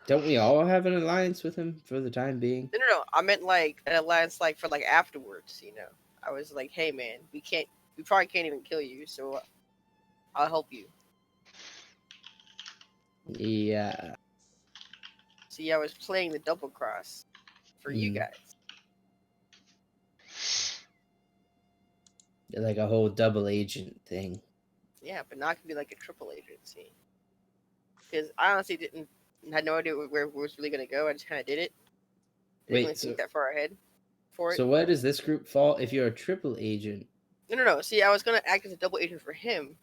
Don't we all have an alliance with him for the time being? No. I meant like an alliance for afterwards, I was like, hey man, we probably can't even kill you, so I'll help you. Yeah. See, I was playing the double cross for you guys. Like a whole double agent thing. Yeah, but now I can be like a triple agent, see? Because I honestly had no idea where it was really going to go. I just kind of did it. Didn't really think that far ahead for it. So where does this group fall if you're a triple agent? No. See, I was going to act as a double agent for him.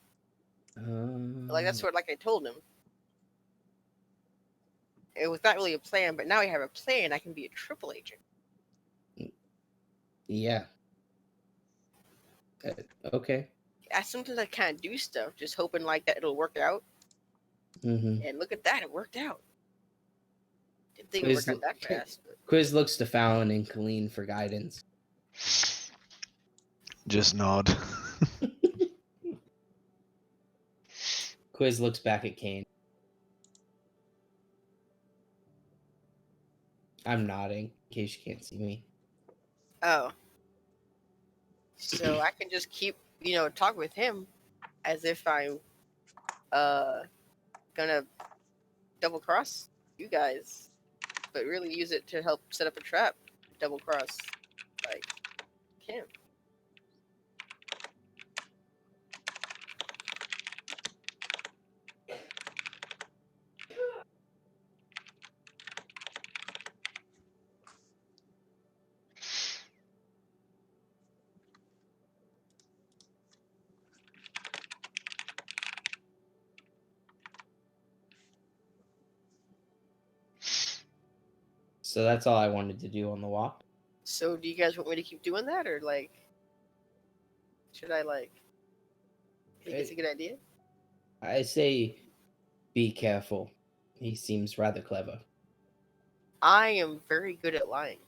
Like that's what I told him. It was not really a plan, but now I have a plan. I can be a triple agent. Yeah. Okay. Sometimes I kind of do stuff, just hoping that it'll work out. Mm-hmm. And look at that, it worked out. Didn't think it would work out that fast. Quiz looks to Fallon and Colleen for guidance. Just nod. Quiz looks back at Kane. I'm nodding in case you can't see me. Oh. So I can just keep, talk with him as if I'm gonna double cross you guys, but really use it to help set up a trap. Double cross him. So that's all I wanted to do on the walk. So do you guys want me to keep doing that, or should I think it's a good idea? I say be careful. He seems rather clever. I am very good at lying.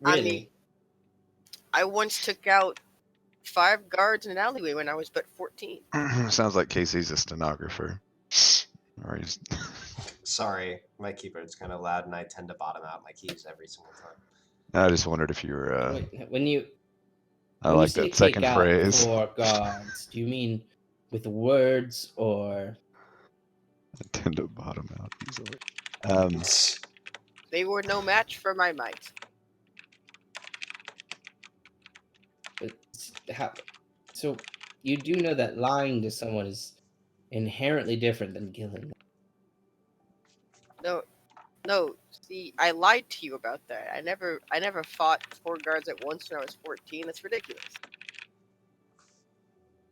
Really? I once took out 5 guards in an alleyway when I was but 14. Sounds like Casey's a stenographer. Or he's... Sorry, my keyboard's kind of loud, and I tend to bottom out my keys every single time. I just wondered if you were. When I like that second phrase. 4 guards, do you mean with words or? I tend to bottom out easily. They were no match for my might. So you do know that lying to someone is inherently different than killing them. No. See, I lied to you about that. I never fought 4 guards at once when I was 14. That's ridiculous.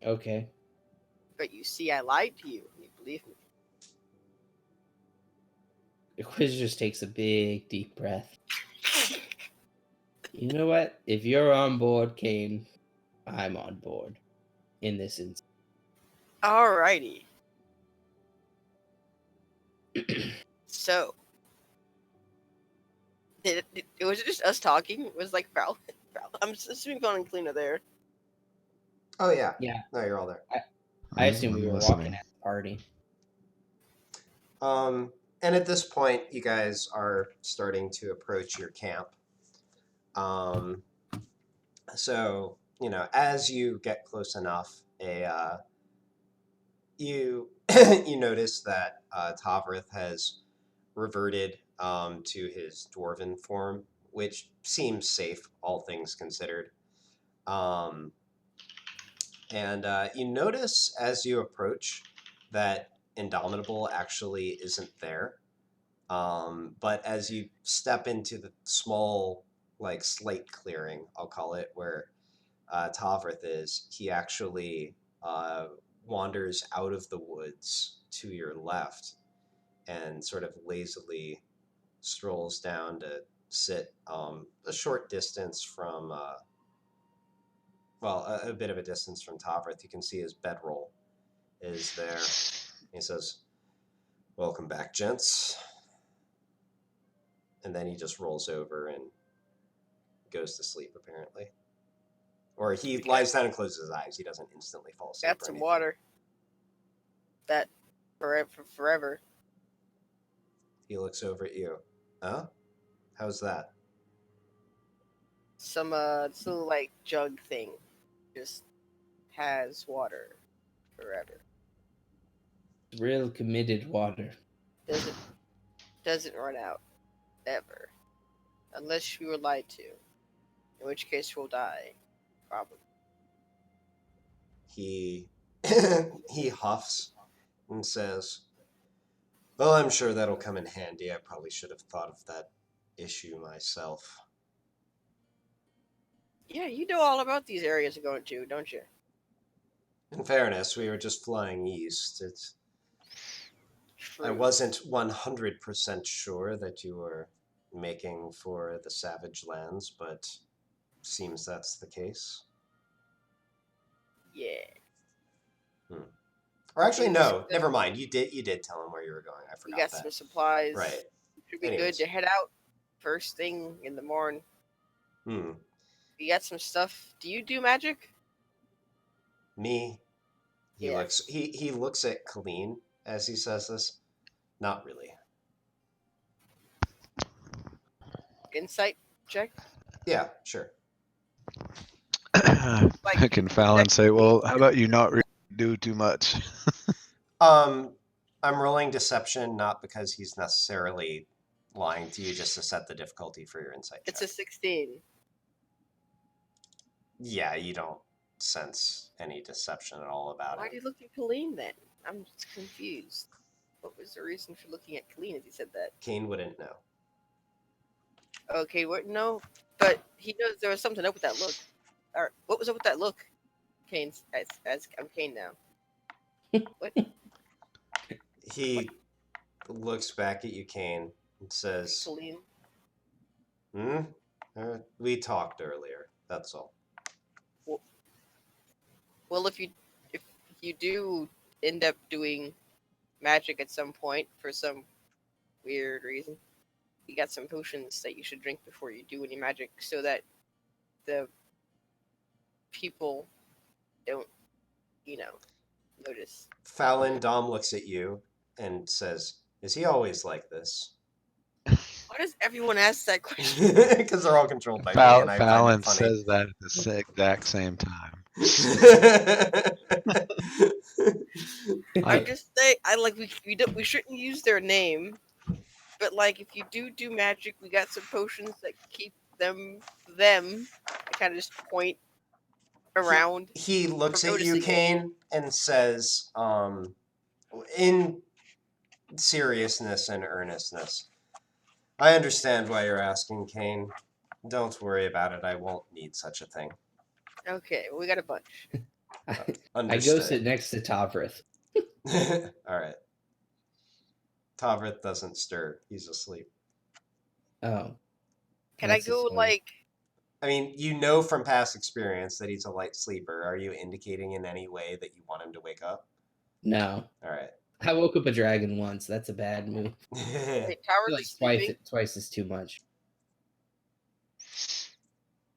Okay. But you see, I lied to you. You believe me. The quiz just takes a big, deep breath. You know what? If you're on board, Kane, I'm on board in this instance. Alrighty. So, was it just us talking? It was Val. I'm assuming Val and Clean are there. Oh, yeah. Yeah. No, you're all there. I assume we were walking at the party. And at this point, you guys are starting to approach your camp. So, as you get close enough, you you notice that Tavrith has reverted to his dwarven form, which seems safe, all things considered. And you notice as you approach that Indomitable actually isn't there. But as you step into the small, slate clearing, I'll call it, where Tavrith is, he actually wanders out of the woods to your left and sort of lazily strolls down to sit a short distance from, a bit of a distance from Tavrith. You can see his bedroll is there. He says, "Welcome back, gents." And then he just rolls over and goes to sleep, apparently. Or he lies down and closes his eyes. He doesn't instantly fall asleep. Got some water. That forever. He looks over at you. Huh? How's that? Some little jug thing. Just has water forever. Real committed water. Doesn't run out. Ever. Unless you were lied to. In which case we'll die. Probably. He huffs and says, "Well, I'm sure that'll come in handy. I probably should have thought of that issue myself." Yeah, you know all about these areas you're going to, don't you? In fairness, we were just flying east. I True. wasn't 100% sure that you were making for the Savage Lands, but seems that's the case. Yeah. Or actually, Maybe no. Never mind. You did tell him where you were going. I You forgot got that. some supplies. Right. Should be Anyways. good to head out first thing in the morning. You got some stuff. Do you do magic? Me? He Yeah. looks at Colleen as he says this. Not really. Insight check. Yeah, sure. Can Fallon say, well, how about you not really do too much? I'm rolling deception not because he's necessarily lying to you, just to set the difficulty for your insight check. It's a 16. Yeah, you don't sense any deception at all about Why it. do you look at Colleen then? I'm just confused. What was the reason for looking at Colleen if he said that? Kane wouldn't know. Okay, what? No, but he knows there was something up with that look. Or what was up with that look? Kane's as I'm Kane now. What? He looks back at you, Kane, and says, Colleen. we talked earlier. That's all. Well, if you do end up doing magic at some point for some weird reason, you got some potions that you should drink before you do any magic, so that the people don't, notice. Fallon Dom looks at you and says, "Is he always like this?" Why does everyone ask that question? Because they're all controlled by me, and I find Fallon it funny. says that at the exact same time. I just say we shouldn't use their name, but like if you do magic, we got some potions that keep them. I kind of just point around. He looks from at you, noticing me. Kane, and says, in seriousness and earnestness, "I understand why you're asking, Kane. Don't worry about it. I won't need such a thing." Okay, we got a bunch. I go sit next to Tavrith. All right. Tavrith doesn't stir. He's asleep. Oh. Can I go like? I mean, you know from past experience that he's a light sleeper. Are you indicating in any way that you want him to wake up? No. All right. I woke up a dragon once. That's a bad move. Wait, Tower's like sleeping? twice is too much.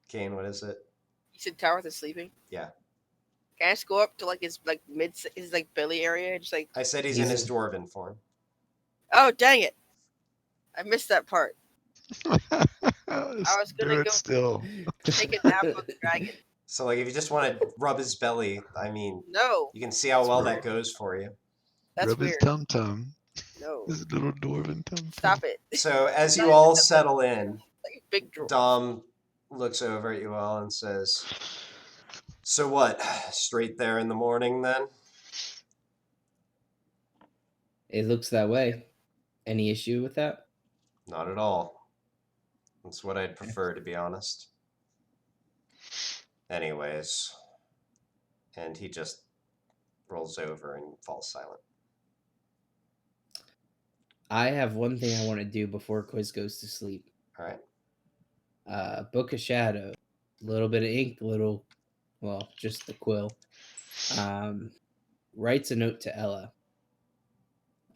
Kane, what is it? You said Tower's is sleeping? Yeah. Can I just go up to like his belly area and just like? I said he's in his dwarven form. Oh dang it! I missed that part. I was gonna go still. take a nap on the dragon. So like, if you just want to rub his belly, I mean, No. you can see how well that goes for you. That's Rub weird. his tum tum. No. His little dwarven tum tum. Stop it. So as you all settle in, like a big dwarf. Dom looks over at you all and says, "So what? Straight there in the morning then?" It looks that way. Any issue with that? Not at all. That's what I'd prefer, to be honest. Anyways. And he just rolls over and falls silent. I have one thing I want to do before Quiz goes to sleep. All right. Book of Shadow. A little bit of ink, just the quill. Writes a note to Ella.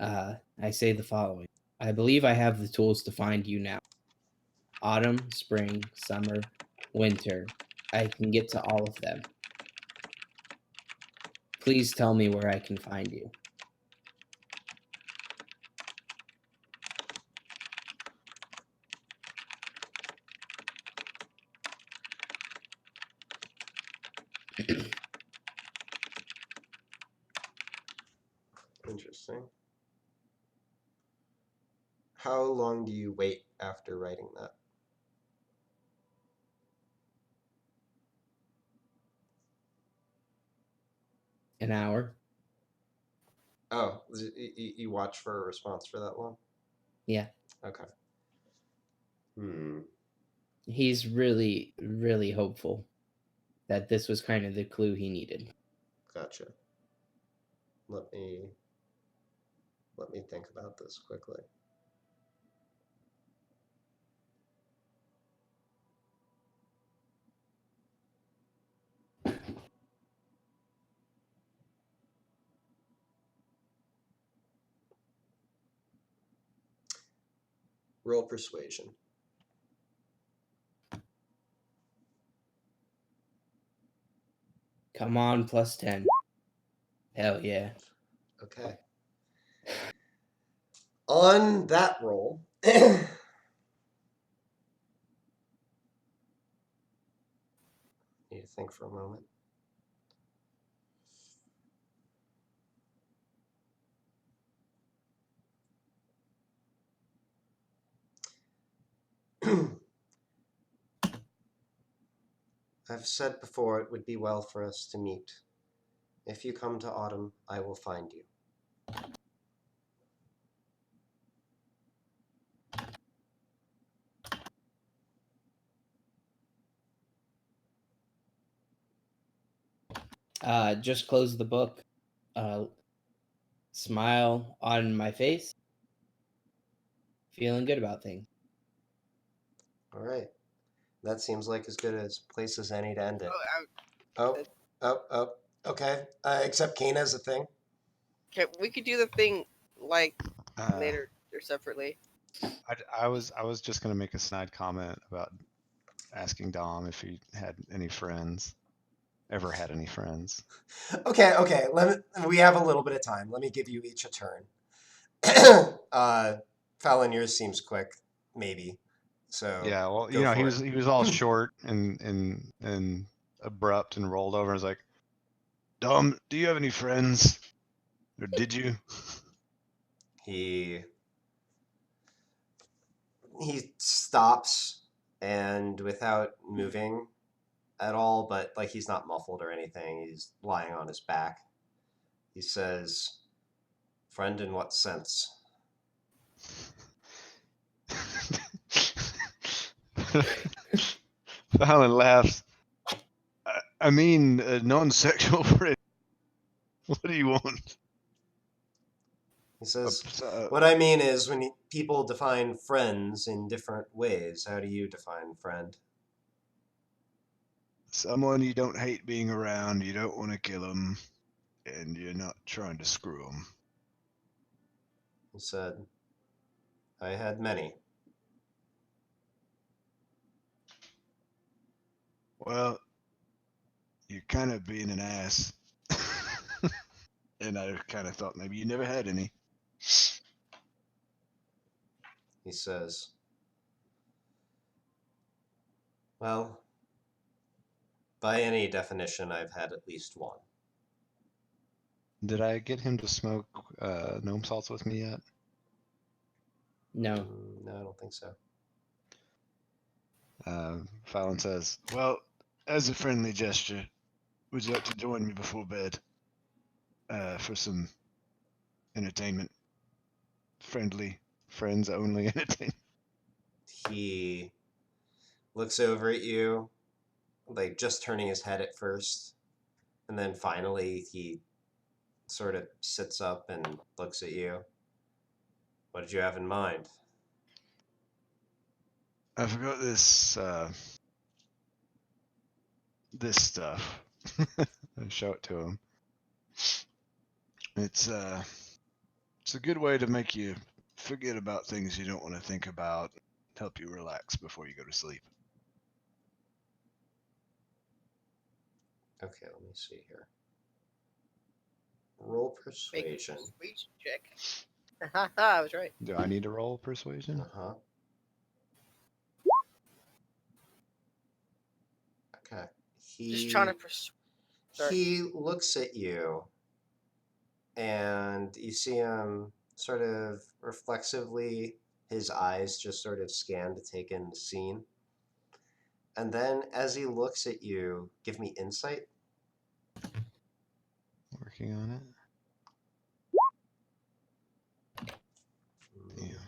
I say the following. I believe I have the tools to find you now. Autumn, spring, summer, winter. I can get to all of them. Please tell me where I can find you. Interesting. How long do you wait after writing that? An hour. Oh, you watch for a response for that long? Yeah. Okay. He's really, really hopeful that this was kind of the clue he needed. Gotcha. Let me think about this quickly. Roll persuasion. Come on, plus 10. Hell yeah. Okay. On that roll, need to think for a moment. I've said before it would be well for us to meet. If you come to Autumn, I will find you. Just close the book. Smile on my face. Feeling good about things. All right. That seems like as good a place as any to end it. Oh, Okay. Except Kane has a thing. okay, we could do the thing like later or separately. I was just gonna make a snide comment about asking Dom if he had any friends, ever had any friends. Okay. We have a little bit of time. Let me give you each a turn. Fallon, yours seems quick, maybe. So Yeah, well, he was all short and abrupt and rolled over and was like, Dom, do you have any friends? Or did you? He stops and without moving at all, but like he's not muffled or anything, he's lying on his back. He says, "Friend in what sense?" Fallon laughs. I mean, a non-sexual friend. What do you want? He says, "What I mean is when people define friends in different ways. How do you define friend?" Someone you don't hate being around, you don't want to kill them, and you're not trying to screw them. He said, "I had many." Well, you're kind of being an ass. And I kind of thought maybe you never had any. He says, "Well, by any definition, I've had at least one." Did I get him to smoke gnome salts with me yet? No. No, I don't think so. Fallon says, well, as a friendly gesture, would you like to join me before bed for some entertainment? Friendly, friends only entertainment. He looks over at you, like just turning his head at first, and then finally he sort of sits up and looks at you. What did you have in mind? I forgot this stuff. I show it to him. It's a good way to make you forget about things you don't want to think about, help you relax before you go to sleep. Okay, let me see here. Roll persuasion. Persuasion check. I was right. Do I need to roll persuasion? Uh-huh. Okay. Just trying to persuade. He looks at you, and you see him sort of reflexively, his eyes just sort of scan to take in the scene. And then as he looks at you, give me insight. Working on it. Yeah.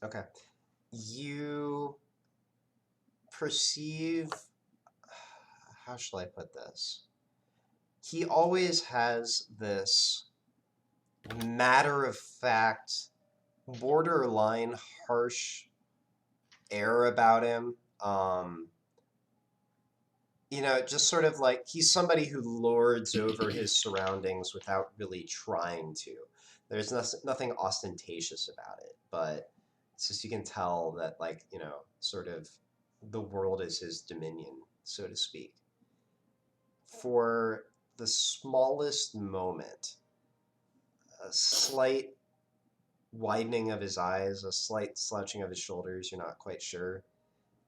Okay. You perceive, how shall I put this? He always has this matter-of-fact, borderline harsh air about him. Just sort of like he's somebody who lords over his surroundings without really trying to. There's nothing ostentatious about it, but it's just you can tell that, like, sort of the world is his dominion, so to speak. For the smallest moment, a slight widening of his eyes, a slight slouching of his shoulders, you're not quite sure.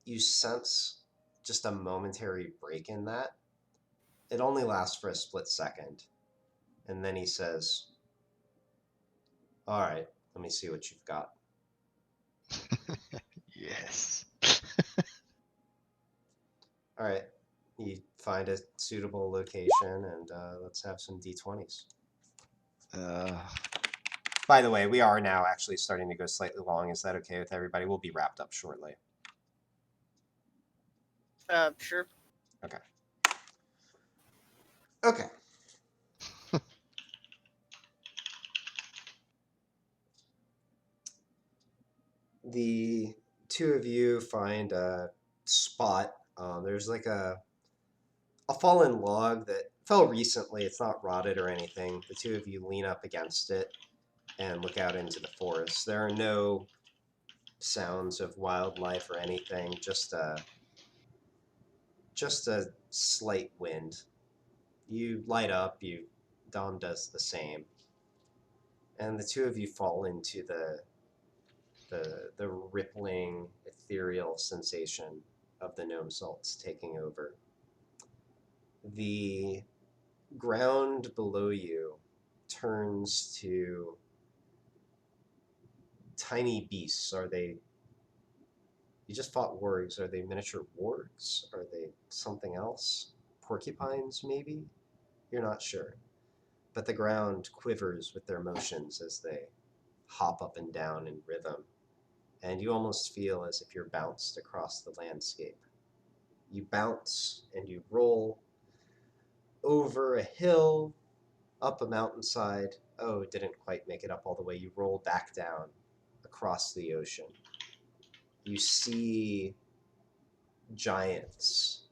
You sense just a momentary break in that. It only lasts for a split second. And then he says, all right, let me see what you've got. Yes. All right. You find a suitable location, and let's have some D20s. By the way, we are now actually starting to go slightly long. Is that okay with everybody? We'll be wrapped up shortly. Sure. Okay. Okay. The two of you find a spot. There's like a fallen log that fell recently. It's not rotted or anything. The two of you lean up against it and look out into the forest. There are no sounds of wildlife or anything, just a slight wind. You light up, Dom does the same. And the two of you fall into the rippling, ethereal sensation of the gnome salts taking over. The ground below you turns to tiny beasts. You just fought wargs. Are they miniature wargs? Are they something else? Porcupines, maybe? You're not sure. But the ground quivers with their motions as they hop up and down in rhythm. And you almost feel as if you're bounced across the landscape. You bounce and you roll over a hill, up a mountainside. Oh, didn't quite make it up all the way. You roll back down across the ocean. You see giants,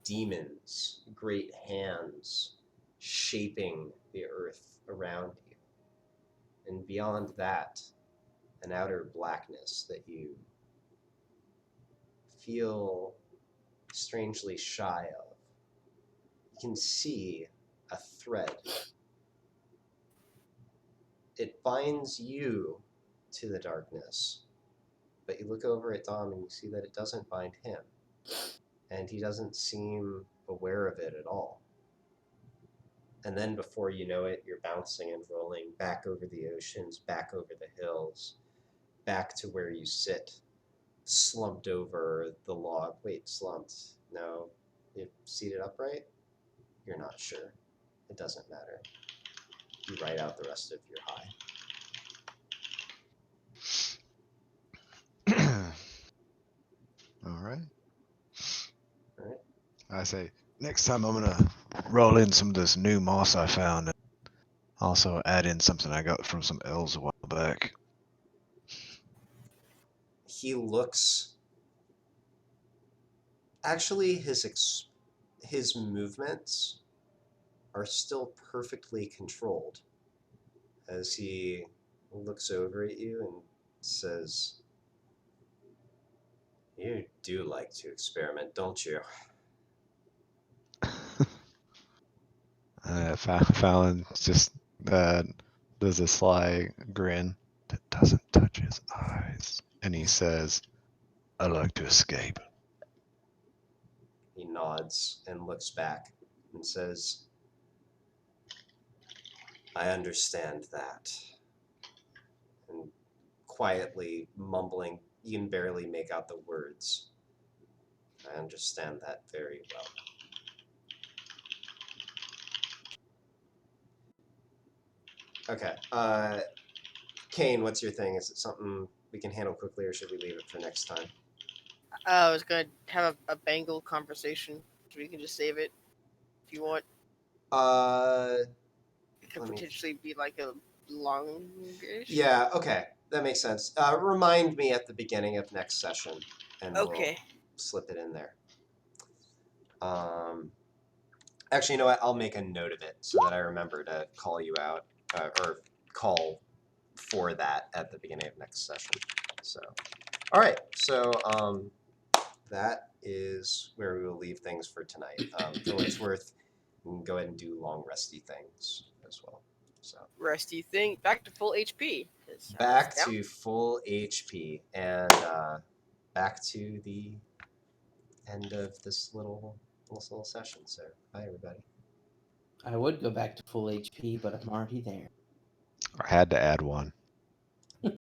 demons, great hands shaping the earth around you. And beyond that, an outer blackness that you feel strangely shy of. You can see a thread. It binds you to the darkness, but you look over at Dom and you see that it doesn't bind him. And he doesn't seem aware of it at all. And then before you know it, you're bouncing and rolling back over the oceans, back over the hills, back to where you sit, slumped over the log. Wait, slumped? No. You're seated upright? You're not sure. It doesn't matter. You write out the rest of your high. All right. All right. I say, next time I'm going to roll in some of this new moss I found and also add in something I got from some elves a while back. He looks... Actually, his movements are still perfectly controlled as he looks over at you and says, "You do like to experiment, don't you?" Fallon just does a sly grin that doesn't touch his eyes. And he says, I like to escape. He nods and looks back and says, "I understand that." And quietly mumbling, you can barely make out the words, "I understand that very well." Okay. Kane, what's your thing? Is it something we can handle quickly, or should we leave it for next time? I was gonna have a Bengal conversation, so we can just save it if you want. It could potentially be like a longish. Yeah, okay. That makes sense. Remind me at the beginning of next session, and we'll slip it in there. Actually, you know what? I'll make a note of it so that I remember to call you out, or call for that at the beginning of next session. So, all right. So that is where we will leave things for tonight. For what it's worth, we can go ahead and do long resty things as well. So resty thing, back to full HP. Back to full HP, and back to the end of this little session. So bye, everybody. I would go back to full HP, but I'm already there. I had to add one.